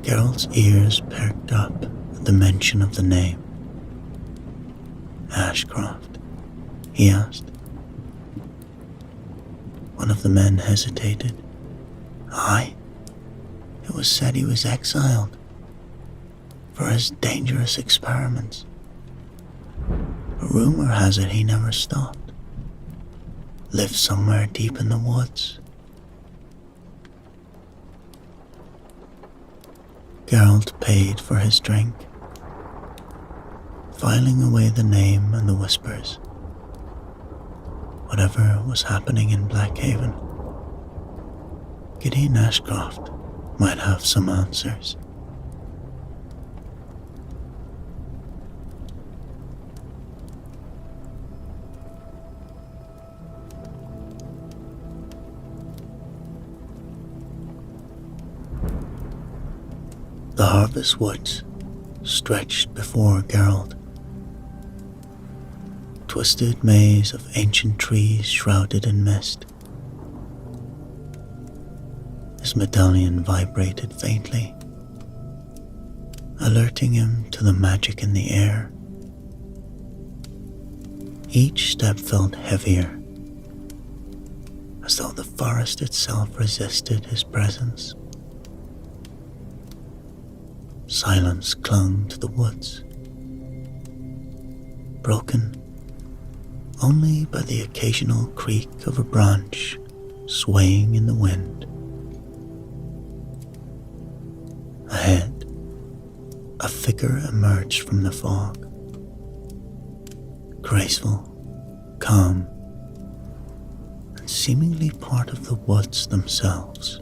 Geralt's ears perked up at the mention of the name. "Ashcroft?" he asked. One of the men hesitated. "Aye, it was said he was exiled for his dangerous experiments. But rumor has it he never stopped. Lived somewhere deep in the woods." Geralt paid for his drink, filing away the name and the whispers. Whatever was happening in Blackhaven, Gideon Ashcroft might have some answers. The harvest woods stretched before Geralt. Twisted maze of ancient trees shrouded in mist. His medallion vibrated faintly, alerting him to the magic in the air. Each step felt heavier, as though the forest itself resisted his presence. Silence clung to the woods, broken only by the occasional creak of a branch swaying in the wind. Ahead, a figure emerged from the fog, graceful, calm, and seemingly part of the woods themselves.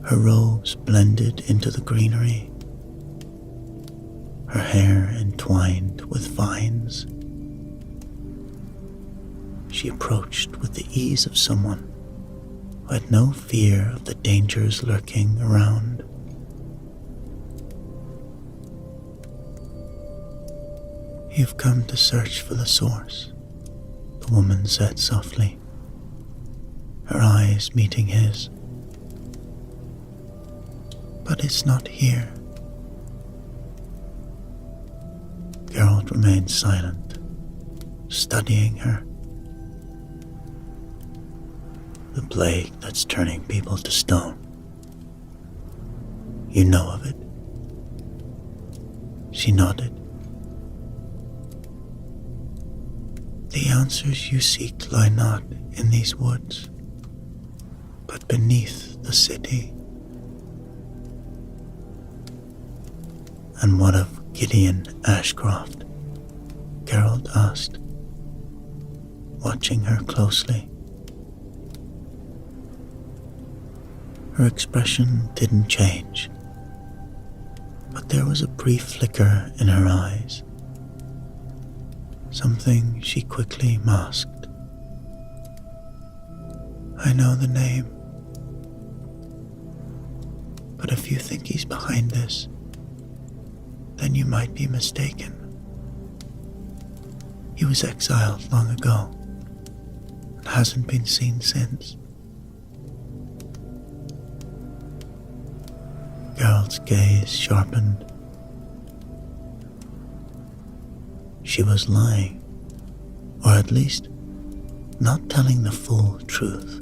Her robes blended into the greenery, her hair entwined with vines. She approached with the ease of someone who had no fear of the dangers lurking around. "You've come to search for the source," the woman said softly, her eyes meeting his. "But it's not here." Geralt remained silent, studying her. "The plague that's turning people to stone. You know of it?" She nodded. "The answers you seek lie not in these woods, but beneath the city." "And what of Gideon Ashcroft?" Geralt asked, watching her closely. Her expression didn't change, but there was a brief flicker in her eyes, something she quickly masked. "I know the name, but if you think he's behind this, then you might be mistaken. He was exiled long ago and hasn't been seen since." Geralt's gaze sharpened. She was lying, or at least not telling the full truth.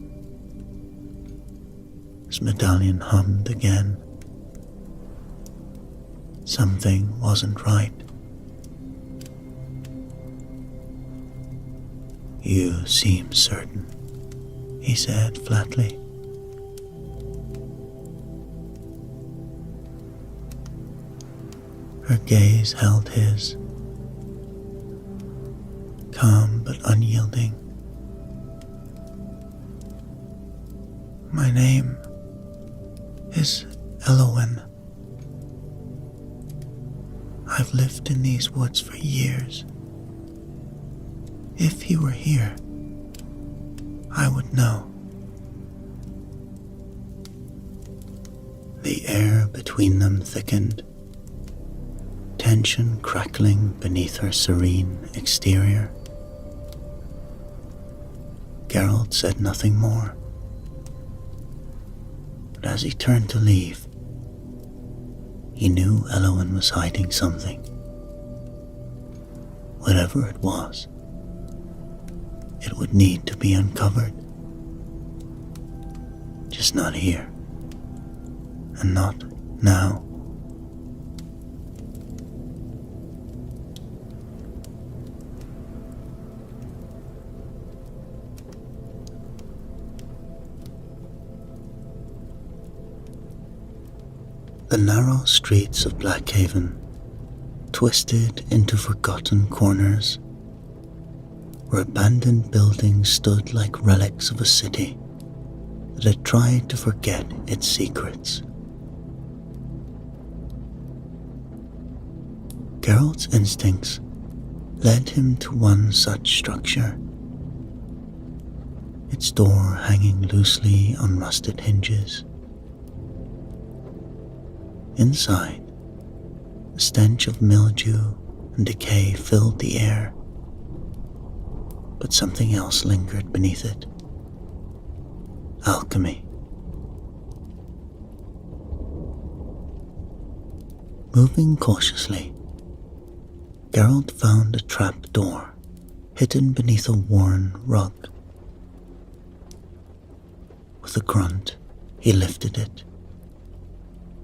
His medallion hummed again. Something wasn't right. "You seem certain," he said flatly. Her gaze held his, calm but unyielding. "My name is Elowen. I've lived in these woods for years. If he were here, I would know." The air between them thickened, tension crackling beneath her serene exterior. Geralt said nothing more, but as he turned to leave, he knew Elowen was hiding something. Whatever it was, it would need to be uncovered. Just not here, and not now. The narrow streets of Blackhaven twisted into forgotten corners where abandoned buildings stood like relics of a city that had tried to forget its secrets. Geralt's instincts led him to one such structure, its door hanging loosely on rusted hinges. Inside, the stench of mildew and decay filled the air, but something else lingered beneath it. Alchemy. Moving cautiously, Geralt found a trap door hidden beneath a worn rug. With a grunt, he lifted it,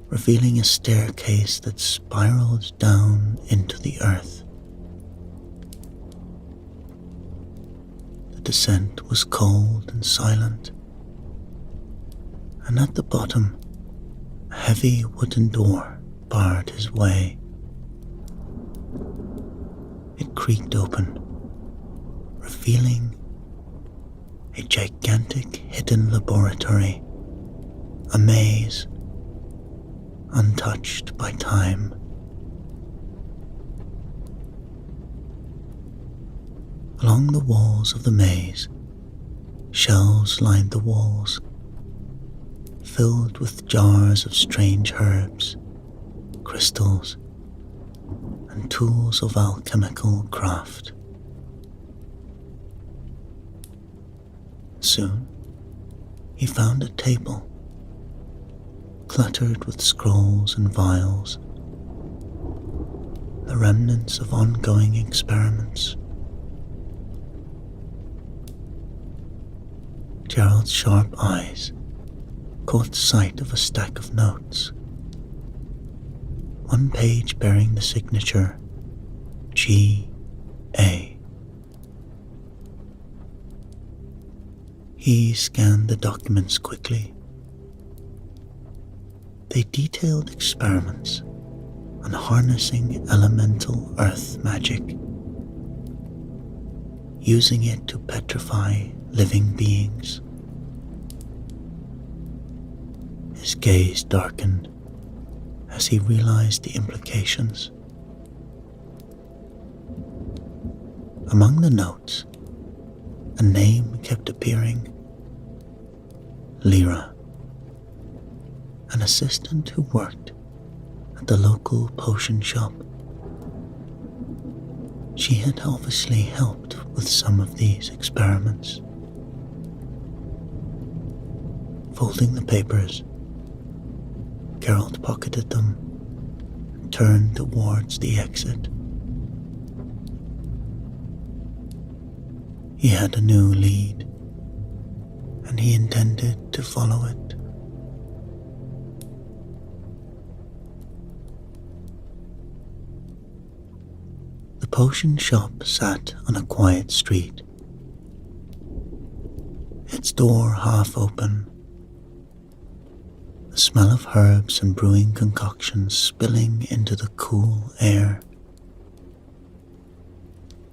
revealing a staircase that spiraled down into the earth. The descent was cold and silent, and at the bottom, a heavy wooden door barred his way. It creaked open, revealing a gigantic hidden laboratory, a maze untouched by time. Along the walls of the maze, shelves lined the walls, filled with jars of strange herbs, crystals, and tools of alchemical craft. Soon, he found a table cluttered with scrolls and vials, the remnants of ongoing experiments. Geralt's sharp eyes caught sight of a stack of notes, one page bearing the signature G.A. He scanned the documents quickly. They detailed experiments on harnessing elemental earth magic, using it to petrify living beings. His gaze darkened as he realized the implications. Among the notes, a name kept appearing: Lyra, an assistant who worked at the local potion shop. She had obviously helped with some of these experiments. Folding the papers, Geralt pocketed them and turned towards the exit. He had a new lead, and he intended to follow it. The potion shop sat on a quiet street, its door half open, the smell of herbs and brewing concoctions spilling into the cool air.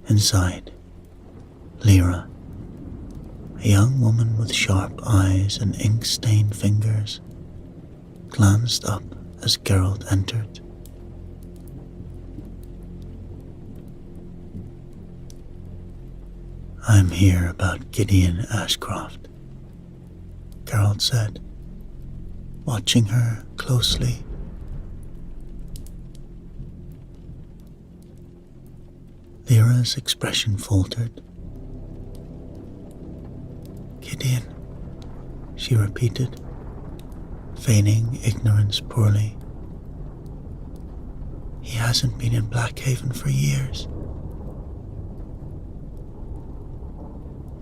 Inside, Lyra, a young woman with sharp eyes and ink-stained fingers, glanced up as Geralt entered. "I'm here about Gideon Ashcroft," Geralt said, watching her closely. Lyra's expression faltered. "Gideon," she repeated, feigning ignorance poorly. "He hasn't been in Blackhaven for years."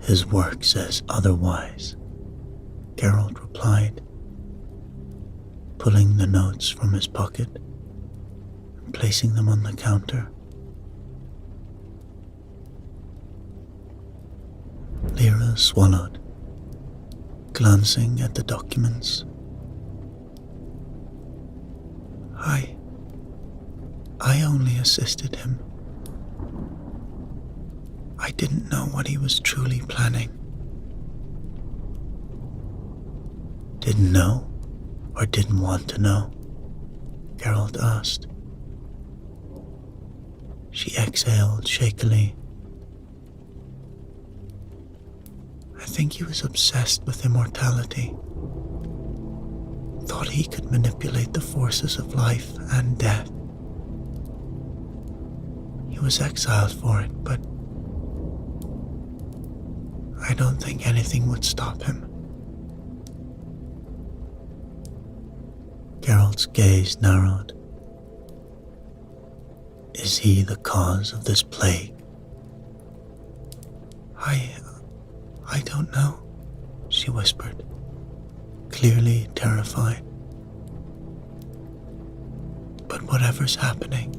"His work says otherwise," Geralt replied, pulling the notes from his pocket and placing them on the counter. Lyra swallowed, glancing at the documents. I only assisted him. I didn't know what he was truly planning." "Didn't know, or didn't want to know?" Geralt asked. She exhaled shakily. "I think he was obsessed with immortality. Thought he could manipulate the forces of life and death. He was exiled for it, but I don't think anything would stop him." Geralt's gaze narrowed. "Is he the cause of this plague?" I don't know," she whispered, clearly terrified. "But whatever's happening,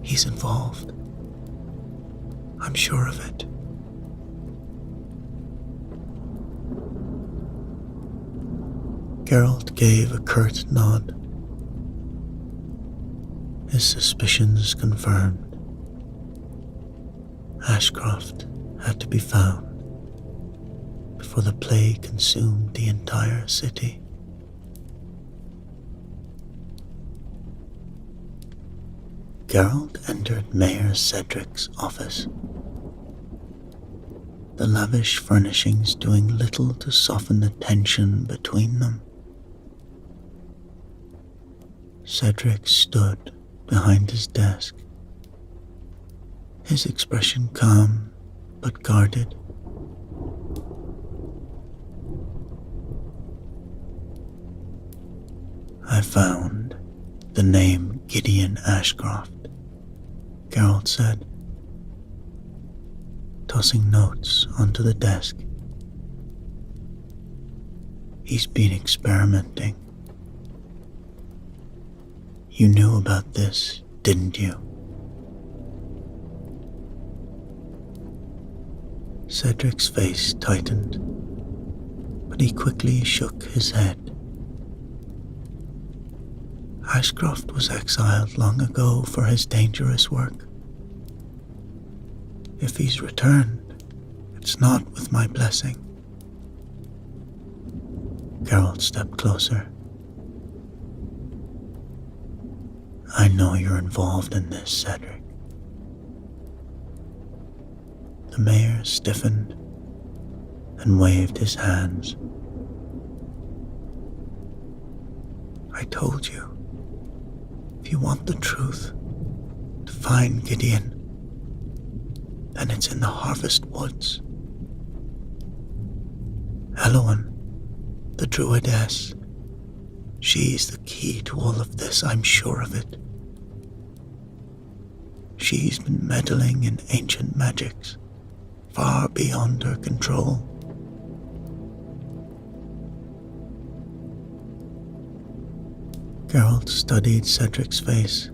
he's involved. I'm sure of it." Geralt gave a curt nod, his suspicions confirmed. Ashcroft had to be found before the plague consumed the entire city. Geralt entered Mayor Cedric's office, the lavish furnishings doing little to soften the tension between them. Cedric stood behind his desk, his expression calm but guarded. "I found the name Gideon Ashcroft," Geralt said, tossing notes onto the desk. "He's been experimenting. You knew about this, didn't you?" Cedric's face tightened, but he quickly shook his head. "Ashcroft was exiled long ago for his dangerous work. If he's returned, it's not with my blessing." Geralt stepped closer. "I know you're involved in this, Cedric." The mayor stiffened and waved his hands. "I told you, if you want the truth, to find Gideon, then it's in the Harvest Woods. Elowen, the druidess, She's the key to all of this, I'm sure of it. She's been meddling in ancient magics, far beyond her control. Geralt studied Cedric's face,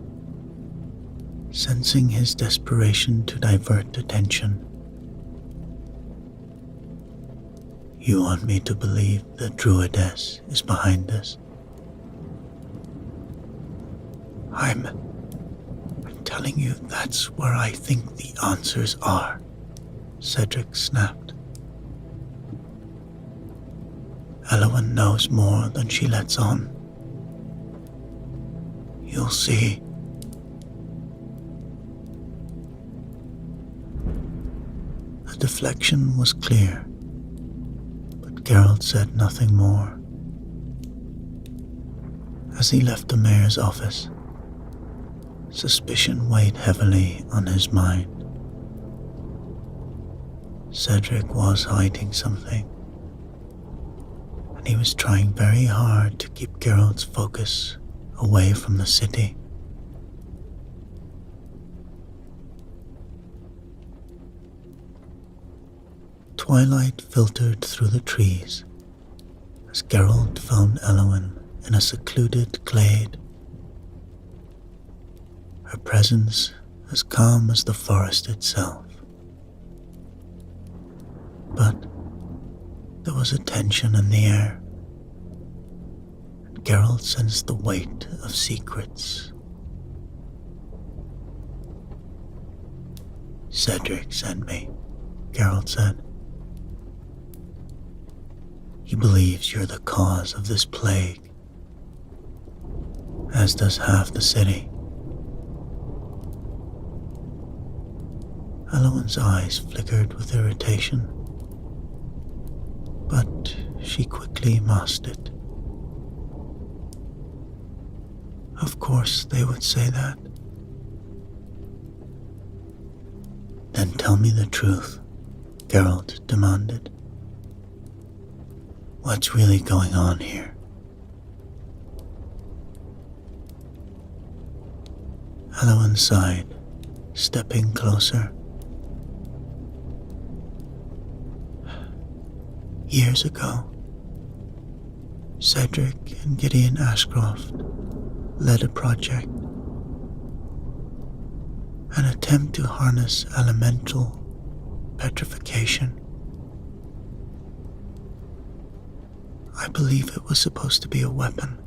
sensing his desperation to divert attention. You want me to believe the Druidess is behind this? I'm telling you that's where I think the answers are, Cedric snapped. Elowen knows more than she lets on. You'll see. The deflection was clear, but Geralt said nothing more. As he left the mayor's office, suspicion weighed heavily on his mind. Cedric was hiding something, and he was trying very hard to keep Geralt's focus away from the city. Twilight filtered through the trees as Geralt found Elowen in a secluded glade. Her presence as calm as the forest itself. But there was a tension in the air, and Geralt sensed the weight of secrets. Cedric sent me, Geralt said. He believes you're the cause of this plague, as does half the city. Elowen's eyes flickered with irritation, but she quickly masked it. Of course they would say that. Then tell me the truth, Geralt demanded. What's really going on here? Elowen sighed, stepping closer. Years ago, Cedric and Gideon Ashcroft led a project, an attempt to harness elemental petrification. I believe it was supposed to be a weapon,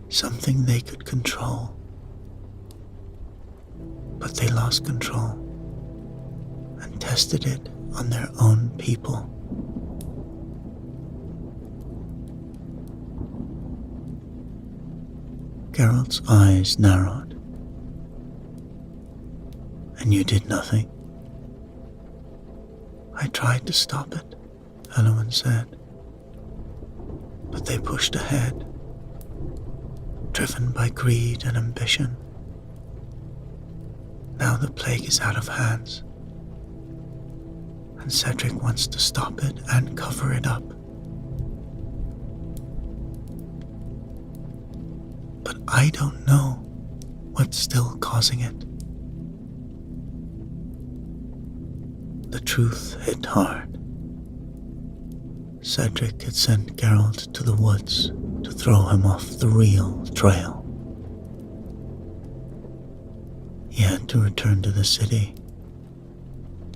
something they could control. But they lost control and tested it on their own people. Geralt's eyes narrowed. And you did nothing? I tried to stop it, Elowen said. But they pushed ahead, driven by greed and ambition. Now the plague is out of hands, and Cedric wants to stop it and cover it up. But I don't know what's still causing it. The truth hit hard. Cedric had sent Geralt to the woods to throw him off the real trail. He had to return to the city,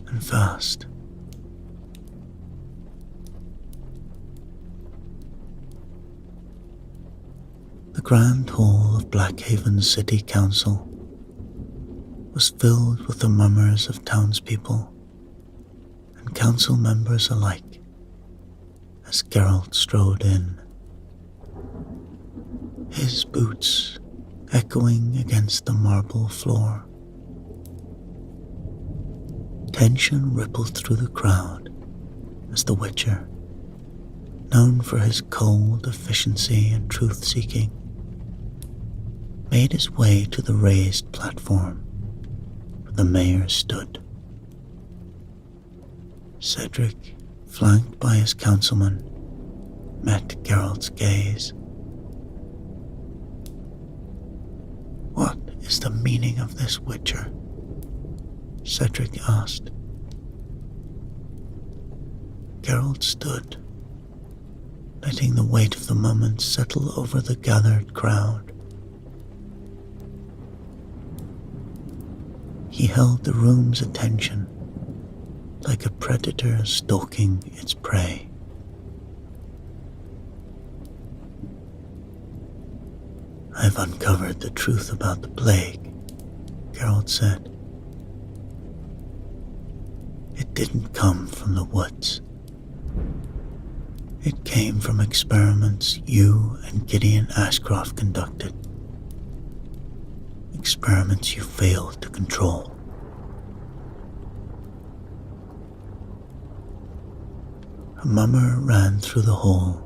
and fast. The grand hall of Blackhaven's city council was filled with the murmurs of townspeople and council members alike as Geralt strode in, his boots echoing against the marble floor. Tension rippled through the crowd as the Witcher, known for his cold efficiency and truth-seeking, made his way to the raised platform where the mayor stood. Cedric, flanked by his councilman, met Geralt's gaze. "What is the meaning of this, Witcher?" Cedric asked. Geralt stood, letting the weight of the moment settle over the gathered crowd. He held the room's attention like a predator stalking its prey. "I've uncovered the truth about the plague," Geralt said. "It didn't come from the woods. It came from experiments you and Gideon Ashcroft conducted. Experiments you failed to control." A murmur ran through the hall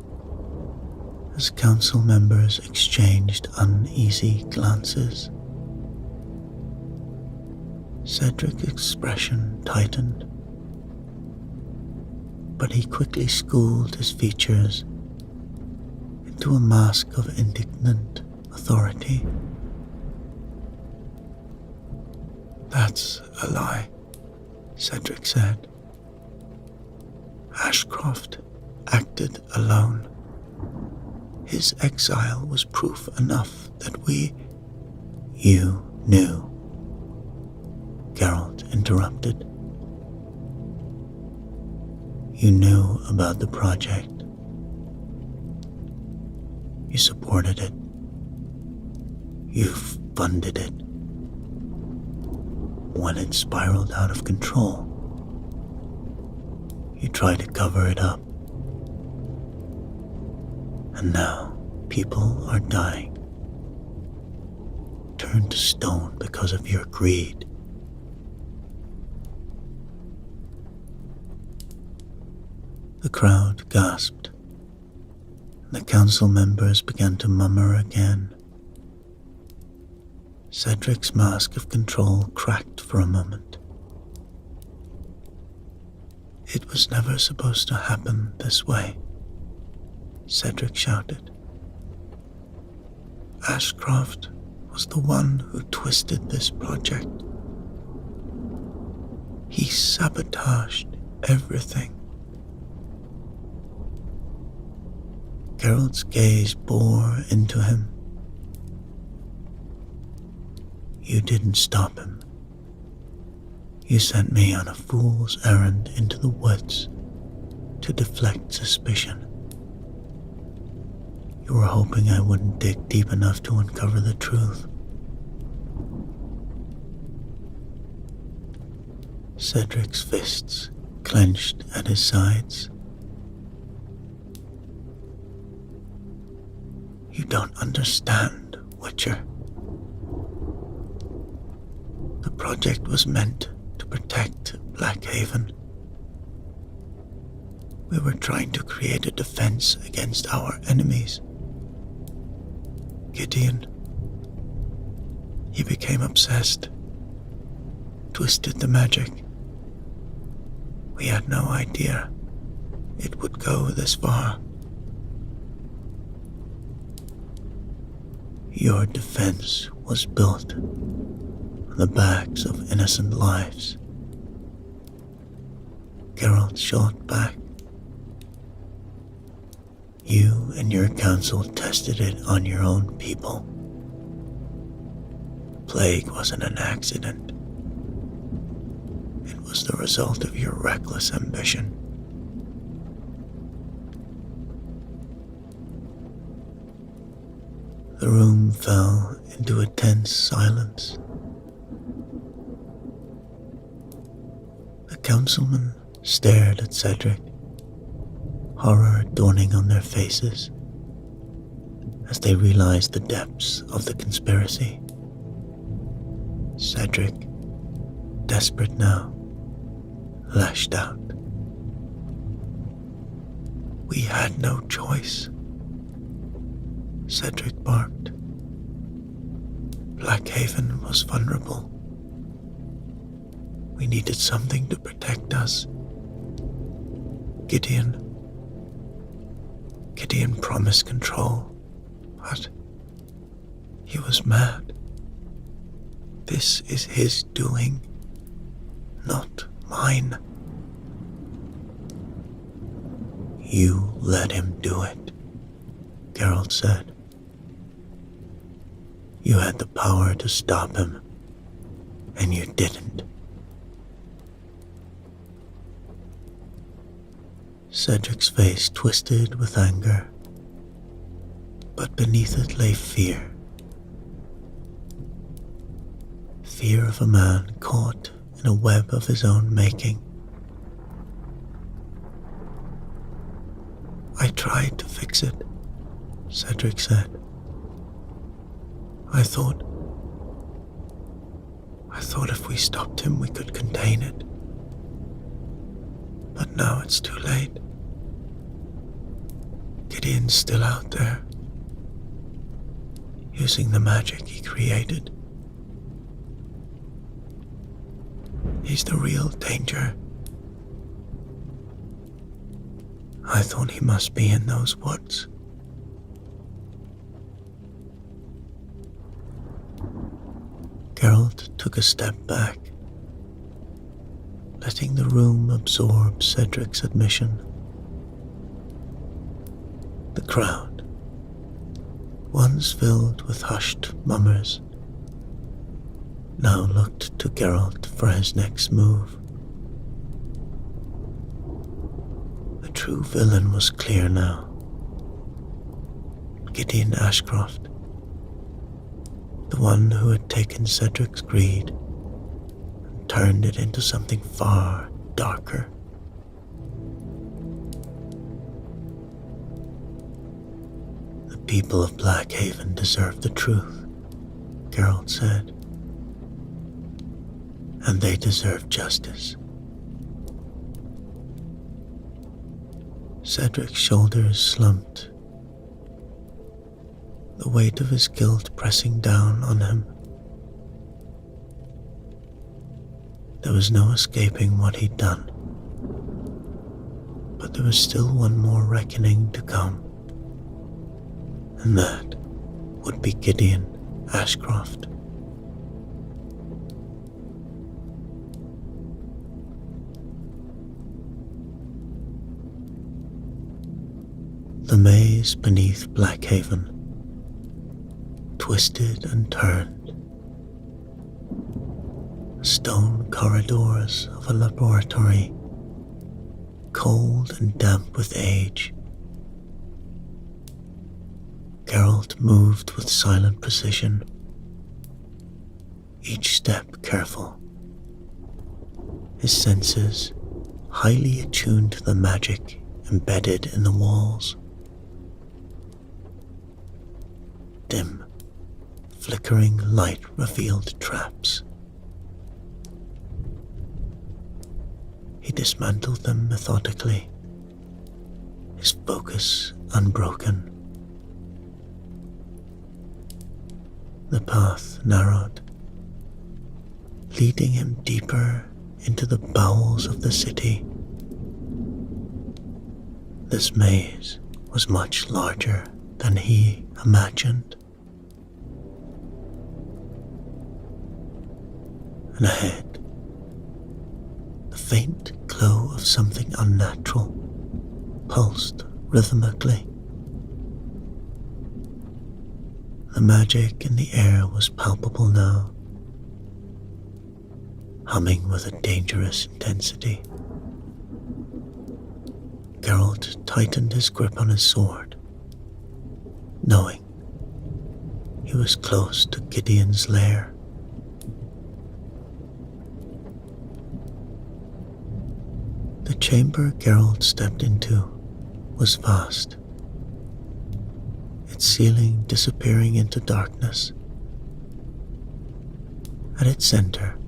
as council members exchanged uneasy glances. Cedric's expression tightened, but he quickly schooled his features into a mask of indignant authority. "That's a lie," Cedric said. "Ashcroft acted alone. His exile was proof enough that we—" "You knew," Geralt interrupted. "You knew about the project. You supported it. You funded it. When it spiraled out of control, you tried to cover it up. And now people are dying, turned to stone because of your greed." The crowd gasped, and the council members began to murmur again. Cedric's mask of control cracked for a moment. "It was never supposed to happen this way," Cedric shouted. "Ashcroft was the one who twisted this project. He sabotaged everything." Geralt's gaze bore into him. "You didn't stop him. You sent me on a fool's errand into the woods to deflect suspicion. You were hoping I wouldn't dig deep enough to uncover the truth." Cedric's fists clenched at his sides. "You don't understand, Witcher. The project was meant to protect Blackhaven. We were trying to create a defense against our enemies. Gideon, he became obsessed, twisted the magic. We had no idea it would go this far. Your defense was built on the backs of innocent lives." Geralt shot back. "You and your council tested it on your own people. The plague wasn't an accident. It was the result of your reckless ambition." The room fell into a tense silence. The councilmen stared at Cedric, horror dawning on their faces as they realized the depths of the conspiracy. Cedric, desperate now, lashed out. "We had no choice," Cedric barked. "Blackhaven was vulnerable. We needed something to protect us. Gideon, Gideon promised control, but he was mad. This is his doing, not mine. You let him do it, Geralt said. You had the power to stop him, and you didn't. Cedric's face twisted with anger, but beneath it lay fear. Fear of a man caught in a web of his own making. I tried to fix it, Cedric said. I thought if we stopped him we could contain it. But now it's too late. Gideon's still out there, using the magic he created. He's the real danger. I thought he must be in those woods. Geralt took a step back, letting the room absorb Cedric's admission. The crowd, once filled with hushed mummers, now looked to Geralt for his next move. The true villain was clear now. Gideon Ashcroft, the one who had taken Cedric's greed and turned it into something far darker. The people of Blackhaven deserve the truth, Geralt said, and they deserve justice. Cedric's shoulders slumped, the weight of his guilt pressing down on him. There was no escaping what he'd done, but there was still one more reckoning to come, and that would be Gideon Ashcroft. The maze beneath Blackhaven twisted and turned. Stone corridors of a laboratory, cold and damp with age. Geralt moved with silent precision, each step careful, his senses highly attuned to the magic embedded in the walls. Dim, flickering light revealed traps. He dismantled them methodically, his focus unbroken. The path narrowed, leading him deeper into the bowels of the city. This maze was much larger than he imagined. And ahead, the faint glow of something unnatural pulsed rhythmically. The magic in the air was palpable now, humming with a dangerous intensity. Geralt tightened his grip on his sword, knowing he was close to Gideon's lair. The chamber Geralt stepped into was vast, its ceiling disappearing into darkness. At its center,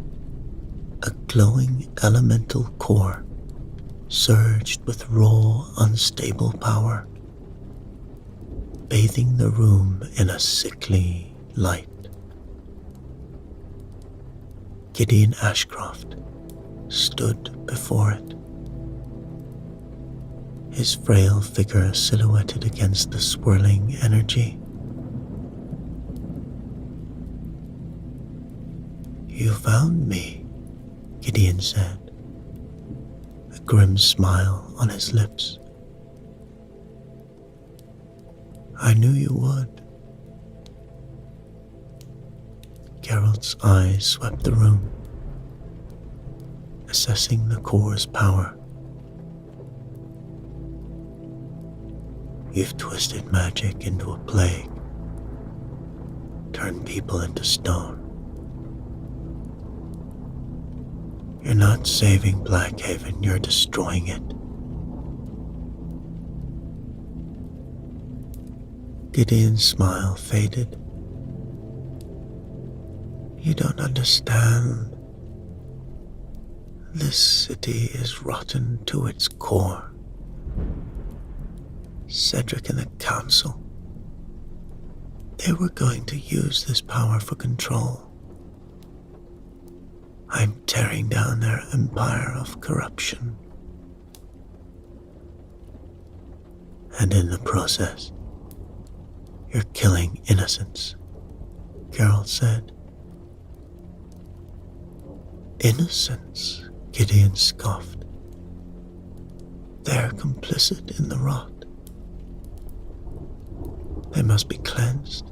a glowing elemental core surged with raw, unstable power, bathing the room in a sickly light. Gideon Ashcroft stood before it. his frail figure silhouetted against the swirling energy. "You found me," Gideon said, a grim smile on his lips. "I knew you would." Geralt's eyes swept the room, assessing the core's power. "You've twisted magic into a plague, turned people into stone. You're not saving Blackhaven, you're destroying it." Gideon's smile faded. "You don't understand. This city is rotten to its core. Cedric and the Council, they were going to use this power for control. I'm tearing down their empire of corruption. And in the process, you're killing innocents," Geralt said. "Innocents?" Gideon scoffed. "They're complicit in the rot. They must be cleansed,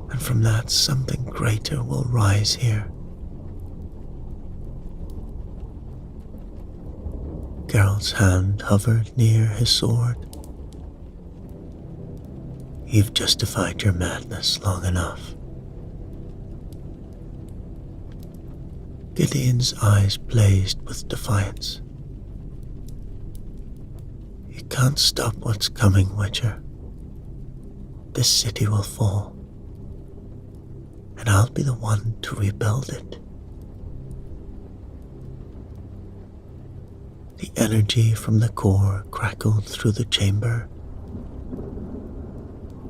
and from that something greater will rise here." Geralt's hand hovered near his sword. "You've justified your madness long enough." Gideon's eyes blazed with defiance. "You can't stop what's coming, Witcher. This city will fall, and I'll be the one to rebuild it." The energy from the core crackled through the chamber.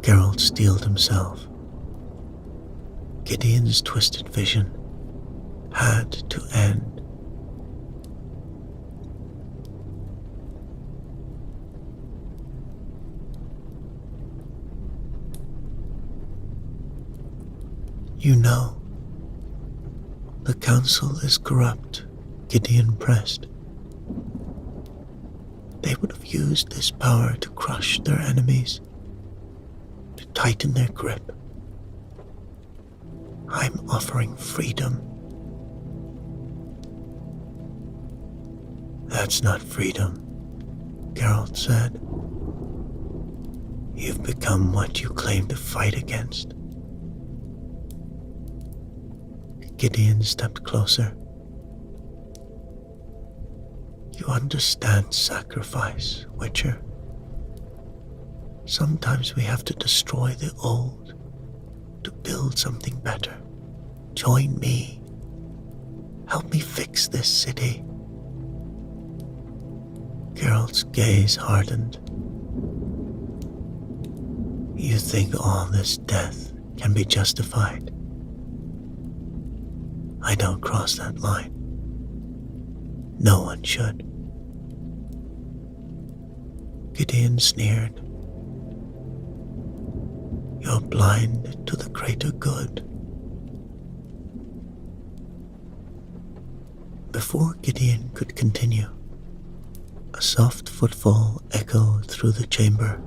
Geralt steeled himself. Gideon's twisted vision had to end. "You know, the Council is corrupt," Gideon pressed. "They would have used this power to crush their enemies, to tighten their grip. I'm offering freedom." "That's not freedom," Geralt said. "You've become what you claim to fight against." Gideon stepped closer. "You understand sacrifice, Witcher. Sometimes we have to destroy the old to build something better. Join me. Help me fix this city." Geralt's gaze hardened. "You think all this death can be justified? I don't cross that line. No one should." Gideon sneered. "You're blind to the greater good." Before Gideon could continue, a soft footfall echoed through the chamber.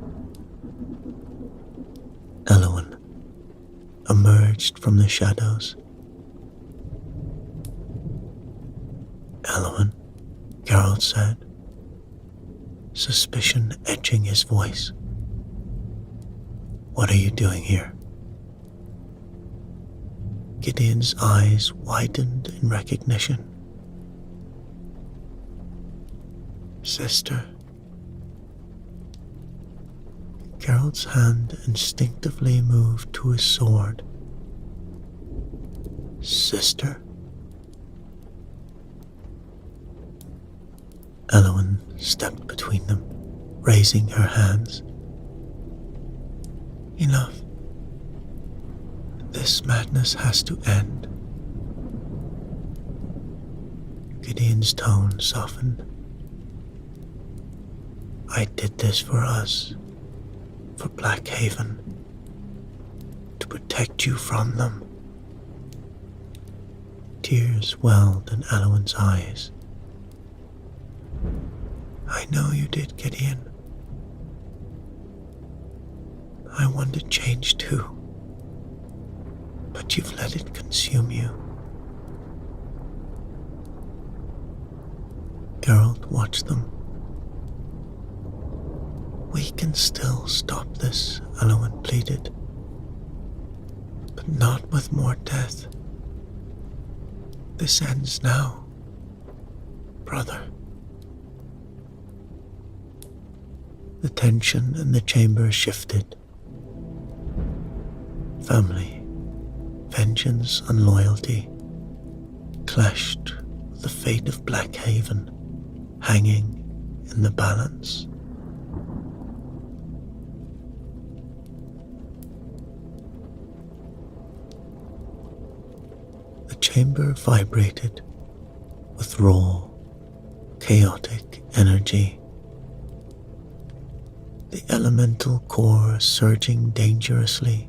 Elowen emerged from the shadows. "Elowen," Geralt said, suspicion etching his voice. "What are you doing here?" Gideon's eyes widened in recognition. "Sister." Geralt's hand instinctively moved to his sword. "Sister?" Elowen stepped between them, raising her hands. "Enough. This madness has to end." Gideon's tone softened. I did this for us, for Blackhaven, to protect you from them. Tears welled in Elowen's eyes. I know you did, Gideon. I wanted change too, but you've let it consume you. Geralt watched them. We can still stop this, Elowen pleaded, but not with more death. This ends now, brother. The tension in the chamber shifted. Family, vengeance and loyalty clashed with the fate of Blackhaven hanging in the balance. The chamber vibrated with raw, chaotic energy. The elemental core surging dangerously,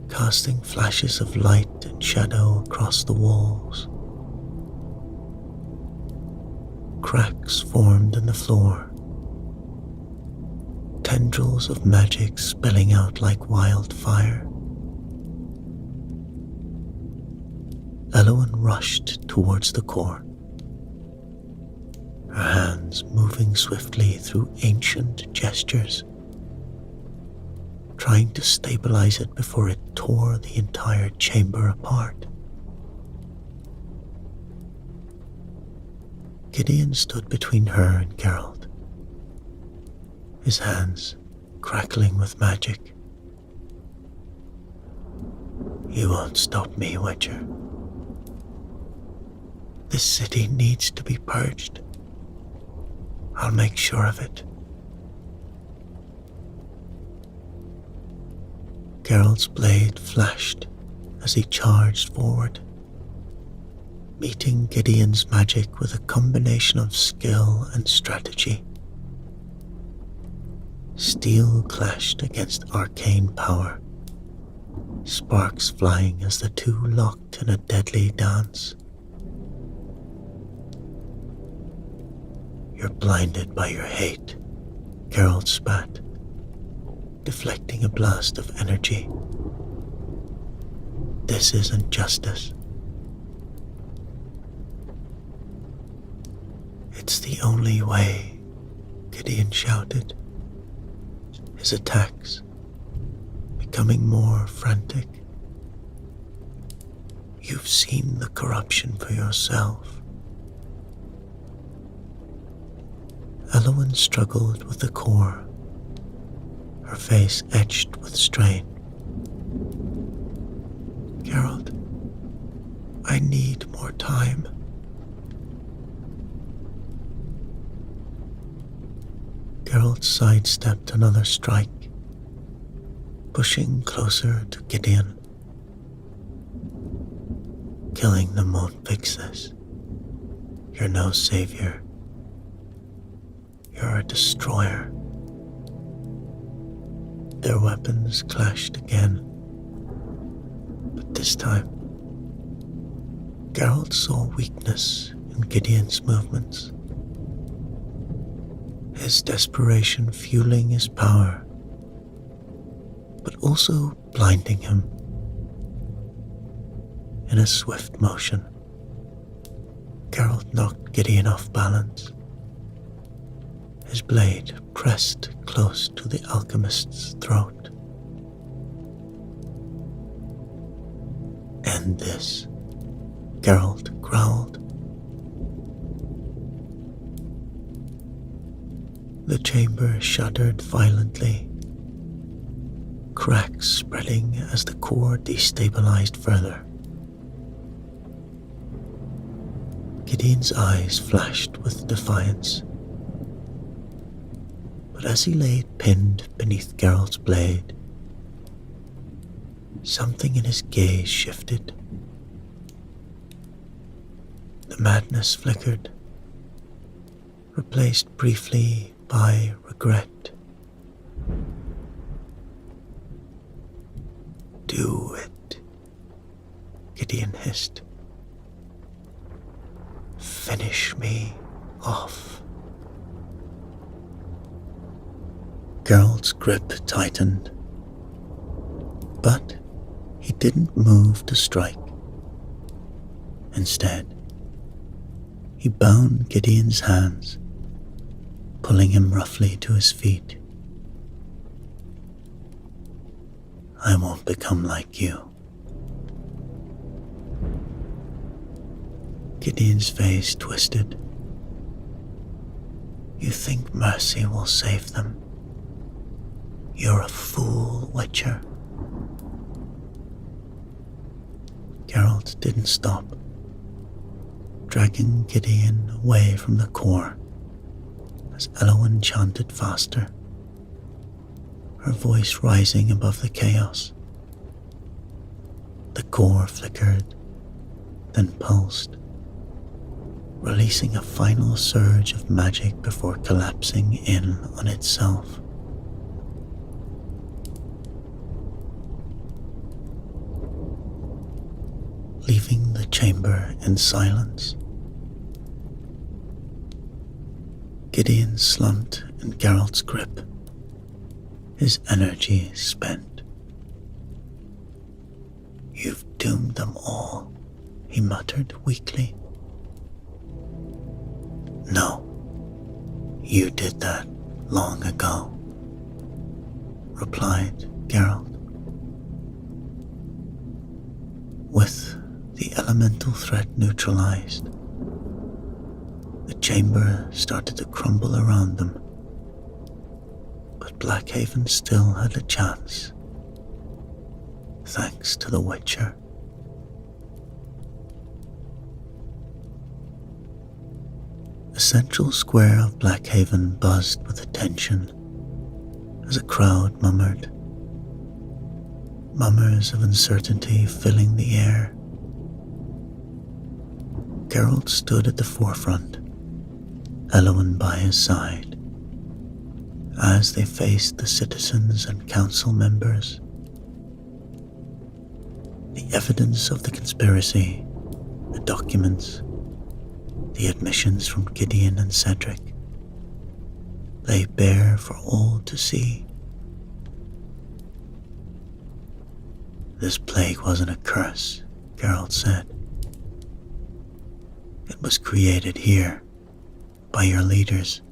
casting flashes of light and shadow across the walls. Cracks formed in the floor, tendrils of magic spilling out like wildfire. Elowen rushed towards the core, her hands moving swiftly through ancient gestures, trying to stabilize it before it tore the entire chamber apart. Gideon stood between her and Geralt, his hands crackling with magic. You won't stop me, Witcher. This city needs to be purged. I'll make sure of it. Geralt's blade flashed as he charged forward, meeting Gideon's magic with a combination of skill and strategy. Steel clashed against arcane power, sparks flying as the two locked in a deadly dance. You're blinded by your hate, Geralt spat, deflecting a blast of energy. This isn't justice. It's the only way, Gideon shouted, his attacks becoming more frantic. You've seen the corruption for yourself. Elowen struggled with the core, her face etched with strain. Geralt, I need more time. Geralt sidestepped another strike, pushing closer to Gideon. Killing them won't fix this. You're no savior. You're a destroyer. Their weapons clashed again, but this time, Geralt saw weakness in Gideon's movements, his desperation fueling his power, but also blinding him. In a swift motion, Geralt knocked Gideon off balance. His blade pressed close to the alchemist's throat. End this, Geralt growled. The chamber shuddered violently, cracks spreading as the core destabilized further. Gideon's eyes flashed with defiance. But as he lay pinned beneath Geralt's blade, something in his gaze shifted. The madness flickered, replaced briefly by regret. Do it, Gideon hissed. Finish me off. Geralt's grip tightened, but he didn't move to strike. Instead, he bound Gideon's hands, pulling him roughly to his feet. I won't become like you. Gideon's face twisted. You think mercy will save them? You're a fool, Witcher. Geralt didn't stop, dragging Gideon away from the core as Elowen chanted faster, her voice rising above the chaos. The core flickered, then pulsed, releasing a final surge of magic before collapsing in on itself. Leaving the chamber in silence, Gideon slumped in Geralt's grip, his energy spent. You've doomed them all, he muttered weakly. No, you did that long ago, replied Geralt. With the elemental threat neutralized, the chamber started to crumble around them, but Blackhaven still had a chance, thanks to the Witcher. The central square of Blackhaven buzzed with attention as a crowd murmured, murmurs of uncertainty filling the air. Geralt stood at the forefront, Elowen by his side, as they faced the citizens and council members. The evidence of the conspiracy, the documents, the admissions from Gideon and Cedric, lay bare for all to see. This plague wasn't a curse, Geralt said. It was created here, by your leaders.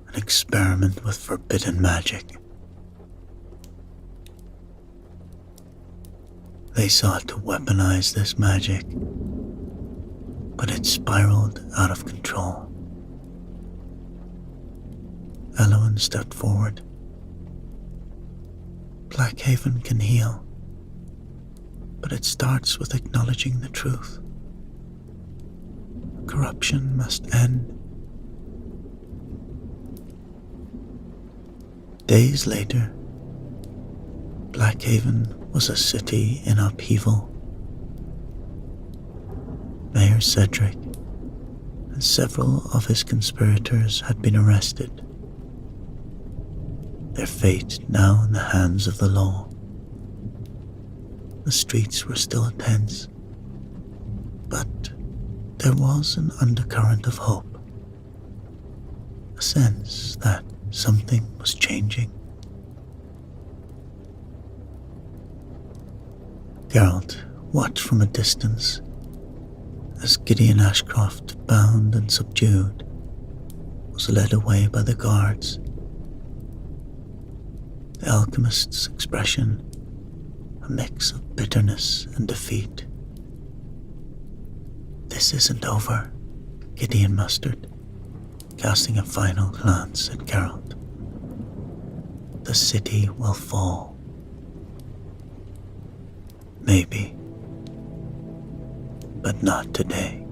An experiment with forbidden magic. They sought to weaponize this magic, but it spiraled out of control. Elowen stepped forward. Blackhaven can heal, but it starts with acknowledging the truth. Corruption must end. Days later, Blackhaven was a city in upheaval. Mayor Cedric and several of his conspirators had been arrested, their fate now in the hands of the law. The streets were still tense, but there was an undercurrent of hope, a sense that something was changing. Geralt watched from a distance as Gideon Ashcroft, bound and subdued, was led away by the guards. The alchemist's expression, a mix of bitterness and defeat. This isn't over, Gideon mustered, casting a final glance at Geralt. The city will fall. Maybe, but not today.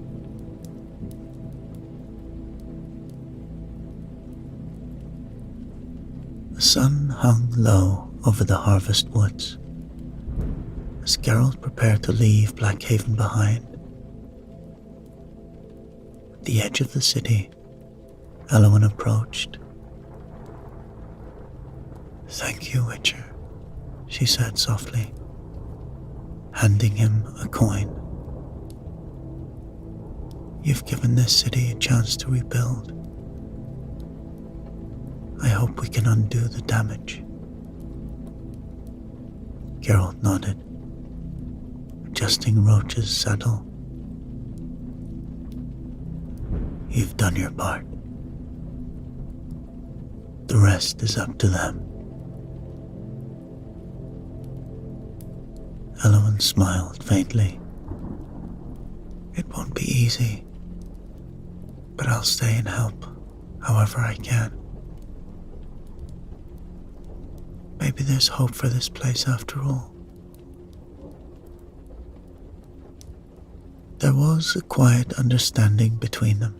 The sun hung low over the harvest woods as Geralt prepared to leave Blackhaven behind. At the edge of the city, Elowen approached. "Thank you, Witcher," she said softly, handing him a coin. "You've given this city a chance to rebuild. I hope we can undo the damage." Geralt nodded, adjusting Roach's saddle. "You've done your part. The rest is up to them." Elowen smiled faintly. "It won't be easy, but I'll stay and help however I can. Maybe there's hope for this place after all." There was a quiet understanding between them.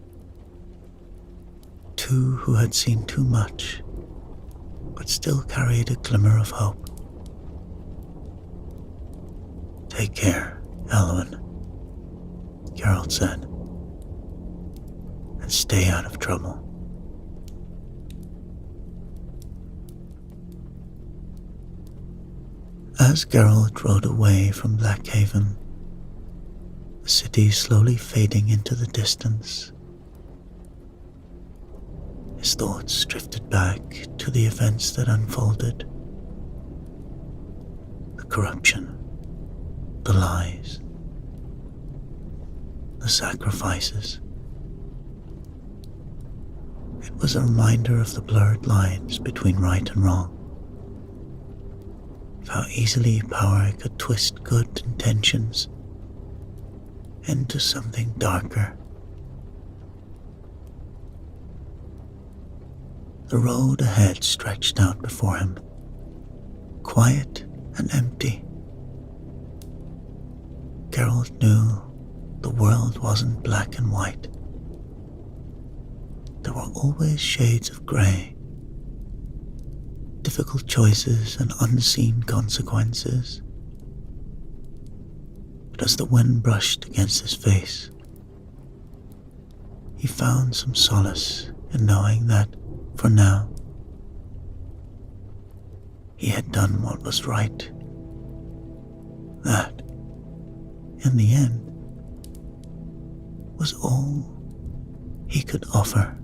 Two who had seen too much, but still carried a glimmer of hope. "Take care, Elowen," Geralt said, "and stay out of trouble." As Geralt rode away from Blackhaven, the city slowly fading into the distance, his thoughts drifted back to the events that unfolded. The corruption, the lies, the sacrifices. It was a reminder of the blurred lines between right and wrong, of how easily power could twist good intentions into something darker. The road ahead stretched out before him, quiet and empty. Geralt knew the world wasn't black and white. There were always shades of grey, difficult choices and unseen consequences. But as the wind brushed against his face, he found some solace in knowing that, for now, he had done what was right. That, in the end, was all he could offer.